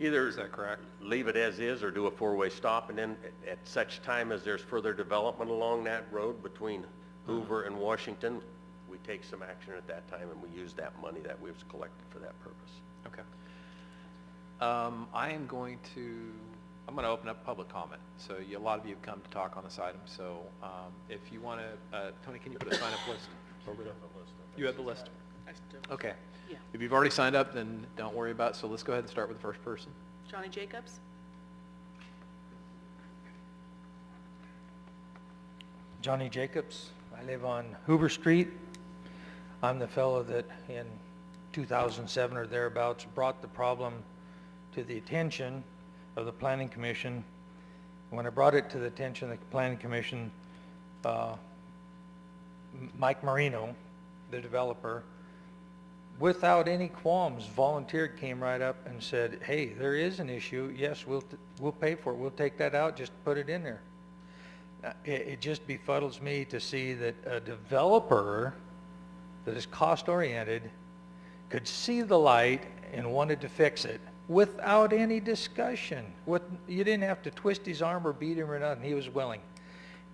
Either is that correct? Leave it as is or do a four-way stop, and then at such time as there's further development along that road between Hoover and Washington, we take some action at that time, and we use that money that we've collected for that purpose. Okay. I'm going to open up public comment. So a lot of you have come to talk on this item. So if you want to, Tony, can you put a sign-up list? You have the list? I still. Okay. Yeah. If you've already signed up, then don't worry about it. So let's go ahead and start with the first person. Johnny Jacobs? Johnny Jacobs. I live on Hoover Street. I'm the fellow that in 2007 or thereabouts brought the problem to the attention of the Planning Commission. When I brought it to the attention of the Planning Commission, Mike Marino, the developer, without any qualms, volunteered, came right up and said, hey, there is an issue. Yes, we'll pay for it. We'll take that out. Just put it in there. It just befuddles me to see that a developer that is cost-oriented could see the light and wanted to fix it without any discussion. You didn't have to twist his arm or beat him or nothing. He was willing.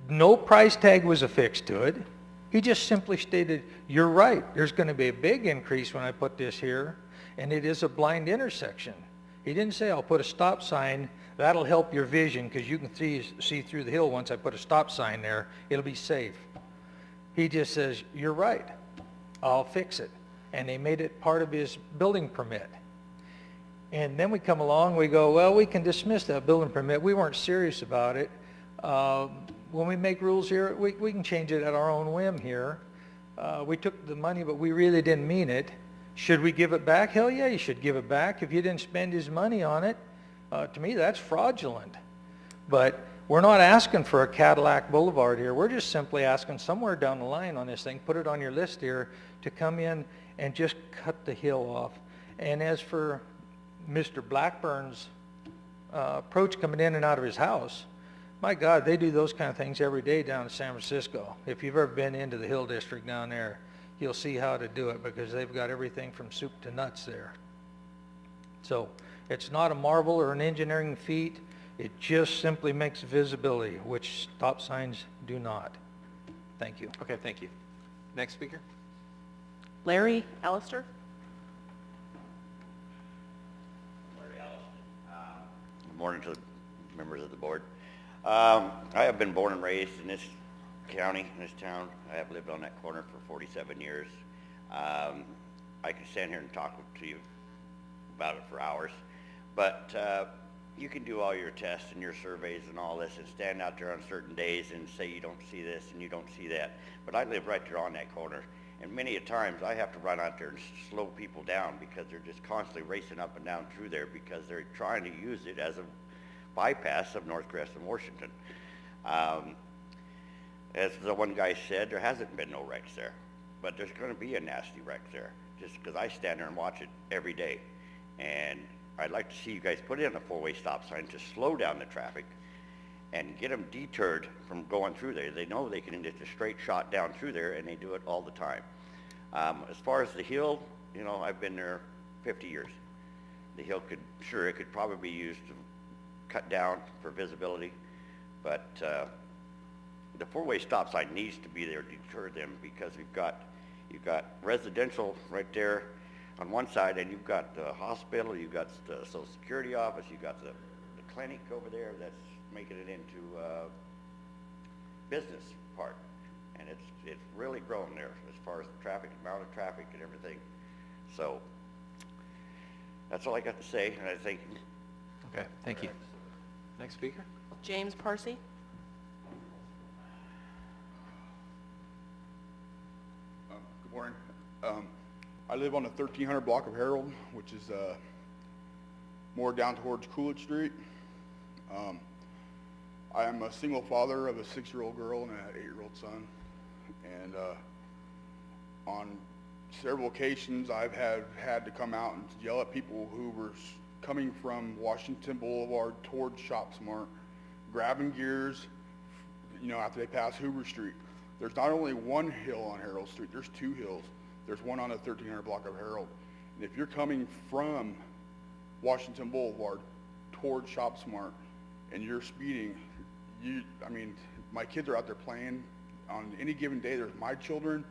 No price tag was affixed to it. He just simply stated, you're right, there's going to be a big increase when I put this here, and it is a blind intersection. He didn't say, I'll put a stop sign, that'll help your vision because you can see through the hill once I put a stop sign there, it'll be safe. He just says, you're right, I'll fix it. And they made it part of his building permit. And then we come along, we go, well, we can dismiss that building permit. We weren't serious about it. When we make rules here, we can change it at our own whim here. We took the money, but we really didn't mean it. Should we give it back? Hell yeah, you should give it back. If you didn't spend his money on it, to me, that's fraudulent. But we're not asking for a Cadillac Boulevard here. We're just simply asking somewhere down the line on this thing, put it on your list here, to come in and just cut the hill off. And as for Mr. Blackburn's approach coming in and out of his house, my God, they do those kind of things every day down in San Francisco. If you've ever been into the Hill District down there, you'll see how to do it because they've got everything from soup to nuts there. So it's not a marvel or an engineering feat. It just simply makes visibility, which stop signs do not. Thank you. Okay, thank you. Next speaker. Larry Allister? Good morning to the members of the board. I have been born and raised in this county, in this town. I have lived on that corner for 47 years. I could stand here and talk to you about it for hours, but you can do all your tests and your surveys and all this and stand out there on certain days and say you don't see this and you don't see that. But I live right there on that corner, and many a times I have to run out there and slow people down because they're just constantly racing up and down through there because they're trying to use it as a bypass of North Crescent, Washington. As the one guy said, there hasn't been no wrecks there, but there's going to be a nasty wreck there just because I stand there and watch it every day. And I'd like to see you guys put in a four-way stop sign to slow down the traffic and get them deterred from going through there. They know they can just a straight shot down through there, and they do it all the time. As far as the hill, you know, I've been there 50 years. The hill could, sure, it could probably be used to cut down for visibility, but the four-way stop sign needs to be there to deter them because you've got residential right there on one side, and you've got the hospital, you've got the Social Security office, you've got the clinic over there that's making it into business part, and it's really grown there as far as the traffic, amount of traffic and everything. So that's all I got to say, and I think. Okay, thank you. Next speaker? James Parsi. Good morning. I live on the 1300 block of Harold, which is more down towards Coolidge Street. I am a single father of a 6-year-old girl and an 8-year-old son. And on several occasions, I've had to come out and yell at people who were coming from Washington Boulevard towards Shop Smart, grabbing gears, you know, after they pass Hoover Street. There's not only one hill on Harold Street, there's 2 hills. There's one on the 1300 block of Harold. And if you're coming from Washington Boulevard towards Shop Smart and you're speeding, I mean, my kids are out there playing. On any given day, there's my children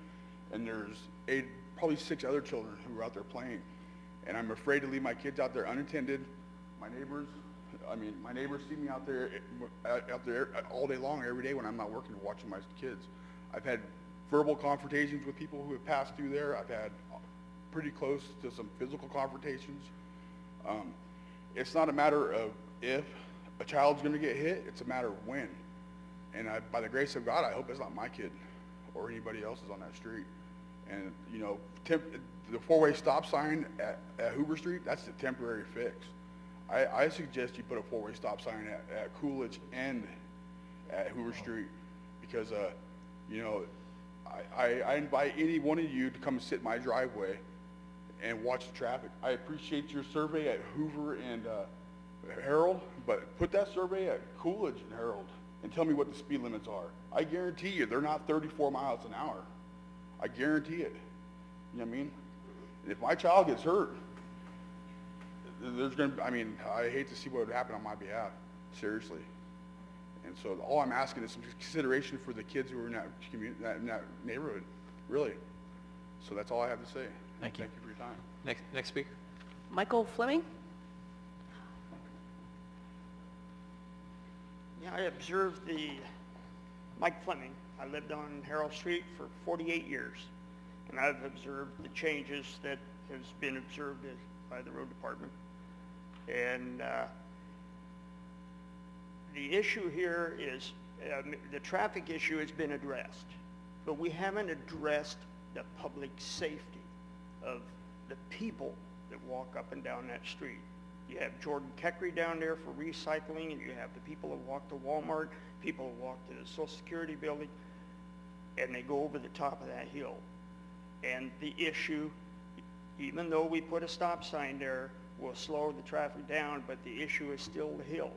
and there's probably 6 other children who are out there playing. And I'm afraid to leave my kids out there unattended. My neighbors see me out there all day long, every day when I'm not working, watching my kids. I've had verbal confrontations with people who have passed through there. I've had pretty close to some physical confrontations. It's not a matter of if a child's going to get hit, it's a matter of when. And by the grace of God, I hope it's not my kid or anybody else's on that street. And, you know, the four-way stop sign at Hoover Street, that's the temporary fix. I suggest you put a four-way stop sign at Coolidge and at Hoover Street because, you know, I invite any one of you to come and sit in my driveway and watch the traffic. I appreciate your survey at Hoover and Harold, but put that survey at Coolidge and Harold and tell me what the speed limits are. I guarantee you they're not 34 miles an hour. I guarantee it. You know what I mean? If my child gets hurt, I hate to see what would happen on my behalf, seriously. And so all I'm asking is some consideration for the kids who are in that community, in that neighborhood, really. So that's all I have to say. Thank you. Thank you for your time. Next speaker? Michael Fleming. Yeah, I observed Mike Fleming. I lived on Harold Street for 48 years, and I've observed the changes that has been observed by the road department. And the issue here is the traffic issue has been addressed, but we haven't addressed the public safety of the people that walk up and down that street. You have Jordan Keckery down there for recycling, and you have the people that walk to Walmart, people that walk to the Social Security building, and they go over the top of that hill. And the issue, even though we put a stop sign there, will slow the traffic down, but the issue is still the hill.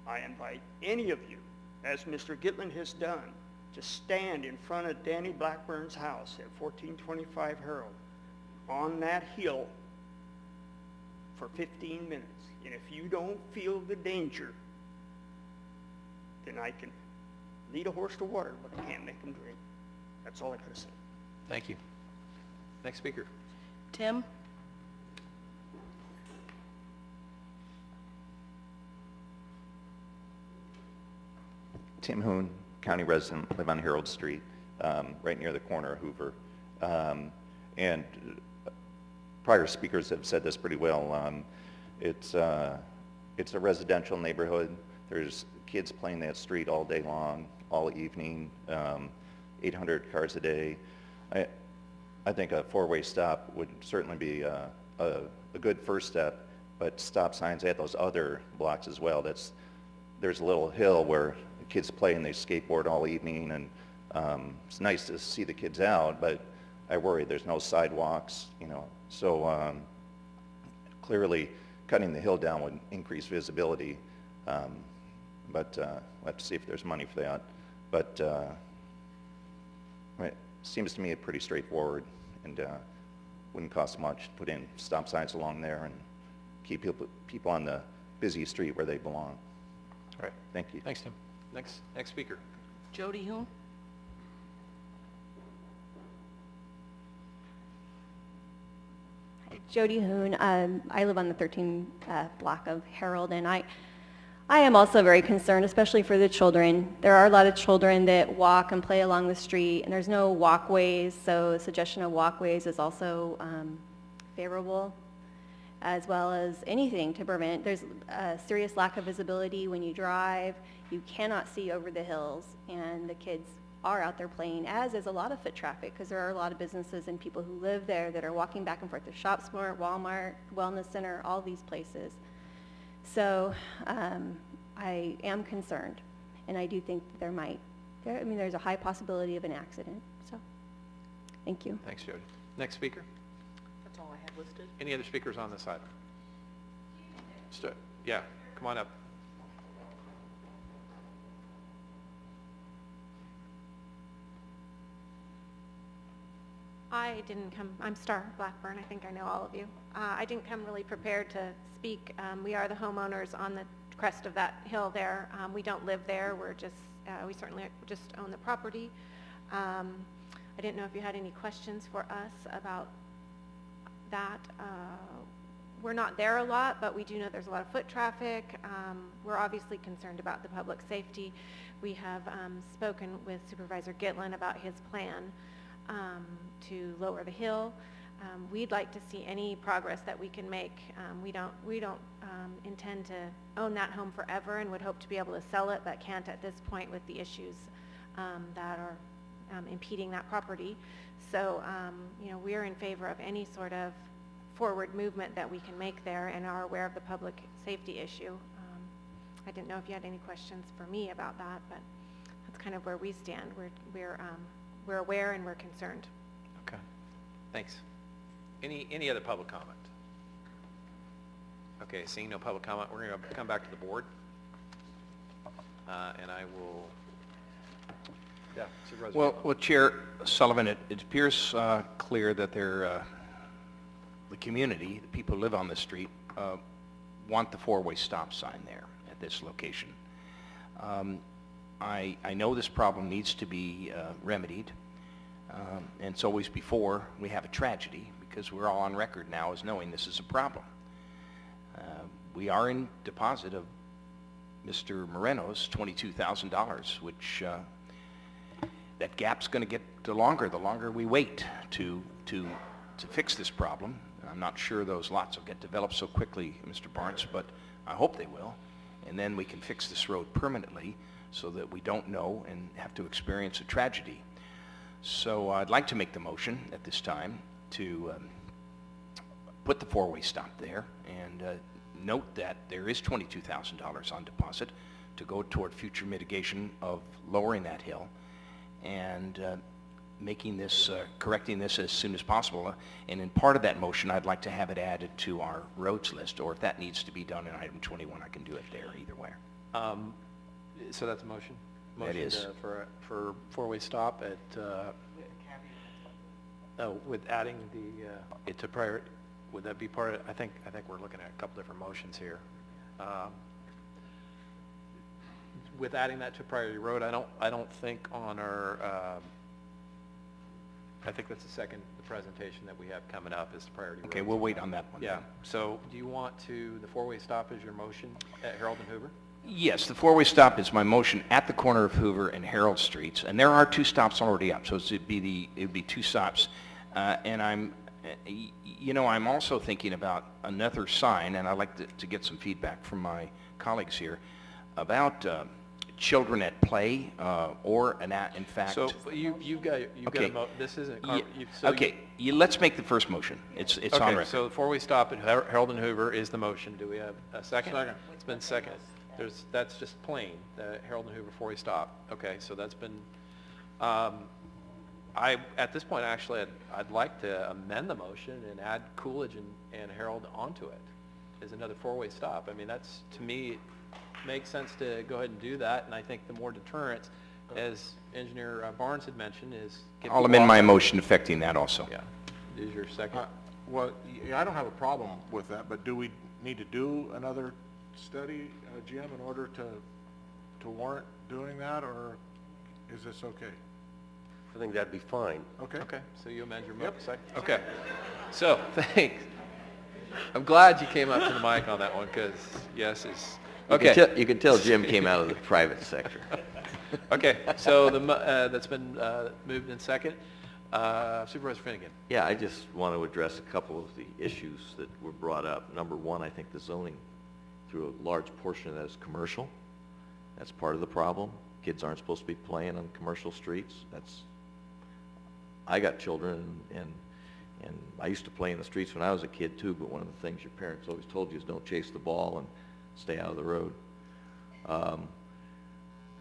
I invite any of you, as Mr. Gitlin has done, to stand in front of Danny Blackburn's house at 1425 Harold on that hill for 15 minutes. And if you don't feel the danger, then I can lead a horse to water, but I can't make him drink. That's all I gotta say. Thank you. Next speaker? Tim. Tim Hoon, county resident, live on Harold Street, right near the corner of Hoover. And prior speakers have said this pretty well. It's it's a residential neighborhood. There's kids playing that street all day long, all evening, 800 cars a day. I think a four-way stop would certainly be a good first step, but stop signs at those other blocks as well. There's a little hill where the kids play and they skateboard all evening, and it's nice to see the kids out, but I worry there's no sidewalks, you know. So clearly cutting the hill down would increase visibility, but we'll have to see if there's money for that. But it seems to me pretty straightforward, and wouldn't cost much to put in stop signs along there and keep people on the busy street where they belong. All right. Thank you. Thanks, Tim. Next speaker. Jody Hoon. Jody Hoon. I live on the 13th block of Harold, and I am also very concerned, especially for the children. There are a lot of children that walk and play along the street, and there's no walkways, so the suggestion of walkways is also favorable, as well as anything to prevent. There's a serious lack of visibility when you drive. You cannot see over the hills, and the kids are out there playing, as is a lot of foot traffic, because there are a lot of businesses and people who live there that are walking back and forth to ShopSmart, Walmart, Wellness Center, all these places. So I am concerned, and I do think that there's a high possibility of an accident. So, thank you. Thanks, Jody. Next speaker. That's all I have listed. Any other speakers on this item? Yeah, come on up. I'm Star Blackburn, I think I know all of you. I didn't come really prepared to speak. We are the homeowners on the crest of that hill there. We don't live there, we certainly just own the property. I didn't know if you had any questions for us about that. We're not there a lot, but we do know there's a lot of foot traffic. We're obviously concerned about the public safety. We have spoken with Supervisor Gitlin about his plan to lower the hill. We'd like to see any progress that we can make. We don't intend to own that home forever, and would hope to be able to sell it, but can't at this point with the issues that are impeding that property. So, we're in favor of any sort of forward movement that we can make there, and are aware of the public safety issue. I didn't know if you had any questions for me about that, but that's kind of where we stand. We're aware and we're concerned. Okay, thanks. Any other public comment? Okay, seeing no public comment, we're going to come back to the board. And I will, Supervisor. Well, Chair Sullivan, it appears clear that the community, the people who live on the street, want the four-way stop sign there at this location. I know this problem needs to be remedied, and it's always before we have a tragedy, because we're all on record now as knowing this is a problem. We are in deposit of Mr. Moreno's $22,000, which that gap's going to get longer the longer we wait to fix this problem. I'm not sure those lots will get developed so quickly, Mr. Barnes, but I hope they will. And then we can fix this road permanently so that we don't know and have to experience a tragedy. So I'd like to make the motion at this time to put the four-way stop there, and note that there is $22,000 on deposit to go toward future mitigation of lowering that hill, and making this, correcting this as soon as possible. And in part of that motion, I'd like to have it added to our roads list, or if that needs to be done in item 21, I can do it there either way. So that's a motion? That is. Motion for four-way stop at, with adding the, to prior, would that be part of, I think we're looking at a couple different motions here. With adding that to priority road, I don't think on our, I think that's the presentation that we have coming up is the priority road. Okay, we'll wait on that one. Yeah, then. so do you want the four-way stop as your motion at Harold and Hoover? Yes, the four-way stop is my motion at the corner of Hoover and Harold Streets, and there are two stops already up, so it would be two stops. And I'm You know, I'm also thinking about another sign, and I'd like to get some feedback from my colleagues here, about children at play, or in fact... So you've got this isn't... Let's make the first motion. It's on record. Okay, so before we stop at Harold and Hoover is the motion. Do we have a second? Second. It's been seconded. That's just plain, Harold and Hoover before we stop. Okay, so that's been... at this point, actually, I'd like to amend the motion and add Coolidge and Harold onto it as another four-way stop. I mean, that's, to me, makes sense to go ahead and do that, and I think the more deterrence, as Engineer Barnes had mentioned, is... I'll amend my motion affecting that also. Yeah. Is your second? Well, yeah, I don't have a problem with that, but do we need to do another study, Jim, in order to warrant doing that, or is this okay? I think that'd be fine. Okay. Okay, so you amend your Yep. motion? Okay. So, thanks. I'm glad you came up to the mic on that one, because yes is... Okay. You can tell Jim came out of the private sector. Okay, so that's been moved in second. Supervisor Finnegan. Yeah, I just want to address a couple of the issues that were brought up. Number one, I think the zoning, through a large portion of that, is commercial. That's part of the problem. Kids aren't supposed to be playing on commercial streets. I got children, and I used to play in the streets when I was a kid too, but one of the things your parents always told you is don't chase the ball and stay out of the road.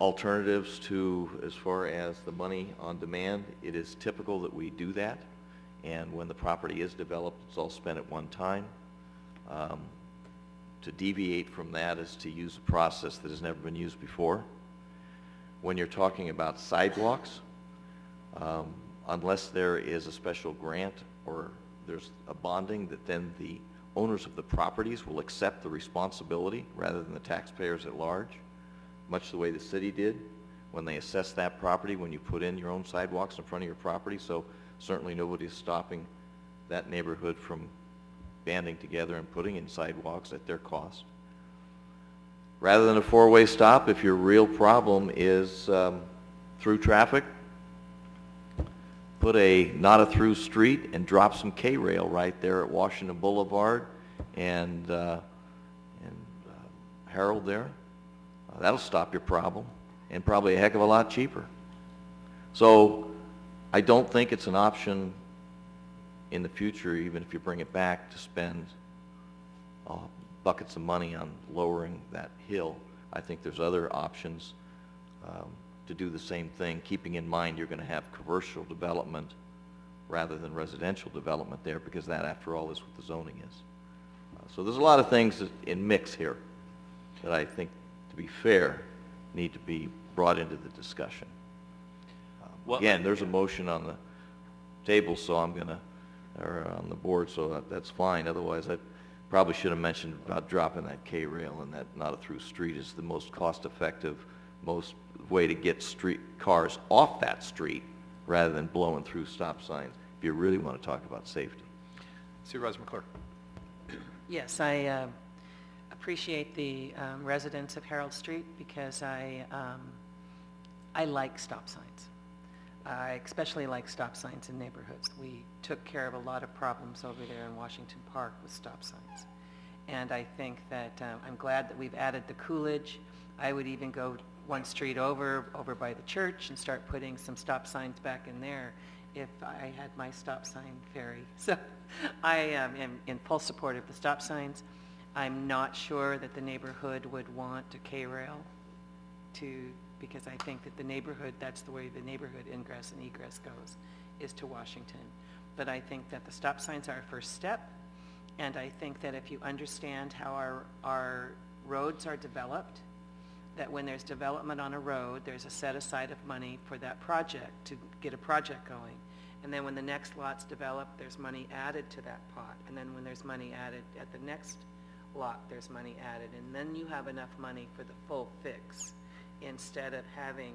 Alternatives to, as far as the money on demand, it is typical that we do that, and when the property is developed, it's all spent at one time. To deviate from that is to use a process that has never been used before. When you're talking about sidewalks, unless there is a special grant or there's a bonding, that then the owners of the properties will accept the responsibility rather than the taxpayers at large, much the way the city did when they assessed that property when you put in your own sidewalks in front of your property. So certainly nobody is stopping that neighborhood from banding together and putting in sidewalks at their cost. Rather than a four-way stop, if your real problem is through traffic, put a not a through street and drop some K-rail right there at Washington Boulevard and Harold there. That'll stop your problem, and probably a heck of a lot cheaper. So I don't think it's an option in the future, even if you bring it back, to spend buckets of money on lowering that hill. I think there's other options to do the same thing, keeping in mind you're going to have commercial development rather than residential development there, because that, after all, is what the zoning is. So there's a lot of things in mix here that I think, to be fair, need to be brought into the discussion. Again, there's a motion on the table, so I'm going to, or on the board, so that's fine. Otherwise, I probably should have mentioned about dropping that K-rail, and that not a through street is the most cost-effective, most way to get street cars off that street rather than blowing through stop signs, if you really want to talk about safety. Supervisor McClure. Yes, I appreciate the residents of Harold Street, because I like stop signs. I especially like stop signs in neighborhoods. We took care of a lot of problems over there in Washington Park with stop signs. And I think that I'm glad that we've added the Coolidge. I would even go one street over by the church and start putting some stop signs back in there if I had my stop sign ferry. So I am in full support of the stop signs. I'm not sure that the neighborhood would want a K-rail because I think that the neighborhood, that's the way the neighborhood ingress and egress goes, is to Washington. But I think that the stop signs are a first step, and I think that if you understand how our roads are developed, that when there's development on a road, there's a set aside of money for that project to get a project going. And then when the next lot's developed, there's money added to that pot. And then when there's money added at the next lot, there's money added. And then you have enough money for the full fix, instead of having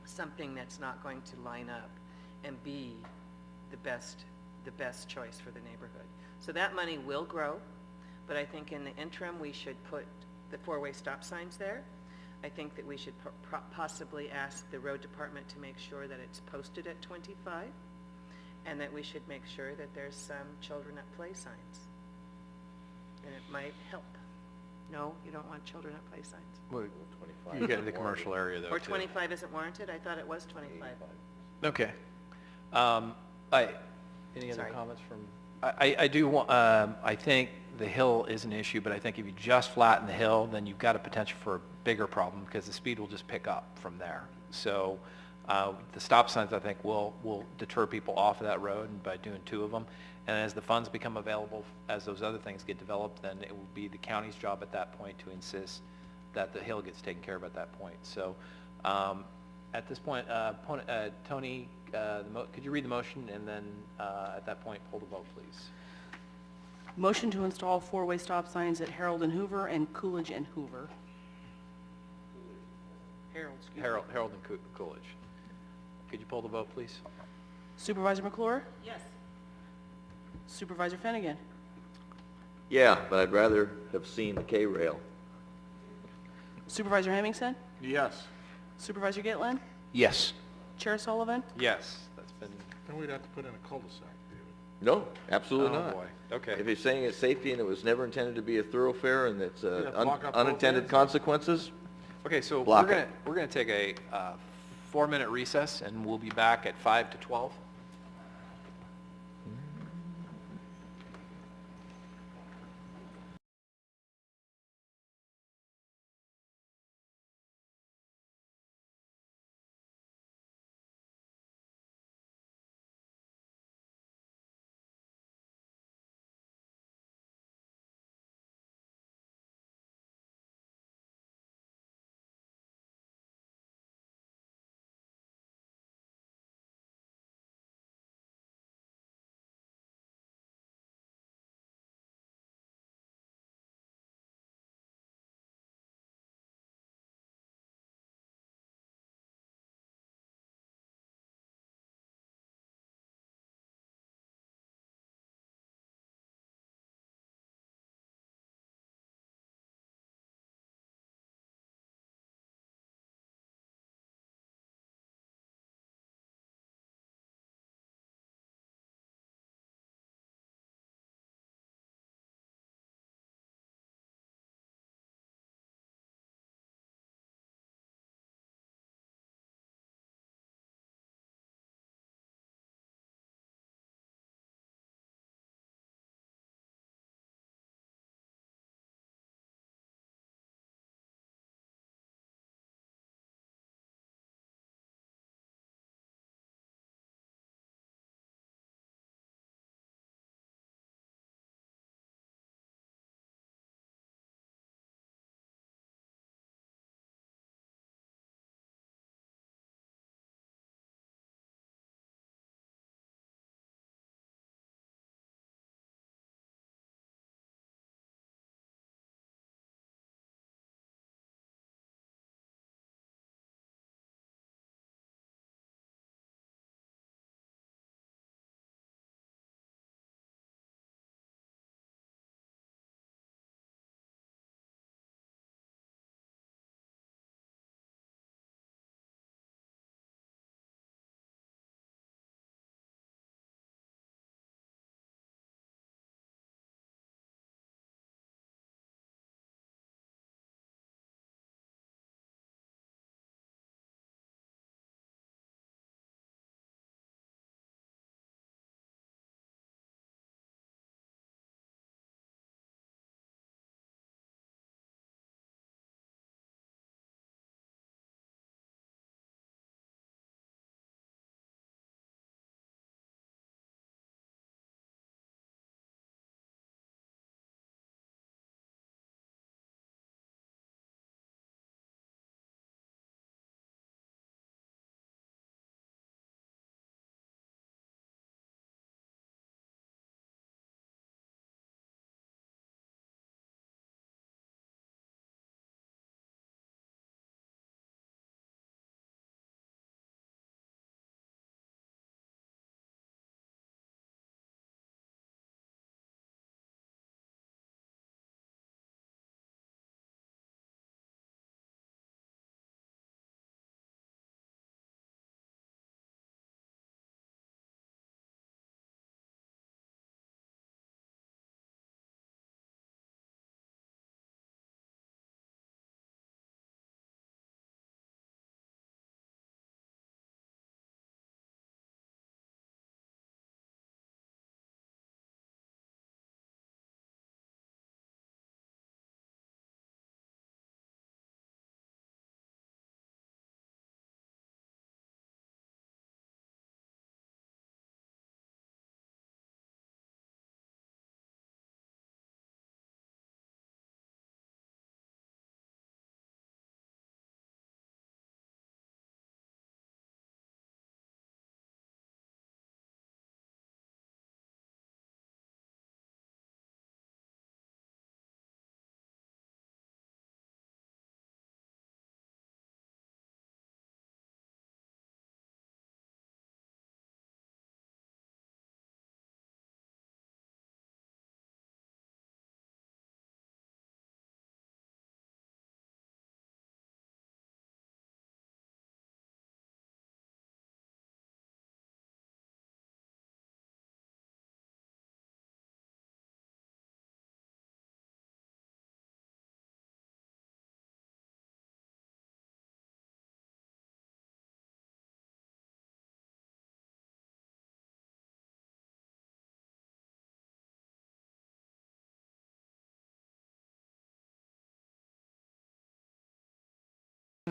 something that's not going to line up and be the best choice for the neighborhood. So that money will grow, but I think in the interim we should put the four-way stop signs there. I think that we should possibly ask the road department to make sure that it's posted at 25, and that we should make sure that there's some children at play signs. And it might help. No, you don't want children at play signs? Well, you get in the commercial area though, Or too. 25 isn't warranted? I thought it was 25. Okay. Any other Sorry. comments from? I do want, I think the hill is an issue, but I think if you just flatten the hill, then you've got a potential for a bigger problem because the speed will just pick up from there. So the stop signs, I think, will deter people off of that road and by doing 2 of them. And as the funds become available, as those other things get developed, then it will be the county's job at that point to insist that the hill gets taken care of at that point. So at this point, Tony, could you read the motion and then at that point, pull the vote, please? Motion to install 4-way stop signs at Harold and Hoover and Coolidge and Hoover. Harold, excuse me. Harold and Coolidge. Could you pull the vote, please? Supervisor McClure? Yes. Supervisor Finnegan? Yeah, but I'd rather have seen the K-rail. Supervisor Hemmingson? Yes. Supervisor Gitlin? Yes. Chair Sullivan? Yes, that's been. Then we'd have to put in a cul-de-sac, David. No, absolutely Oh, not. boy. Okay. If he's saying it's safety and it was never intended to be a thoroughfare and it's Yeah, block up both unintended ends. consequences, Okay, so Block we're it. gonna take a 4-minute recess and we'll be back at 5 to 12.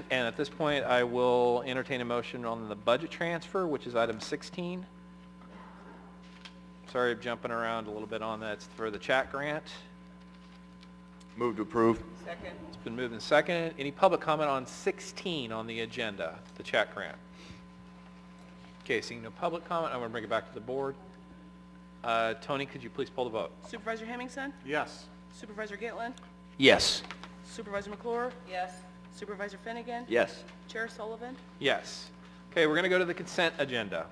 And at this point, I will entertain a motion on the budget transfer, which is item 16. Sorry, I'm jumping around a little bit on that. It's for the chat grant. Move to approve. Second. It's been moved and seconded. Any public comment on 16 on the agenda, the chat grant? Okay, seeing no public comment, I'm going to bring it back to the board. Tony, could you please pull the vote? Supervisor Hemmingson? Yes. Supervisor Gitlin? Yes. Supervisor McClure? Yes. Supervisor Finnegan? Yes. Chair Sullivan? Yes. Okay, we're going to go to the consent agenda.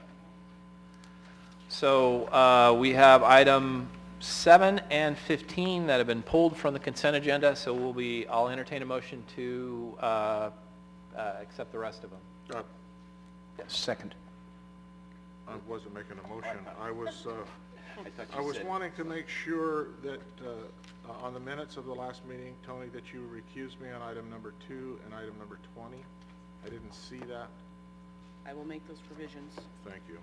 So we have item 7 and 15 that have been pulled from the consent agenda, so I'll entertain a motion to accept the rest of them. Second. I wasn't making a motion. I was I was wanting to make sure that on the minutes of the last meeting, Tony, that you recused me on item number 2 and item number 20. I didn't see that. I will make those provisions. Thank you.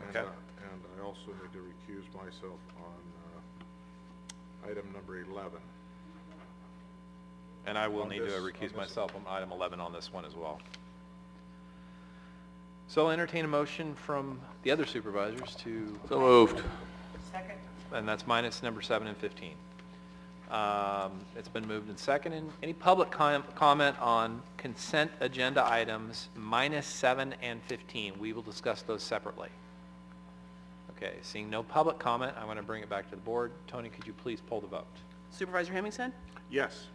Okay. And I also need to recuse myself on item number 11. And I will On need to this- recuse on this- myself on item 11 on this one as well. So I'll entertain a motion from the other supervisors to, So moved. Second. and that's minus number 7 and 15. It's been moved and seconded. Any public comment on consent agenda items minus 7 and 15? We will discuss those separately. Okay, seeing no public comment, I'm going to bring it back to the board. Tony, could you please pull the vote? Supervisor Hemmingson? Yes.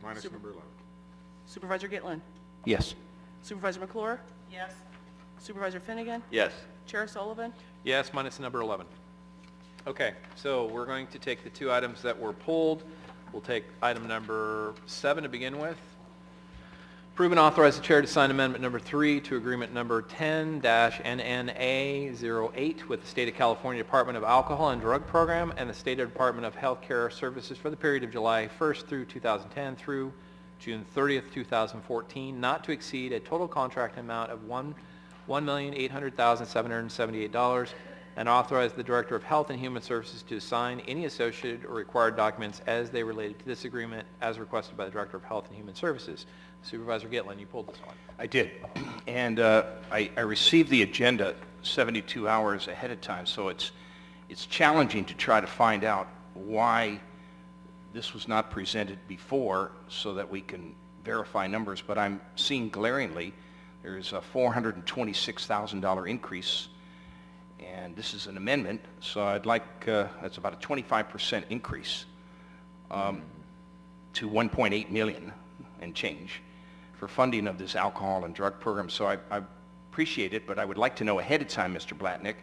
Minus Super- number 11. Supervisor Gitlin? Yes. Supervisor McClure? Yes. Supervisor Finnegan? Yes. Chair Sullivan? Yes, minus number 11. Okay, so we're going to take the 2 items that were pulled. We'll take item number 7 to begin with. Approve and authorize the chair to sign amendment number 3 to agreement number 10-NNA08 with the State of California Department of Alcohol and Drug Program and the State Department of Healthcare Services for the period of July 1st through 2010 through June 30th, 2014, not to exceed a total contract amount of $1,800,778, and authorize the Director of Health and Human Services to sign any associated or required documents as they related to this agreement as requested by the Director of Health and Human Services. Supervisor Gitlin, you pulled this one. I did. And I received the agenda 72 hours ahead of time, so it's challenging to try to find out why this was not presented before so that we can verify numbers, but I'm seeing glaringly there's a $426,000 increase, and this is an amendment, so I'd like, that's about a 25% increase to 1.8 million and change for funding of this alcohol and drug program. So I appreciate it, but I would like to know ahead of time, Mr. Blatnick,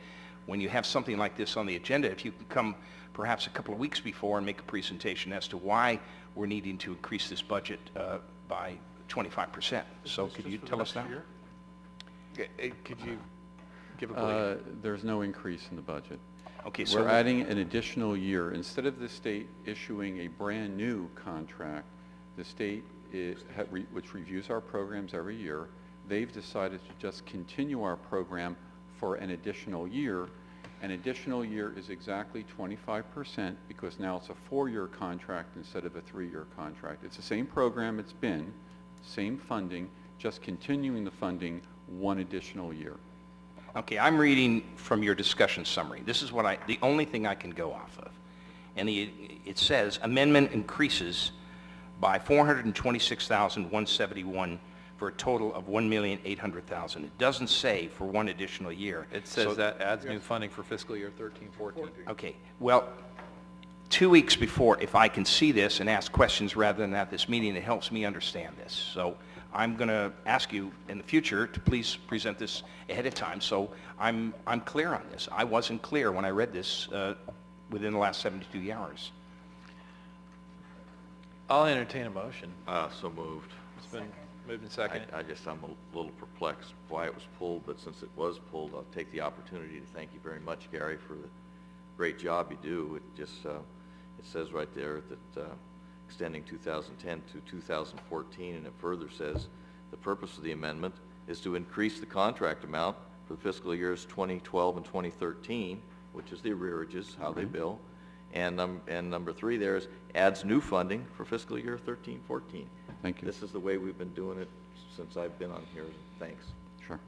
when you have something like this on the agenda, if you can come perhaps a couple of weeks before and make a presentation as to why we're needing to increase this budget by 25%. So could you tell us that? Could you give a There's no increase in the budget. Okay, so We're adding an additional year. Instead of the state issuing a brand-new contract, the state, which reviews our programs every year, they've decided to just continue our program for an additional year. An additional year is exactly 25% because now it's a 4-year contract instead of a 3-year contract. It's the same program it's been, same funding, just continuing the funding 1 additional year. Okay, I'm reading from your discussion summary. This is what the only thing I can go off of. And it says amendment increases by $426,171 for a total of $1,800,000. It doesn't say for 1 additional year. It says that adds new funding for fiscal year 13-14. Okay, well, 2 weeks before, if I can see this and ask questions rather than at this meeting, it helps me understand this. So I'm going to ask you in the future to please present this ahead of time so I'm clear on this. I wasn't clear when I read this within the last 72 hours. I'll entertain a motion. So moved. It's been moved and seconded. I'm a little perplexed why it was pulled, but since it was pulled, I'll take the opportunity to thank you very much, Gary, for the great job you do. It just, it says right there that extending 2010 to 2014, and it further says the purpose of the amendment is to increase the contract amount for the fiscal years 2012 and 2013, which is the arrearages, how they bill. And number 3 there is adds new funding for fiscal year 13-14. Thank you. This is the way we've been doing it since I've been on here. Thanks. Sure.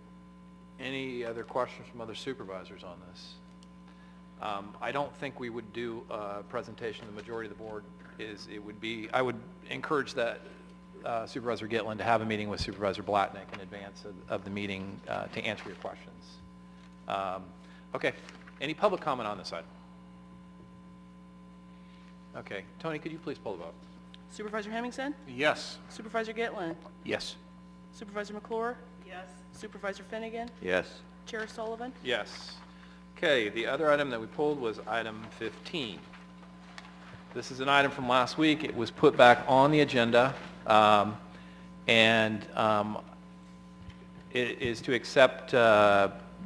Any other questions from other supervisors on this? I don't think we would do a presentation. The majority of the board I would encourage that Supervisor Gitlin to have a meeting with Supervisor Blatnick in advance of the meeting to answer your questions. Okay, any public comment on this item? Okay, Tony, could you please pull the vote? Supervisor Hemmingson? Yes. Supervisor Gitlin? Yes. Supervisor McClure? Yes. Supervisor Finnegan? Yes. Chair Sullivan? Yes. Okay, the other item that we pulled was item 15. This is an item from last week. It was put back on the agenda, and it is to accept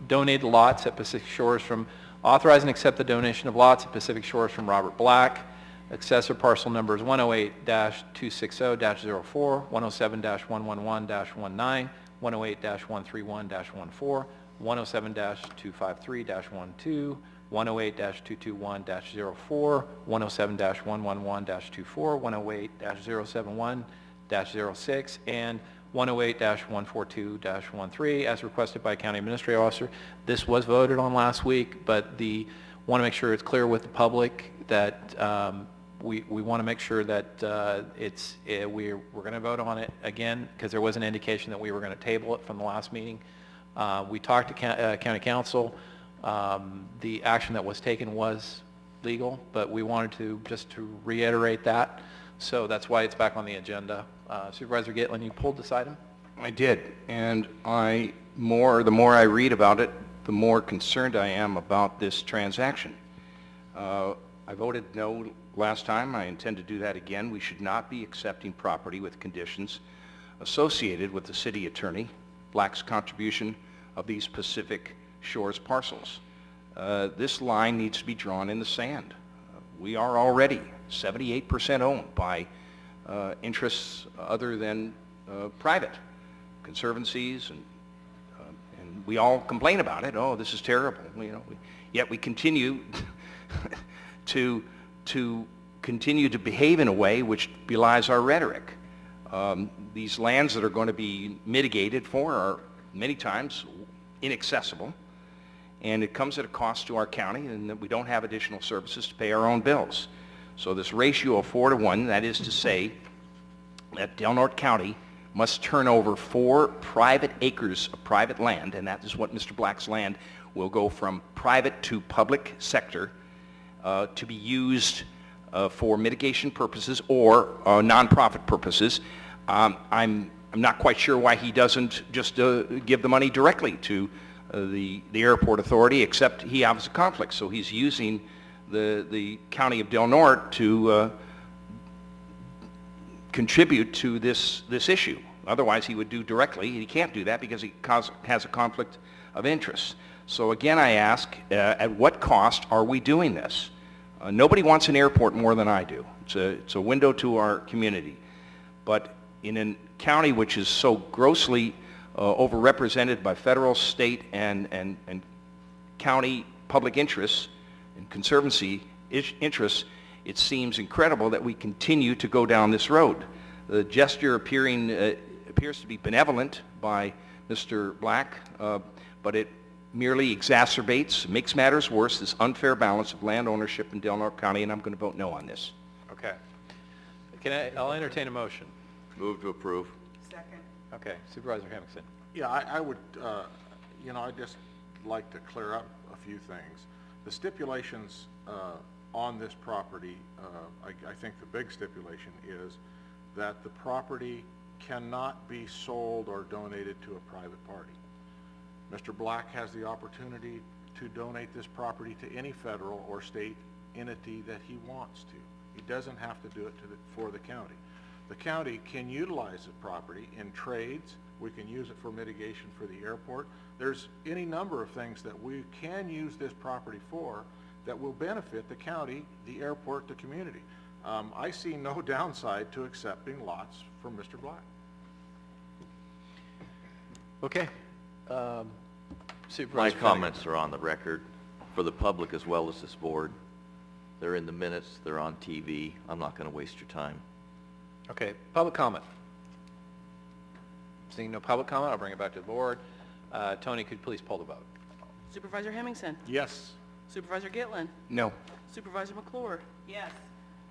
donated lots at Pacific Shores authorize and accept the donation of lots at Pacific Shores from Robert Black. Accessor parcel numbers 108-260-04, 107-111-19, 108-131-14, 107-253-12, 108-221-04, 107-111-24, 108-071-06, and 108-142-13, as requested by County Administrative Officer. This was voted on last week, but want to make sure it's clear with the public that we want to make sure that we're going to vote on it again, because there was an indication that we were going to table it from the last meeting. We talked to County Council. The action that was taken was legal, but we wanted to reiterate that. So that's why it's back on the agenda. Supervisor Gitlin, you pulled this item? I did, and the more I read about it, the more concerned I am about this transaction. I voted no last time. I intend to do that again. We should not be accepting property with conditions associated with the city attorney Black's contribution of these Pacific Shores parcels. This line needs to be drawn in the sand. We are already 78% owned by interests other than private conservancies, and we all complain about it. Oh, this is terrible. Yet we continue to behave in a way which belies our rhetoric. These lands that are going to be mitigated for are many times inaccessible, and it comes at a cost to our county, and that we don't have additional services to pay our own bills. So this ratio of 4-to-1, that is to say that Del Norte County must turn over 4 private acres of private land, and that is what Mr. Black's land will go from private to public sector to be used for mitigation purposes or nonprofit purposes. I'm not quite sure why he doesn't just give the money directly to the airport authority, except he has a conflict, so he's using the county of Del Norte to contribute to this issue. Otherwise, he would do directly. He can't do that because he has a conflict of interest. So again, I ask, at what cost are we doing this? Nobody wants an airport more than I do. It's a window to our community. But in a county which is so grossly overrepresented by federal, state, and county public interests and conservancy interests, it seems incredible that we continue to go down this road. The gesture appears to be benevolent by Mr. Black, but it merely exacerbates, makes matters worse, this unfair balance of land ownership in Del Norte County, and I'm going to vote no on this. Okay. I'll entertain a motion. Move to approve. Second. Okay, Supervisor Hemmingson. Yeah, I would, I'd just like to clear up a few things. The stipulations on this property, I think the big stipulation is that the property cannot be sold or donated to a private party. Mr. Black has the opportunity to donate this property to any federal or state entity that he wants to. He doesn't have to do it for the county. The county can utilize the property in trades. We can use it for mitigation for the airport. There's any number of things that we can use this property for that will benefit the county, the airport, the community. I see no downside to accepting lots from Mr. Black. Okay. My Supervisor comments are on the record for the public as well as this board. They're in the minutes, they're on TV. I'm not going to waste your time. Okay, public comment. Seeing no public comment, I'll bring it back to the board. Tony, could you please poll the vote? Supervisor Hemmingson? Yes. Supervisor Gitlin? No. Supervisor McClure? Yes.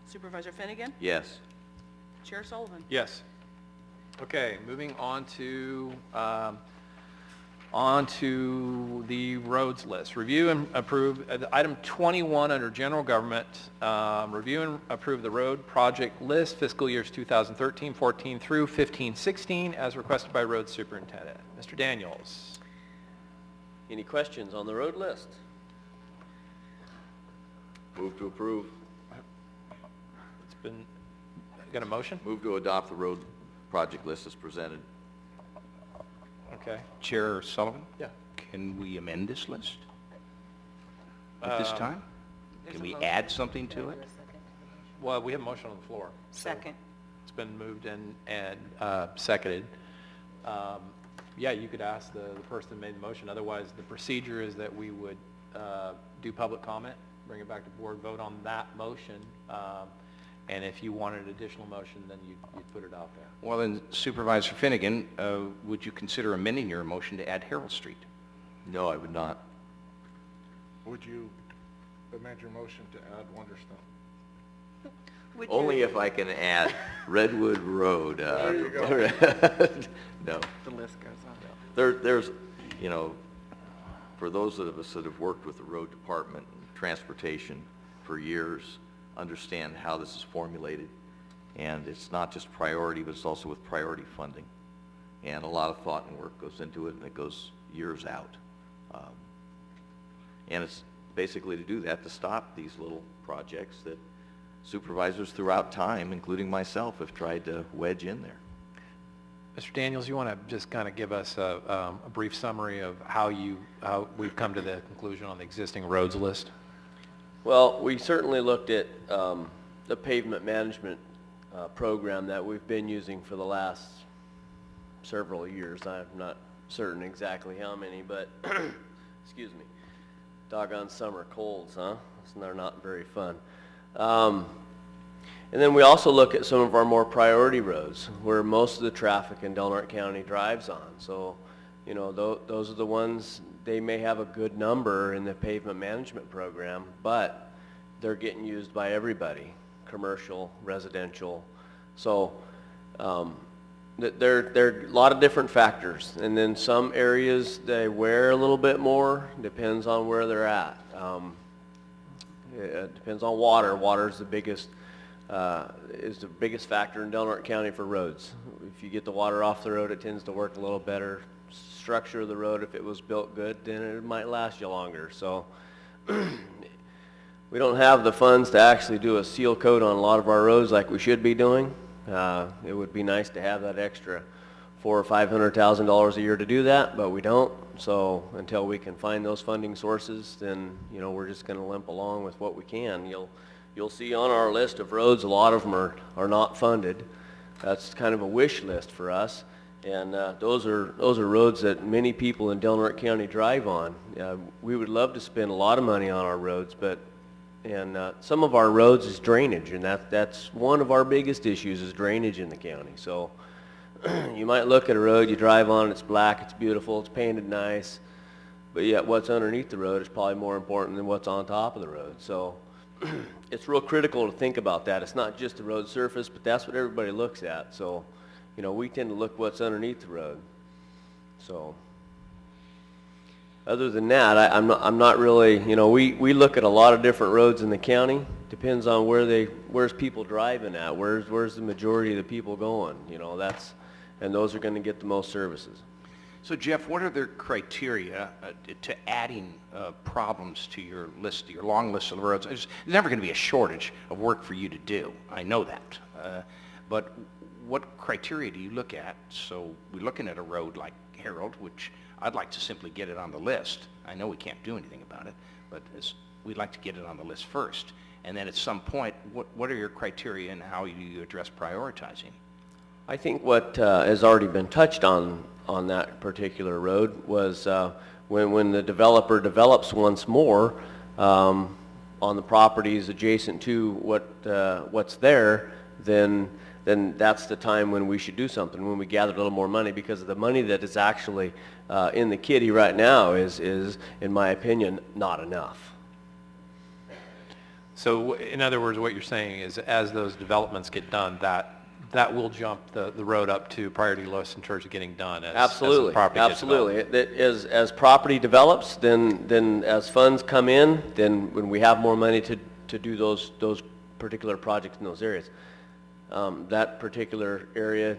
Supervisor Finnegan? Yes. Chair Sullivan? Yes. Okay, moving on to the roads list. Review and approve, item 21 under general government, review and approve the road project list fiscal years 2013-14 through 15-16 as requested by road superintendent. Mr. Daniels. Any questions on the road list? Move to approve. It's been, got a motion? Move to adopt the road project list as presented. Okay. Chair Sullivan? Yeah. Can we amend this list at this time? There's Can a we motion. add something to it? Well, we have a motion on the floor. so Second. It's been moved and seconded. Yeah, you could ask the person that made the motion. Otherwise, the procedure is that we would do public comment, bring it back to board, vote on that motion. And if you wanted additional motion, then you'd put it out there. Well, then Supervisor Finnegan, would you consider amending your motion to add Harold Street? No, I would not. Would you amend your motion to add Wonderstone? Would Only you- if I can add Redwood Road. There you go. No. The list goes on. There's, you know, for those of us that have worked with the road department and transportation for years, understand how this is formulated. And it's not just priority, but it's also with priority funding. And a lot of thought and work goes into it, and it goes years out. And it's basically to do that, to stop these little projects that supervisors throughout time, including myself, have tried to wedge in there. Mr. Daniels, you want to just kind of give us a brief summary of how we've come to the conclusion on the existing roads list? Well, we certainly looked at the pavement management program that we've been using for the last several years. I'm not certain exactly how many, but excuse me, doggone summer colds, huh? They're not very fun. And then we also look at some of our more priority roads where most of the traffic in Del Norte County drives on. So, you know, those are the ones, they may have a good number in the pavement management program, but they're getting used by everybody, commercial, residential. So there are a lot of different factors. And then some areas, they wear a little bit more, depends on where they're at. It depends on water. Water is the biggest factor in Del Norte County for roads. If you get the water off the road, it tends to work a little better. Structure of the road, if it was built good, then it might last you longer. So we don't have the funds to actually do a seal coat on a lot of our roads like we should be doing. It would be nice to have that extra $400,000 or $500,000 a year to do that, but we don't. So until we can find those funding sources, then, you know, we're just going to limp along with what we can. You'll see on our list of roads, a lot of them are not funded. That's kind of a wish list for us. And those are roads that many people in Del Norte County drive on. We would love to spend a lot of money on our roads, but some of our roads is drainage, and that's one of our biggest issues is drainage in the county. So you might look at a road, you drive on, it's black, it's beautiful, it's painted nice, but yet what's underneath the road is probably more important than what's on top of the road. So it's real critical to think about that. It's not just the road surface, but that's what everybody looks at. So, you know, we tend to look what's underneath the road. So other than that, I'm not really, you know, we look at a lot of different roads in the county. Depends on where's people driving at, where's the majority of the people going, you know, and those are going to get the most services. So Jeff, what are the criteria to adding problems to your list, your long list of roads? There's never going to be a shortage of work for you to do. I know that. But what criteria do you look at? So we're looking at a road like Harold, which I'd like to simply get it on the list. I know we can't do anything about it, but we'd like to get it on the list first. And then at some point, what are your criteria and how do you address prioritizing? I think what has already been touched on that particular road was when the developer develops once more on the properties adjacent to what's there, then then that's the time when we should do something, when we gather a little more money, because the money that is actually in the kitty right now is, in my opinion, not enough. So in other words, what you're saying is as those developments get done, that will jump the road up to priority list in terms of getting done as Absolutely, as the property gets absolutely. developed. As property develops, then as funds come in, then when we have more money to do those particular projects in those areas. That particular area,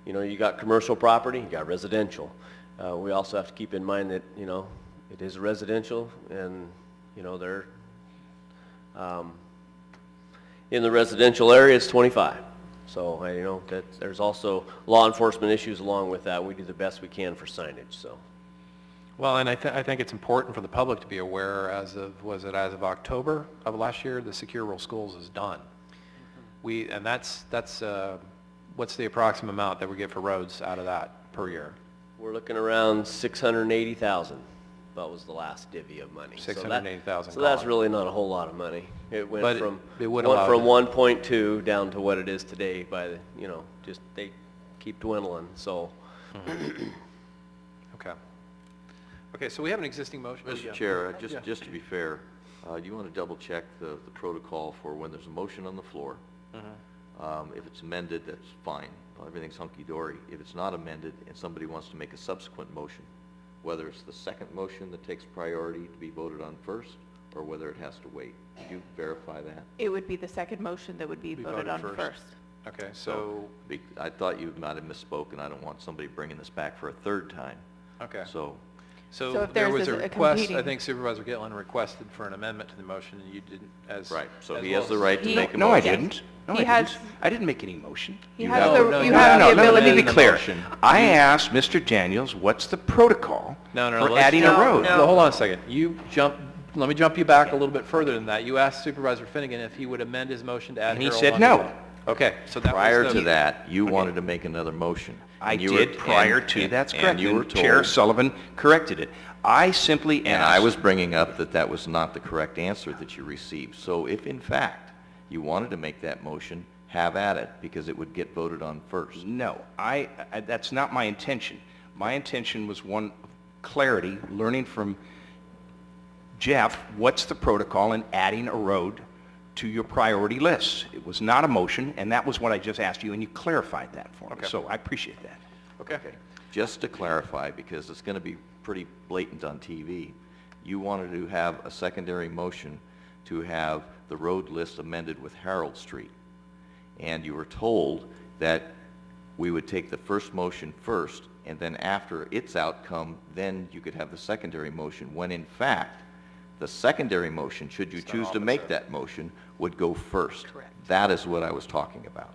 you know, you got commercial property, you got residential. We also have to keep in mind that, you know, it is residential, and, you know, they're, in the residential area, it's 25. So, you know, that there's also law enforcement issues along with that. We do the best we can for signage, so. Well, and I think it's important for the public to be aware as of October of last year, the Secure Rural Schools is done. And that's what's the approximate amount that we get for roads out of that per year? We're looking around 680,000. That was the last divvy of money. 680,000. So that's really not a whole lot of money. It went But from it would went allow from it. 1.2 down to what it is today by the, you know, just they keep dwindling. So. Okay. Okay, so we have an existing motion. Mr. Chair, just to be fair, you want to double check the protocol for when there's a motion on the floor. If it's amended, that's fine. Everything's hunky-dory. If it's not amended and somebody wants to make a subsequent motion, whether it's the second motion that takes priority to be voted on first, or whether it has to wait. Did you verify that? It would be the second motion that would be voted on first. Okay, so. I thought you might have misspoken. I don't want somebody bringing this back for a third time. Okay. So So if there there's was a a request, I competing- think Supervisor Gitlin requested for an amendment to the motion, and you didn't, as. Right, so as he well has the as- right to make a motion. No, I didn't. No, He I has- didn't. I didn't make any motion. He You has have the, to- you no, have the No, let me ability. be clear. motion. I asked Mr. Daniels, what's the protocol No, for let's- adding a road? No, hold on a second. Let me jump you back a little bit further than that. You asked Supervisor Finnegan if he would amend his motion to add And he Harold said onto no. it. Okay, so that was Prior the- to that, you wanted to make another motion. I And you were- did prior and- to, and- that's and correct. you were And Chair told, Sullivan corrected it. I simply asked. and I was bringing up that was not the correct answer that you received. So if in fact you wanted to make that motion, have at it, because it would get voted on first. No, that's not my intention. My intention was one of clarity, learning from Jeff, what's the protocol in adding a road to your priority list? It was not a motion, and that was what I just asked you, and you clarified that for me. Okay. So I appreciate that. Okay. Just to clarify, because it's going to be pretty blatant on TV, you wanted to have a secondary motion to have the road list amended with Harold Street. And you were told that we would take the first motion first, and then after its outcome, then you could have the secondary motion, when in fact, the secondary motion, should you choose to make that motion, would go first. Correct. That is what I was talking about.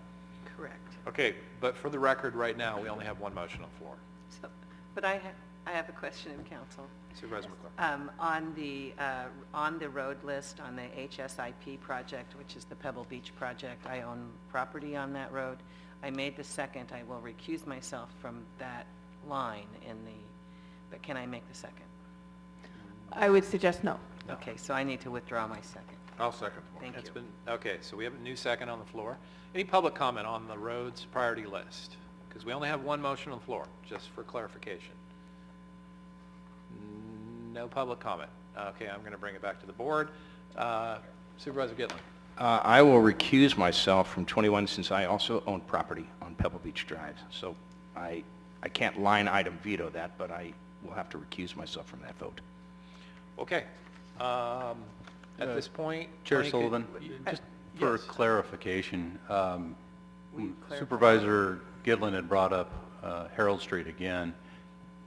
Correct. Okay, but for the record, right now, we only have one motion on the floor. So, but I have a question of council. Supervisor McClure. On the road list, on the HSIP project, which is the Pebble Beach project, I own property on that road. I made the second. I will recuse myself from that line but can I make the second? I would suggest no. Okay, so I need to withdraw my second. I'll second the motion. Thank you. Okay, so we have a new second on the floor. Any public comment on the roads priority list? Because we only have one motion on the floor, just for clarification. No public comment. Okay, I'm going to bring it back to the board. Supervisor Gitlin. I will recuse myself from 21 since I also own property on Pebble Beach Drive. So I can't line item veto that, but I will have to recuse myself from that vote. Okay. At this point... Chair Tony, Sullivan, just for yes. clarification, you clarify? Supervisor Gitlin had brought up Harold Street again.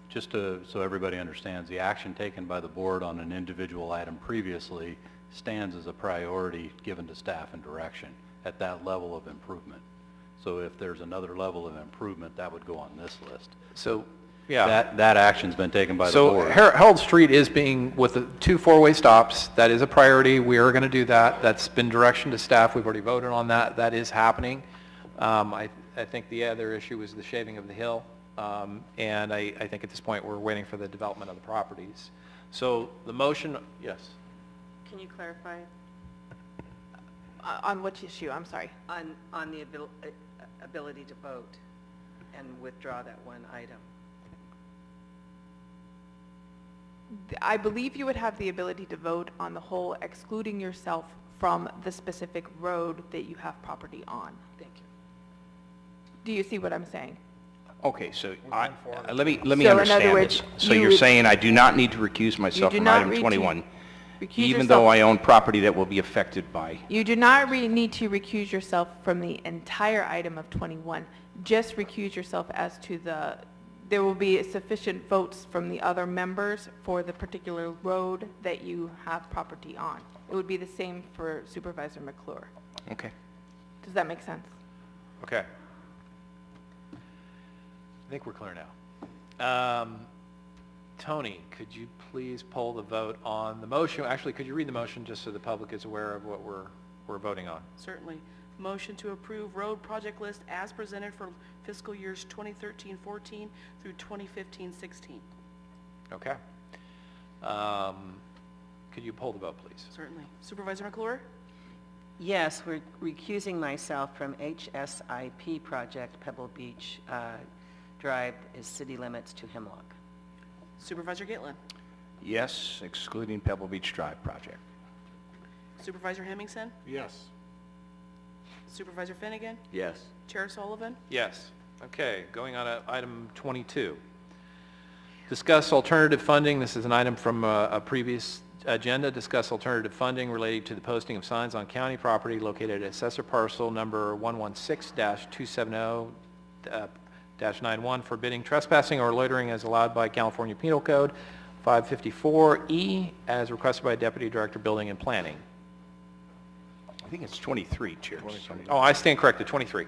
Just so everybody understands, the action taken by the board on an individual item previously stands as a priority given to staff and direction at that level of improvement. So if there's another level of improvement, that would go on this list. So, yeah. That action's been taken by the So board. Harold Street is being, with the 2 four-way stops, that is a priority. We are going to do that. That's been direction to staff. We've already voted on that. That is happening. I think the other issue was the shaving of the hill. And I think at this point, we're waiting for the development of the properties. So the motion, yes. Can you clarify? On which issue? I'm sorry. On the ability to vote and withdraw that one item? I believe you would have the ability to vote on the whole, excluding yourself from the specific road that you have property on. Thank you. Do you see what I'm saying? Okay, so let me So in other understand words, this. So you you're would- saying I do not need to recuse myself do from not item need to 21, recuse even though yourself. I own property that will be affected by? You do not need to recuse yourself from the entire item of 21. Just recuse yourself as to there will be sufficient votes from the other members for the particular road that you have property on. It would be the same for Supervisor McClure. Okay. Does that make sense? Okay. I think we're clear now. Tony, could you please poll the vote on the motion? Actually, could you read the motion just so the public is aware of what we're voting on? Certainly. Motion to approve road project list as presented for fiscal years 2013-14 through 2015-16. Okay. Could you poll the vote, please? Certainly. Supervisor McClure? Yes, we're recusing myself from HSIP project Pebble Beach Drive is city limits to Hemlock. Supervisor Gitlin? Yes, excluding Pebble Beach Drive project. Supervisor Hemmingson? Yes. Supervisor Finnegan? Yes. Chair Sullivan? Yes. Okay, going on to item 22. Discuss alternative funding. This is an item from a previous agenda. Discuss alternative funding related to the posting of signs on county property located at assessor parcel number 116-270-91 forbidding trespassing or loitering as allowed by California Penal Code 554E as requested by Deputy Director Building and Planning. I think it's 23, Chair. Oh, I stand corrected, 23.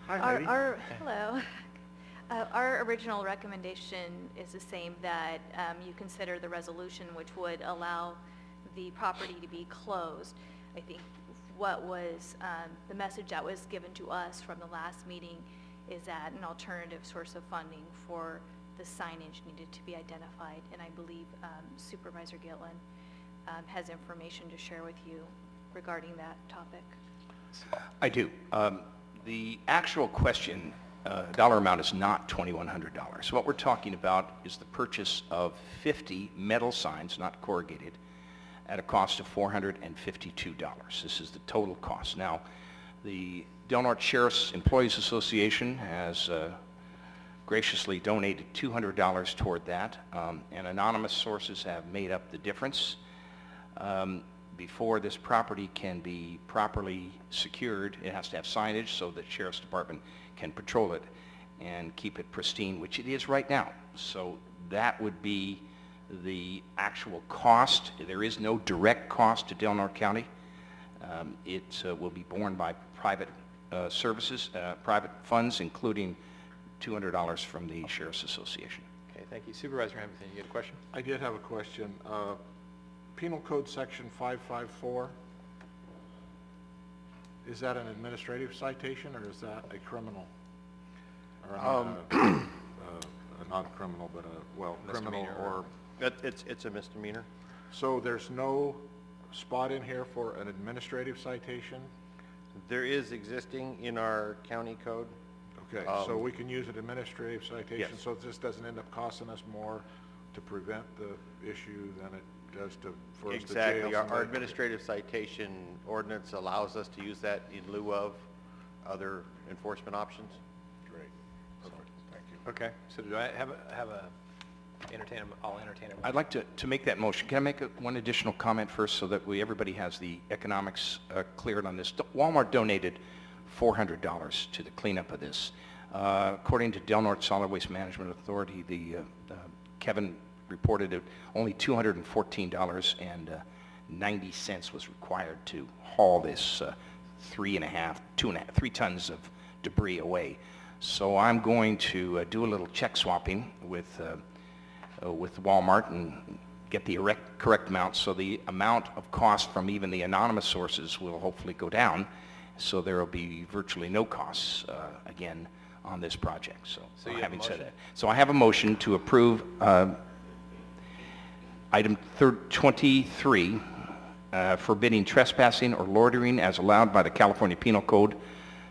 Hi, Heidi. Hello. Our original recommendation is the same, that you consider the resolution which would allow the property to be closed. I think what was, the message that was given to us from the last meeting is that an alternative source of funding for the signage needed to be identified, and I believe Supervisor Gitlin has information to share with you regarding that topic. I do. The actual question, dollar amount is not $2,100. What we're talking about is the purchase of 50 metal signs, not corrugated, at a cost of $452. This is the total cost. Now, the Del Norte Sheriff's Employees Association has graciously donated $200 toward that, and anonymous sources have made up the difference. Before this property can be properly secured, it has to have signage so that Sheriff's Department can patrol it and keep it pristine, which it is right now. So that would be the actual cost. There is no direct cost to Del Norte County. It will be borne by private services, private funds, including $200 from the Sheriff's Association. Okay, thank you. Supervisor Hamilton, you had a question? I did have a question. Penal Code Section 554, is that an administrative citation, or is that a criminal? Or not criminal, but criminal or... It's a misdemeanor. So there's no spot in here for an administrative citation? There is existing in our county code. Okay, so we can use an administrative citation, Yes. so this doesn't end up costing us more to prevent the issue than it does for us to jail Exactly. Our somebody? administrative citation ordinance allows us to use that in lieu of other enforcement options. Great. Perfect. Thank you. Okay, so do I have a I'll entertain a motion. I'd like to make that motion. Can I make one additional comment first so that everybody has the economics cleared on this? Walmart donated $400 to the cleanup of this. According to Del Norte Solid Waste Management Authority, Kevin reported that only $214.90 was required to haul this 3 tons of debris away. So I'm going to do a little check swapping with Walmart and get the correct amount, so the amount of cost from even the anonymous sources will hopefully go down, so there will be virtually no costs again on this project. So you have having a said motion? that, so I have a motion to approve item 23 forbidding trespassing or loitering as allowed by the California Penal Code,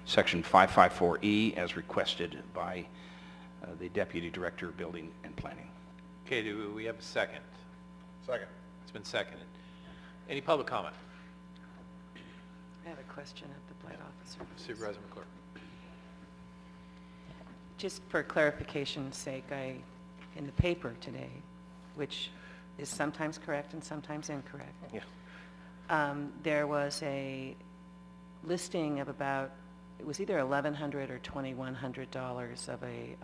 Section 554E, as requested by the Deputy Director of Building and Planning. Okay, do we have a second? Second. It's been seconded. Any public comment? I have a question of the blight officer. Supervisor McClure. Just for clarification's sake, in the paper today, which is sometimes correct and sometimes incorrect. Yeah. There was a listing of about, it was either $1,100 or $2,100 of a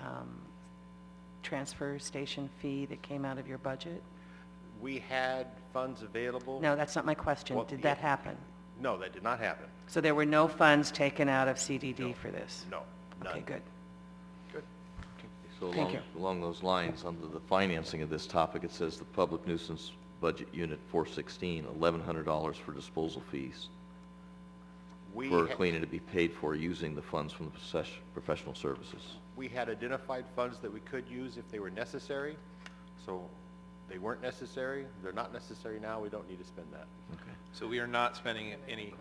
transfer station fee that came out of your budget? We had funds available. No, that's not my question. Well, Did that happen? No, that did not happen. So there were no funds taken out of CDD for this? No, none. Okay, good. Good. So Thank you. along those lines, under the financing of this topic, it says the Public Nuisance Budget Unit 416, $1,100 for disposal fees for cleaning to be paid for using the funds from the professional services. We had identified funds that we could use if they were necessary, so they weren't necessary. They're not necessary now. We don't need to spend that. Okay. So we are not spending any,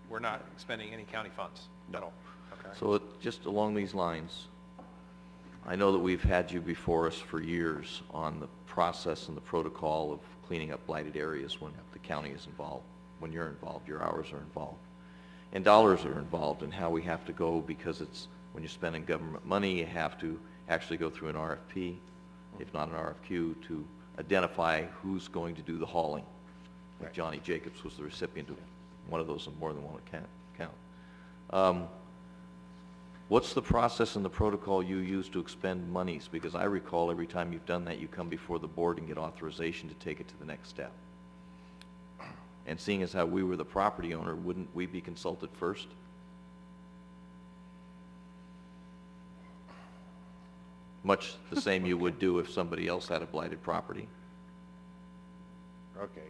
we're not spending any county funds? No. Okay. So just along these lines, I know that we've had you before us for years on the process and the protocol of cleaning up blighted areas when the county is involved. When you're involved, your hours are involved. And dollars are involved in how we have to go, because it's, when you're spending government money, you have to actually go through an RFP, if not an RFQ, to identify who's going to do the hauling. Like Johnny Jacobs was the recipient of one of those in more than one account. What's the process and the protocol you use to expend monies? Because I recall every time you've done that, you come before the board and get authorization to take it to the next step. And seeing as how we were the property owner, wouldn't we be consulted first? Much the same you would do if somebody else had a blighted property. Okay.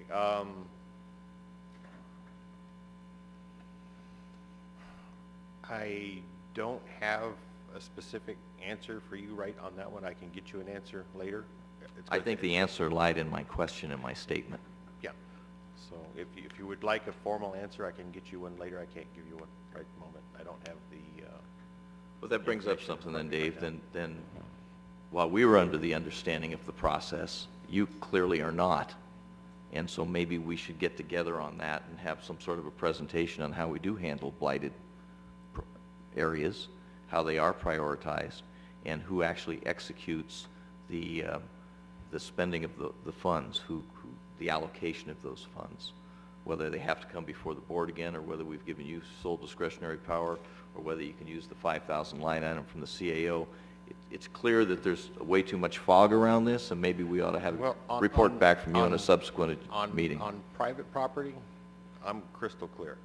I don't have a specific answer for you right on that one. I can get you an answer later. I think the answer lied in my question and my statement. Yeah. So if you would like a formal answer, I can get you one later. I can't give you one right at the moment. I don't have the... Well, that brings up something then, Dave. Then while we were under the understanding of the process, you clearly are not. And so maybe we should get together on that and have some sort of a presentation on how we do handle blighted areas, how they are prioritized, and who actually executes the spending of the funds, the allocation of those funds, whether they have to come before the board again, or whether we've given you sole discretionary power, or whether you can use the 5,000 line item from the CAO. It's clear that there's way too much fog around this, and maybe we ought to have a report back from you on a subsequent meeting. On private property, I'm crystal clear.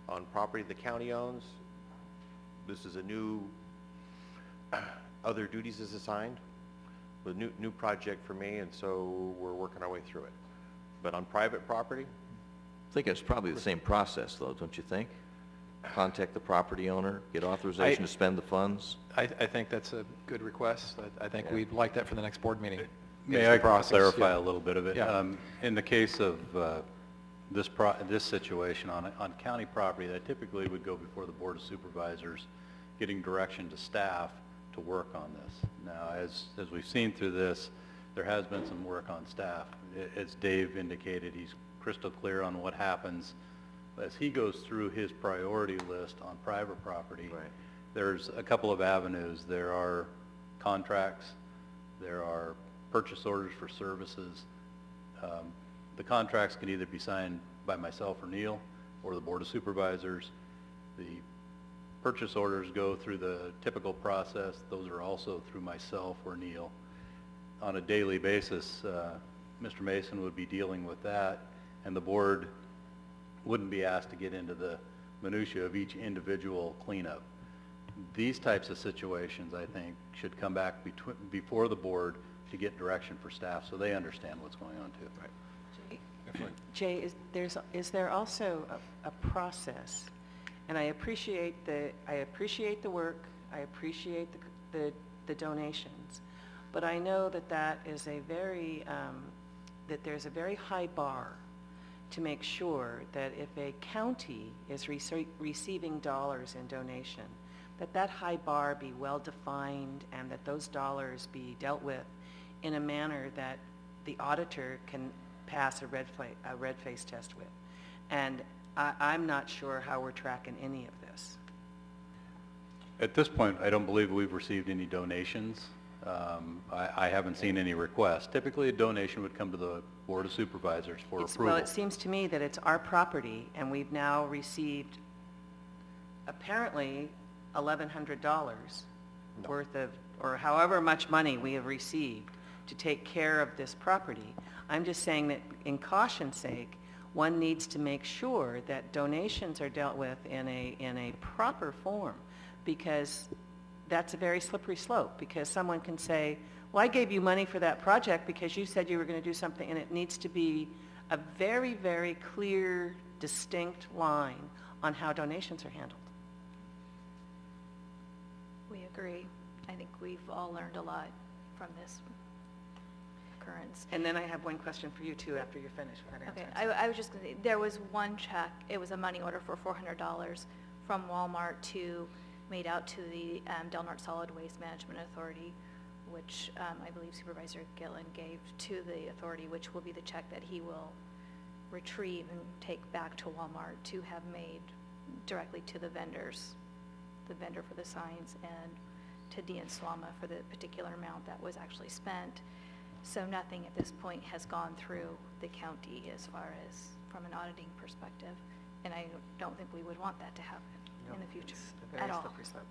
On property the county owns, this is a new, other duties is assigned, with new project for me, and so we're working our way through it. But on private property? I think it's probably the same process, though, don't you think? Contact the property owner, get authorization to spend the funds. I think that's a good request. I think we'd like that for the next board meeting. May I clarify a little bit of it? Yeah. In the case of this situation on county property, that typically would go before the Board of Supervisors, getting direction to staff to work on this. Now, as we've seen through this, there has been some work on staff. As Dave indicated, he's crystal clear on what happens as he goes through his priority list on private property. Right. There's a couple of avenues. There are contracts, there are purchase orders for services. The contracts can either be signed by myself or Neil, or the Board of Supervisors. The purchase orders go through the typical process. Those are also through myself or Neil. On a daily basis, Mr. Mason would be dealing with that, and the board wouldn't be asked to get into the minutia of each individual cleanup. These types of situations, I think, should come back before the board to get direction for staff so they understand what's going on too. Right. Jay, is there also a process? And I appreciate the work, I appreciate the donations, but I know that is a very that there's a very high bar to make sure that if a county is receiving dollars in donation, that that high bar be well-defined and that those dollars be dealt with in a manner that the auditor can pass a red face test with. And I'm not sure how we're tracking any of this. At this point, I don't believe we've received any donations. I haven't seen any requests. Typically, a donation would come to the Board of Supervisors for approval. Well, it seems to me that it's our property, and we've now received apparently $1,100 worth of, or however much money we have received to take care of this property. I'm just saying that in caution's sake, one needs to make sure that donations are dealt with in a proper form, because that's a very slippery slope, because someone can say, well, I gave you money for that project because you said you were going to do something, and it needs to be a very, very clear, distinct line on how donations are handled. We agree. I think we've all learned a lot from this occurrence. And then I have one question for you too after you're finished with that Okay, answer. I was just going to say, there was one check, it was a money order for $400 from Walmart made out to the Del Norte Solid Waste Management Authority, which I believe Supervisor Gillen gave to the authority, which will be the check that he will retrieve and take back to Walmart to have made directly to the vendors, the vendor for the signs, and to Dean Swama for the particular amount that was actually spent. So nothing at this point has gone through the county as far as from an auditing perspective, and I don't think we would want that to happen in the future at all. Slippery slope.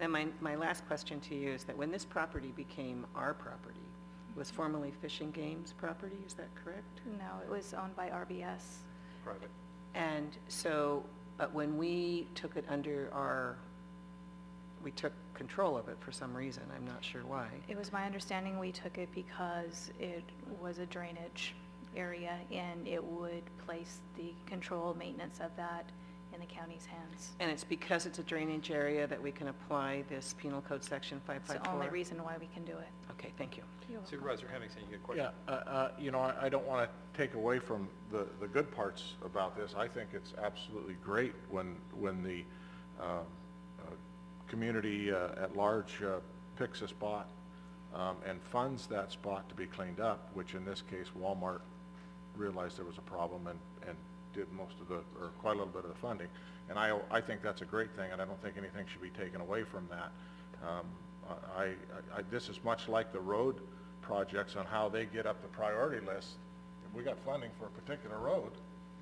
And my last question to you is that when this property became our property, it was formerly Fish and Game's property, is that correct? No, it was owned by RBS. Private. And so, but when we took it under we took control of it for some reason, I'm not sure why. It was my understanding we took it because it was a drainage area and it would place the control maintenance of that in the county's hands. And it's because it's a drainage area that we can apply this Penal Code Section It's the 554? only reason why we can do it. Okay, thank you. You're welcome. Supervisor Henningsen, you got a question? Yeah, you know, I don't want to take away from the good parts about this. I think it's absolutely great when the community at large picks a spot and funds that spot to be cleaned up, which in this case Walmart realized there was a problem and did most of or quite a little bit of the funding. And I think that's a great thing, and I don't think anything should be taken away from that. This is much like the road projects on how they get up the priority list. If we got funding for a particular road,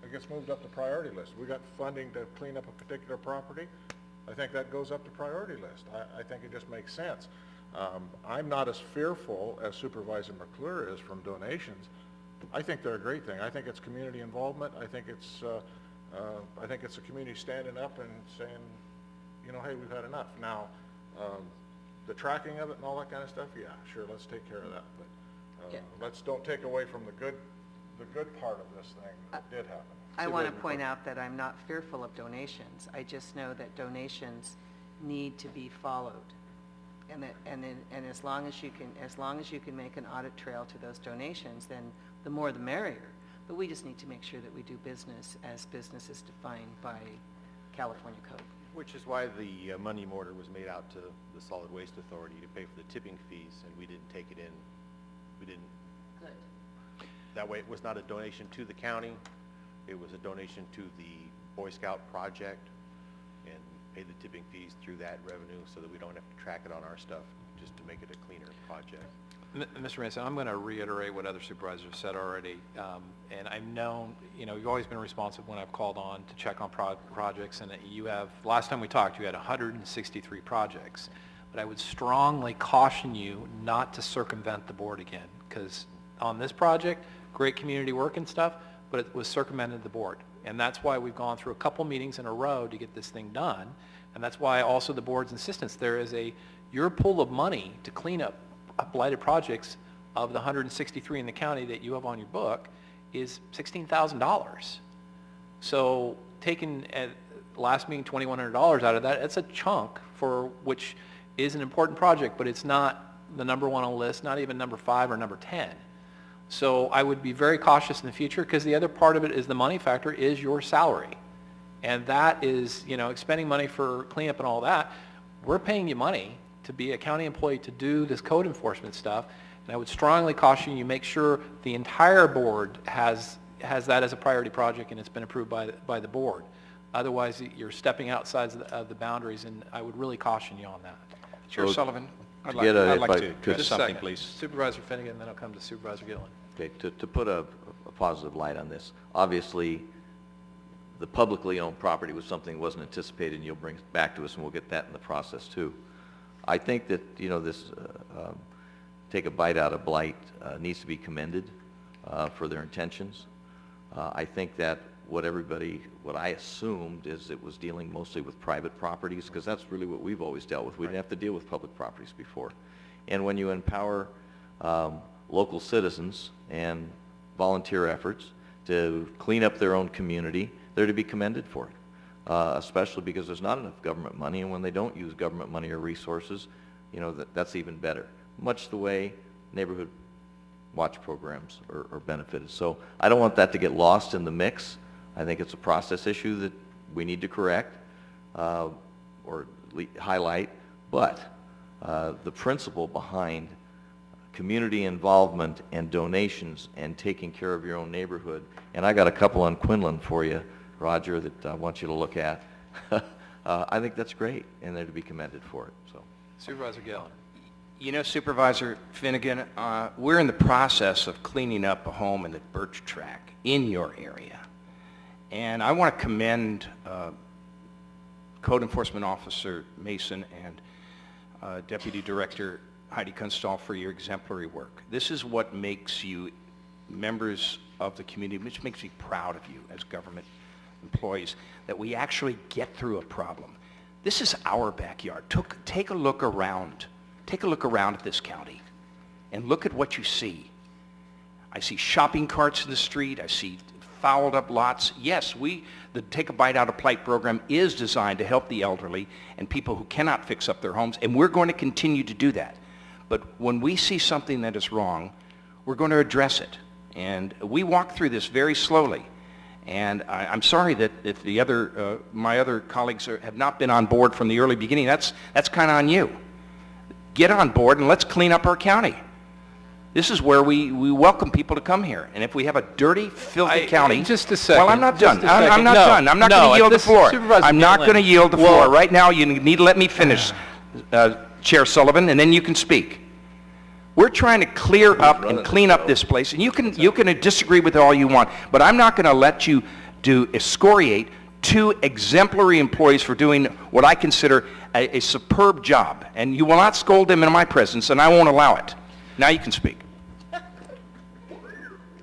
it gets moved up the priority list. We got funding to clean up a particular property, I think that goes up the priority list. I think it just makes sense. I'm not as fearful as Supervisor McClure is from donations. I think they're a great thing. I think it's community involvement. I think it's the community standing up and saying, you know, hey, we've had enough. Now, the tracking of it and all that kind of stuff, yeah, sure, let's take care of that. But let's don't take away from the good part of this thing that did happen. I want to point out that I'm not fearful of donations. I just know that donations need to be followed. And as long as you can make an audit trail to those donations, then the more the merrier. But we just need to make sure that we do business as business is defined by California code. Which is why the money order was made out to the Solid Waste Authority to pay for the tipping fees, and we didn't take it in. We didn't. Good. That way it was not a donation to the county. It was a donation to the Boy Scout project, and pay the tipping fees through that revenue so that we don't have to track it on our stuff, just to make it a cleaner project. Mr. Mason, I'm going to reiterate what other supervisors have said already. And I've known, you know, you've always been responsive when I've called on to check on projects, and you have, last time we talked, you had 163 projects. But I would strongly caution you not to circumvent the board again, because on this project, great community work and stuff, but it was circumvented the board. And that's why we've gone through a couple meetings in a row to get this thing done. And that's why also the board's insistence, there is your pool of money to clean up blighted projects of the 163 in the county that you have on your book is $16,000. So taking at last meeting $2,100 out of that, it's a chunk for which is an important project, but it's not the number one on the list, not even number 5 or number 10. So I would be very cautious in the future, because the other part of it is the money factor is your salary. And that is, you know, expending money for cleanup and all that. We're paying you money to be a county employee to do this code enforcement stuff. And I would strongly caution you, make sure the entire board has that as a priority project and it's been approved by the board. Otherwise, you're stepping outside of the boundaries, and I would really caution you on that. Chair So, Sullivan, I'd to like get a- I'd if like I to could- address Just a something, second. please. Supervisor Finnegan, then I'll come to Supervisor Gillen. Okay, to put a positive light on this, obviously, the publicly owned property was something that wasn't anticipated, and you'll bring it back to us, and we'll get that in the process, too. I think that, you know, this take a bite out of blight needs to be commended for their intentions. I think that what I assumed is it was dealing mostly with private properties, because that's really what we've always dealt with. We didn't have to deal with public properties before. And when you empower local citizens and volunteer efforts to clean up their own community, they're to be commended for it, especially because there's not enough government money, and when they don't use government money or resources, you know, that's even better. Much the way neighborhood watch programs are benefited. So I don't want that to get lost in the mix. I think it's a process issue that we need to correct or highlight, but the principle behind community involvement and donations and taking care of your own neighborhood, and I got a couple on Quinlan for you, Roger, that I want you to look at. I think that's great, and they're to be commended for it. So, Supervisor Gillen. You know, Supervisor Finnegan, we're in the process of cleaning up a home in the Birch Track in your area. And I want to commend Code Enforcement Officer Mason and Deputy Director Heidi Kunstall for your exemplary work. This is what makes you members of the community, which makes me proud of you as government employees, that we actually get through a problem. This is our backyard. Take a look around. Take a look around at this county and look at what you see. I see shopping carts in the street. I see fouled up lots. Yes, the Take a Bite Out of Blight program is designed to help the elderly and people who cannot fix up their homes, and we're going to continue to do that. But when we see something that is wrong, we're going to address it. And we walk through this very slowly. And I'm sorry that if my other colleagues have not been on board from the early beginning. That's kind of on you. Get on board and let's clean up our county. This is where we welcome people to come here. And if we have a dirty, filthy county... Just a second. Well, I'm not done. Just a second. I'm not done. I'm not going to yield the floor. I'm not going to yield the floor. Right now, you need to let me finish, Chair Sullivan, and then you can speak. We're trying to clear up and clean up this place, and you can disagree with it all you want, but I'm not going to let you excoriate two exemplary employees for doing what I consider a superb job, and you will not scold them in my presence, and I won't allow it. Now you can speak.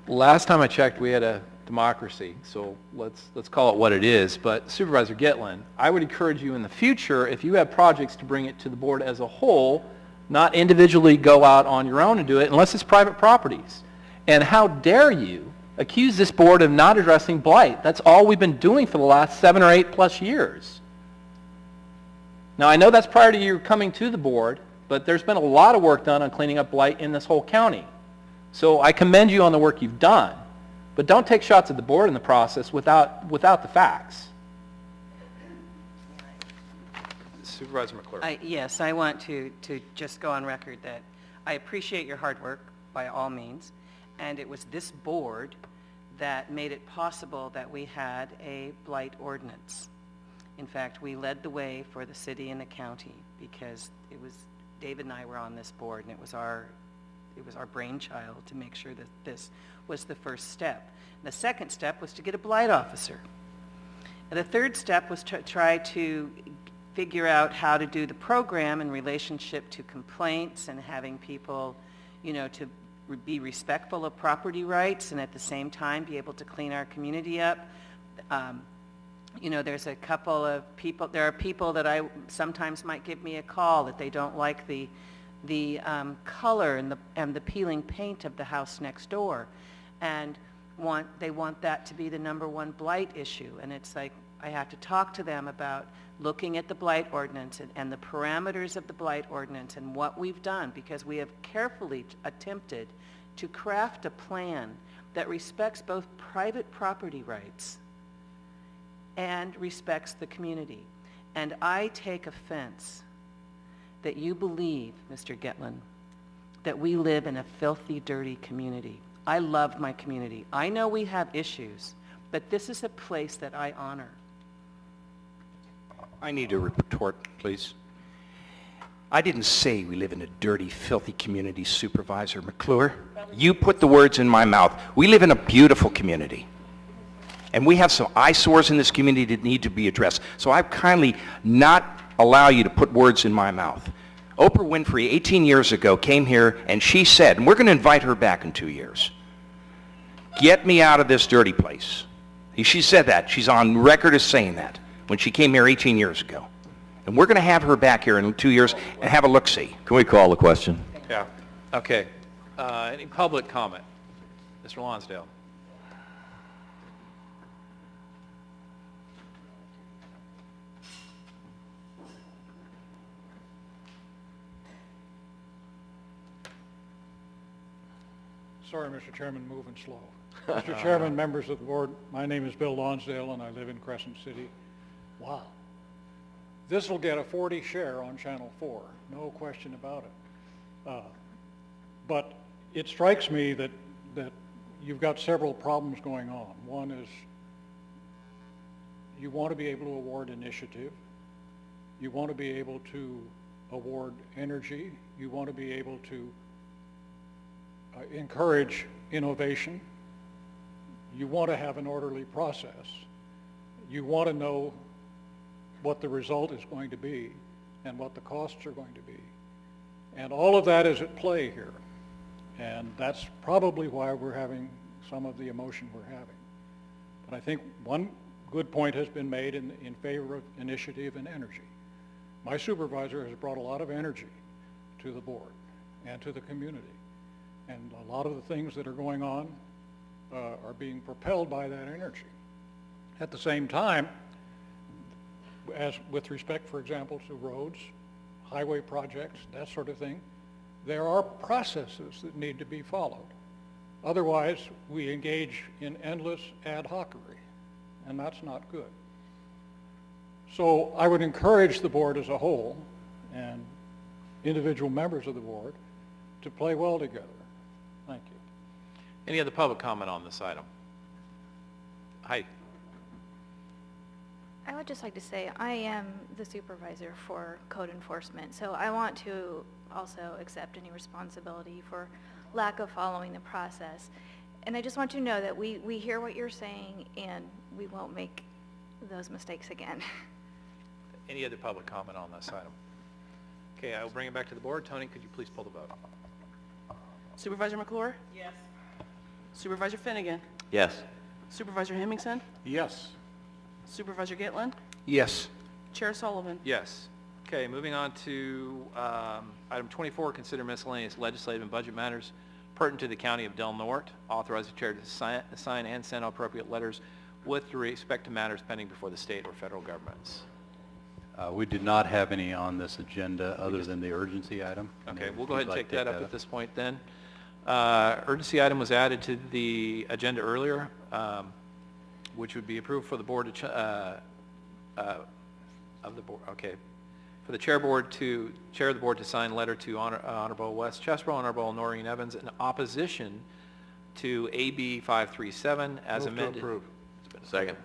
Last time I checked, we had a democracy, so let's call it what it is. But Supervisor Gitlin, I would encourage you in the future, if you have projects, to bring it to the board as a whole, not individually go out on your own and do it unless it's private properties. And how dare you accuse this board of not addressing blight? That's all we've been doing for the last 7 or 8 plus years. Now, I know that's prior to you coming to the board, but there's been a lot of work done on cleaning up blight in this whole county. So I commend you on the work you've done, but don't take shots at the board in the process without the facts. Supervisor McClure. Yes, I want to just go on record that I appreciate your hard work by all means, and it was this board that made it possible that we had a blight ordinance. In fact, we led the way for the city and the county because it was David and I were on this board, and it was our brainchild to make sure that this was the first step. The second step was to get a blight officer. And the third step was to try to figure out how to do the program in relationship to complaints and having people, to be respectful of property rights and at the same time be able to clean our community up. There's a couple of people, there are people that I sometimes might give me a call that they don't like the color and the peeling paint of the house next door, and they want that to be the #1 blight issue. And it's like, I have to talk to them about looking at the blight ordinance and the parameters of the blight ordinance and what we've done, because we have carefully attempted to craft a plan that respects both private property rights and respects the community. And I take offense that you believe, Mr. Getlin, that we live in a filthy, dirty community. I love my community. I know we have issues, but this is a place that I honor. I need a retort, please. I didn't say we live in a dirty, filthy community, Supervisor McClure. You put the words in my mouth. We live in a beautiful community. And we have some eyesores in this community that need to be addressed. So I kindly not allow you to put words in my mouth. Oprah Winfrey, 18 years ago, came here and she said, and we're going to invite her back in 2 years, "Get me out of this dirty place." She said that. She's on record as saying that when she came here 18 years ago. And we're going to have her back here in 2 years and have a look-see. Can we call the question? Yeah. Okay. Any public comment? Mr. Lonsdale. Sorry, Mr. Chairman, moving slow. Mr. Chairman, members of the board, my name is Bill Lonsdale, and I live in Crescent City. Wow. This will get a 40 share on Channel 4, no question about it. But it strikes me that you've got several problems going on. One is you want to be able to award initiative. You want to be able to award energy. You want to be able to encourage innovation. You want to have an orderly process. You want to know what the result is going to be and what the costs are going to be. And all of that is at play here. And that's probably why we're having some of the emotion we're having. But I think one good point has been made in favor of initiative and energy. My supervisor has brought a lot of energy to the board and to the community. And a lot of the things that are going on are being propelled by that energy. At the same time, as with respect, for example, to roads, highway projects, that sort of thing, there are processes that need to be followed. Otherwise, we engage in endless ad hocery, and that's not good. So I would encourage the board as a whole and individual members of the board to play well together. Thank you. Any other public comment on this item? Hi. I would just like to say I am the supervisor for code enforcement, so I want to also accept any responsibility for lack of following the process. And I just want you to know that we hear what you're saying and we won't make those mistakes again. Any other public comment on this item? Okay, I will bring it back to the board. Tony, could you please pull the vote? Supervisor McClure? Yes. Supervisor Finnegan? Yes. Supervisor Hemmingson? Yes. Supervisor Gitlin? Yes. Chair Sullivan? Yes. Okay, moving on to item 24, consider miscellaneous legislative and budget matters pertinent to the County of Del Norte. Authorize the chair to sign and send appropriate letters with respect to matters pending before the state or federal governments. We did not have any on this agenda other than the urgency item. Okay, we'll If go ahead you'd and like take to that up at this point then. Urgency item was added to the agenda earlier, which would be approved for the board to, of the board, okay. For the chair of the board to sign letter to Honorable Wes Chesbro, Honorable Noreen Evans in opposition to AB 537 as amended. Move to approve. Second.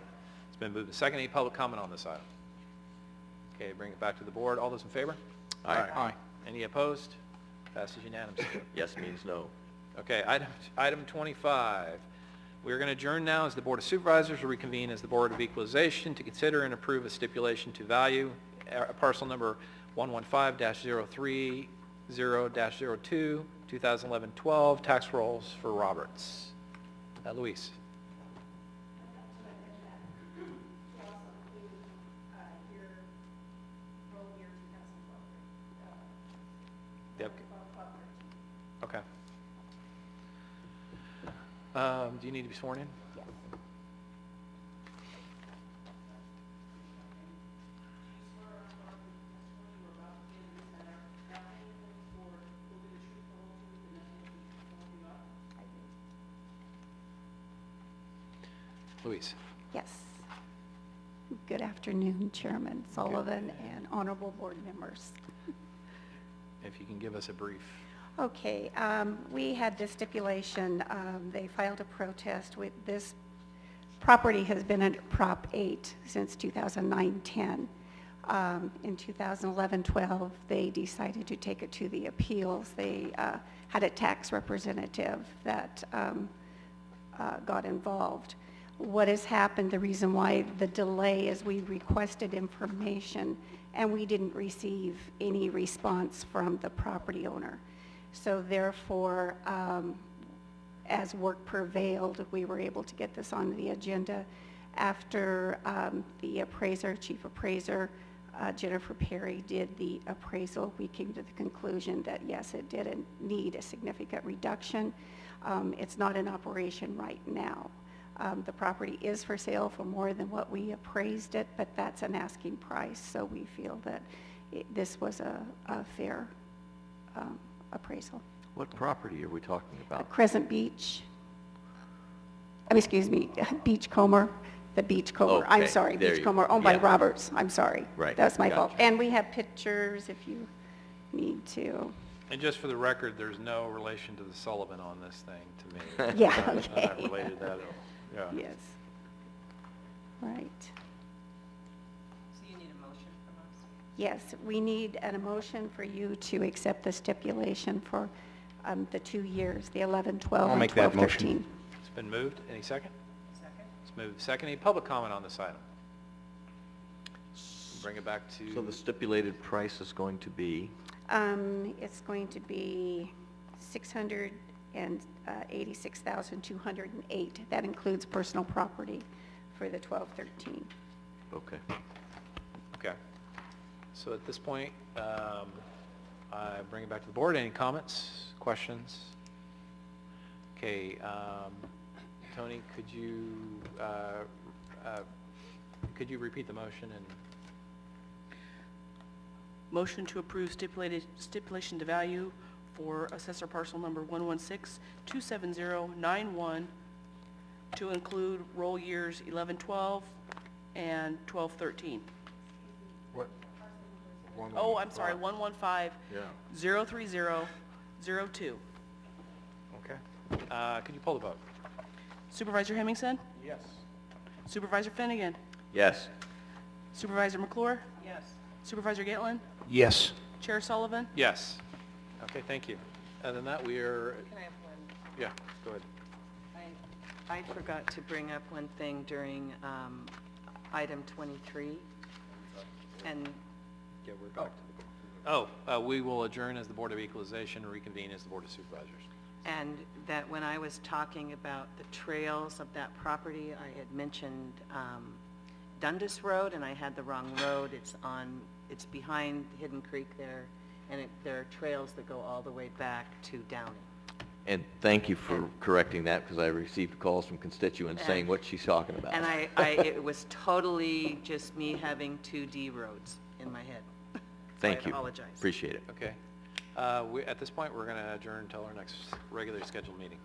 It's been moved to second. Any public comment on this item? Okay, bring it back to the board. All those in favor? Aye. Any opposed? Passes unanimously. Yes means no. Okay, item 25. We're going to adjourn now as the Board of Supervisors will reconvene as the Board of Equalization to consider and approve a stipulation to value parcel number 115-030-02, 2011-12, tax rolls for Roberts. Luis. Yep. Okay. Do you need to be sworn in? Yes. Louise? Yes. Good afternoon, Chairman Sullivan and honorable board members. If you can give us a brief. Okay, we had this stipulation, they filed a protest with this property has been under Prop 8 since 2009-10. In 2011-12, they decided to take it to the appeals. They had a tax representative that got involved. What has happened, the reason why the delay is we requested information and we didn't receive any response from the property owner. So therefore, as work prevailed, we were able to get this on the agenda. After the appraiser, chief appraiser, Jennifer Perry did the appraisal, we came to the conclusion that yes, it did need a significant reduction. It's not in operation right now. The property is for sale for more than what we appraised it, but that's an asking price, so we feel that this was a fair appraisal. What property are we talking about? Crescent Beach, excuse me, Beachcomber, the Beachcomber. I'm Okay, sorry, there Beachcomber, you- owned by yeah. Roberts. I'm sorry. Right, That's my fault. gotcha. And we have pictures if you need to. And just for the record, there's no relation to the Sullivan on this thing to me. Yeah, I'm okay. not related to that at all. Yeah. Yes. Right. So you need a motion from us? Yes, we need an emotion for you to accept the stipulation for the 2 years, the 11, 12, I'll and make that 12, motion. 13. It's been moved. Any second? Second? It's moved. Second. Any public comment on this item? Bring it back to... So the stipulated price is going to be? It's going to be $686,208. That includes personal property for the 12, 13. Okay. Okay. So at this point, I bring it back to the board. Any comments, questions? Okay, Tony, could you repeat the motion and... Motion to approve stipulation to value for assessor parcel number 116-27091 to include roll years 11-12 and 12-13. What? Oh, I'm sorry, 115-03002. Okay. Could you pull the vote? Supervisor Hemmingson? Yes. Supervisor Finnegan? Yes. Supervisor McClure? Yes. Supervisor Gatlin? Yes. Chair Sullivan? Yes. Okay, thank you. Other than that, we are... Can I have one? Yeah, go ahead. I forgot to bring up one thing during item 23. And Yeah, we're back to the... we will adjourn as the Board of Equalization and reconvene as the Board of Supervisors. And that when I was talking about the trails of that property, I had mentioned Dundas Road, and I had the wrong road. It's behind Hidden Creek there, and there are trails that go all the way back to Downey. And thank you for correcting that, because I received calls from constituents saying And- what she's talking about. And it was totally just me having 2D roads in my head. So Thank I you. apologize. Appreciate it. Okay. At this point, we're going to adjourn until our next regularly scheduled meeting.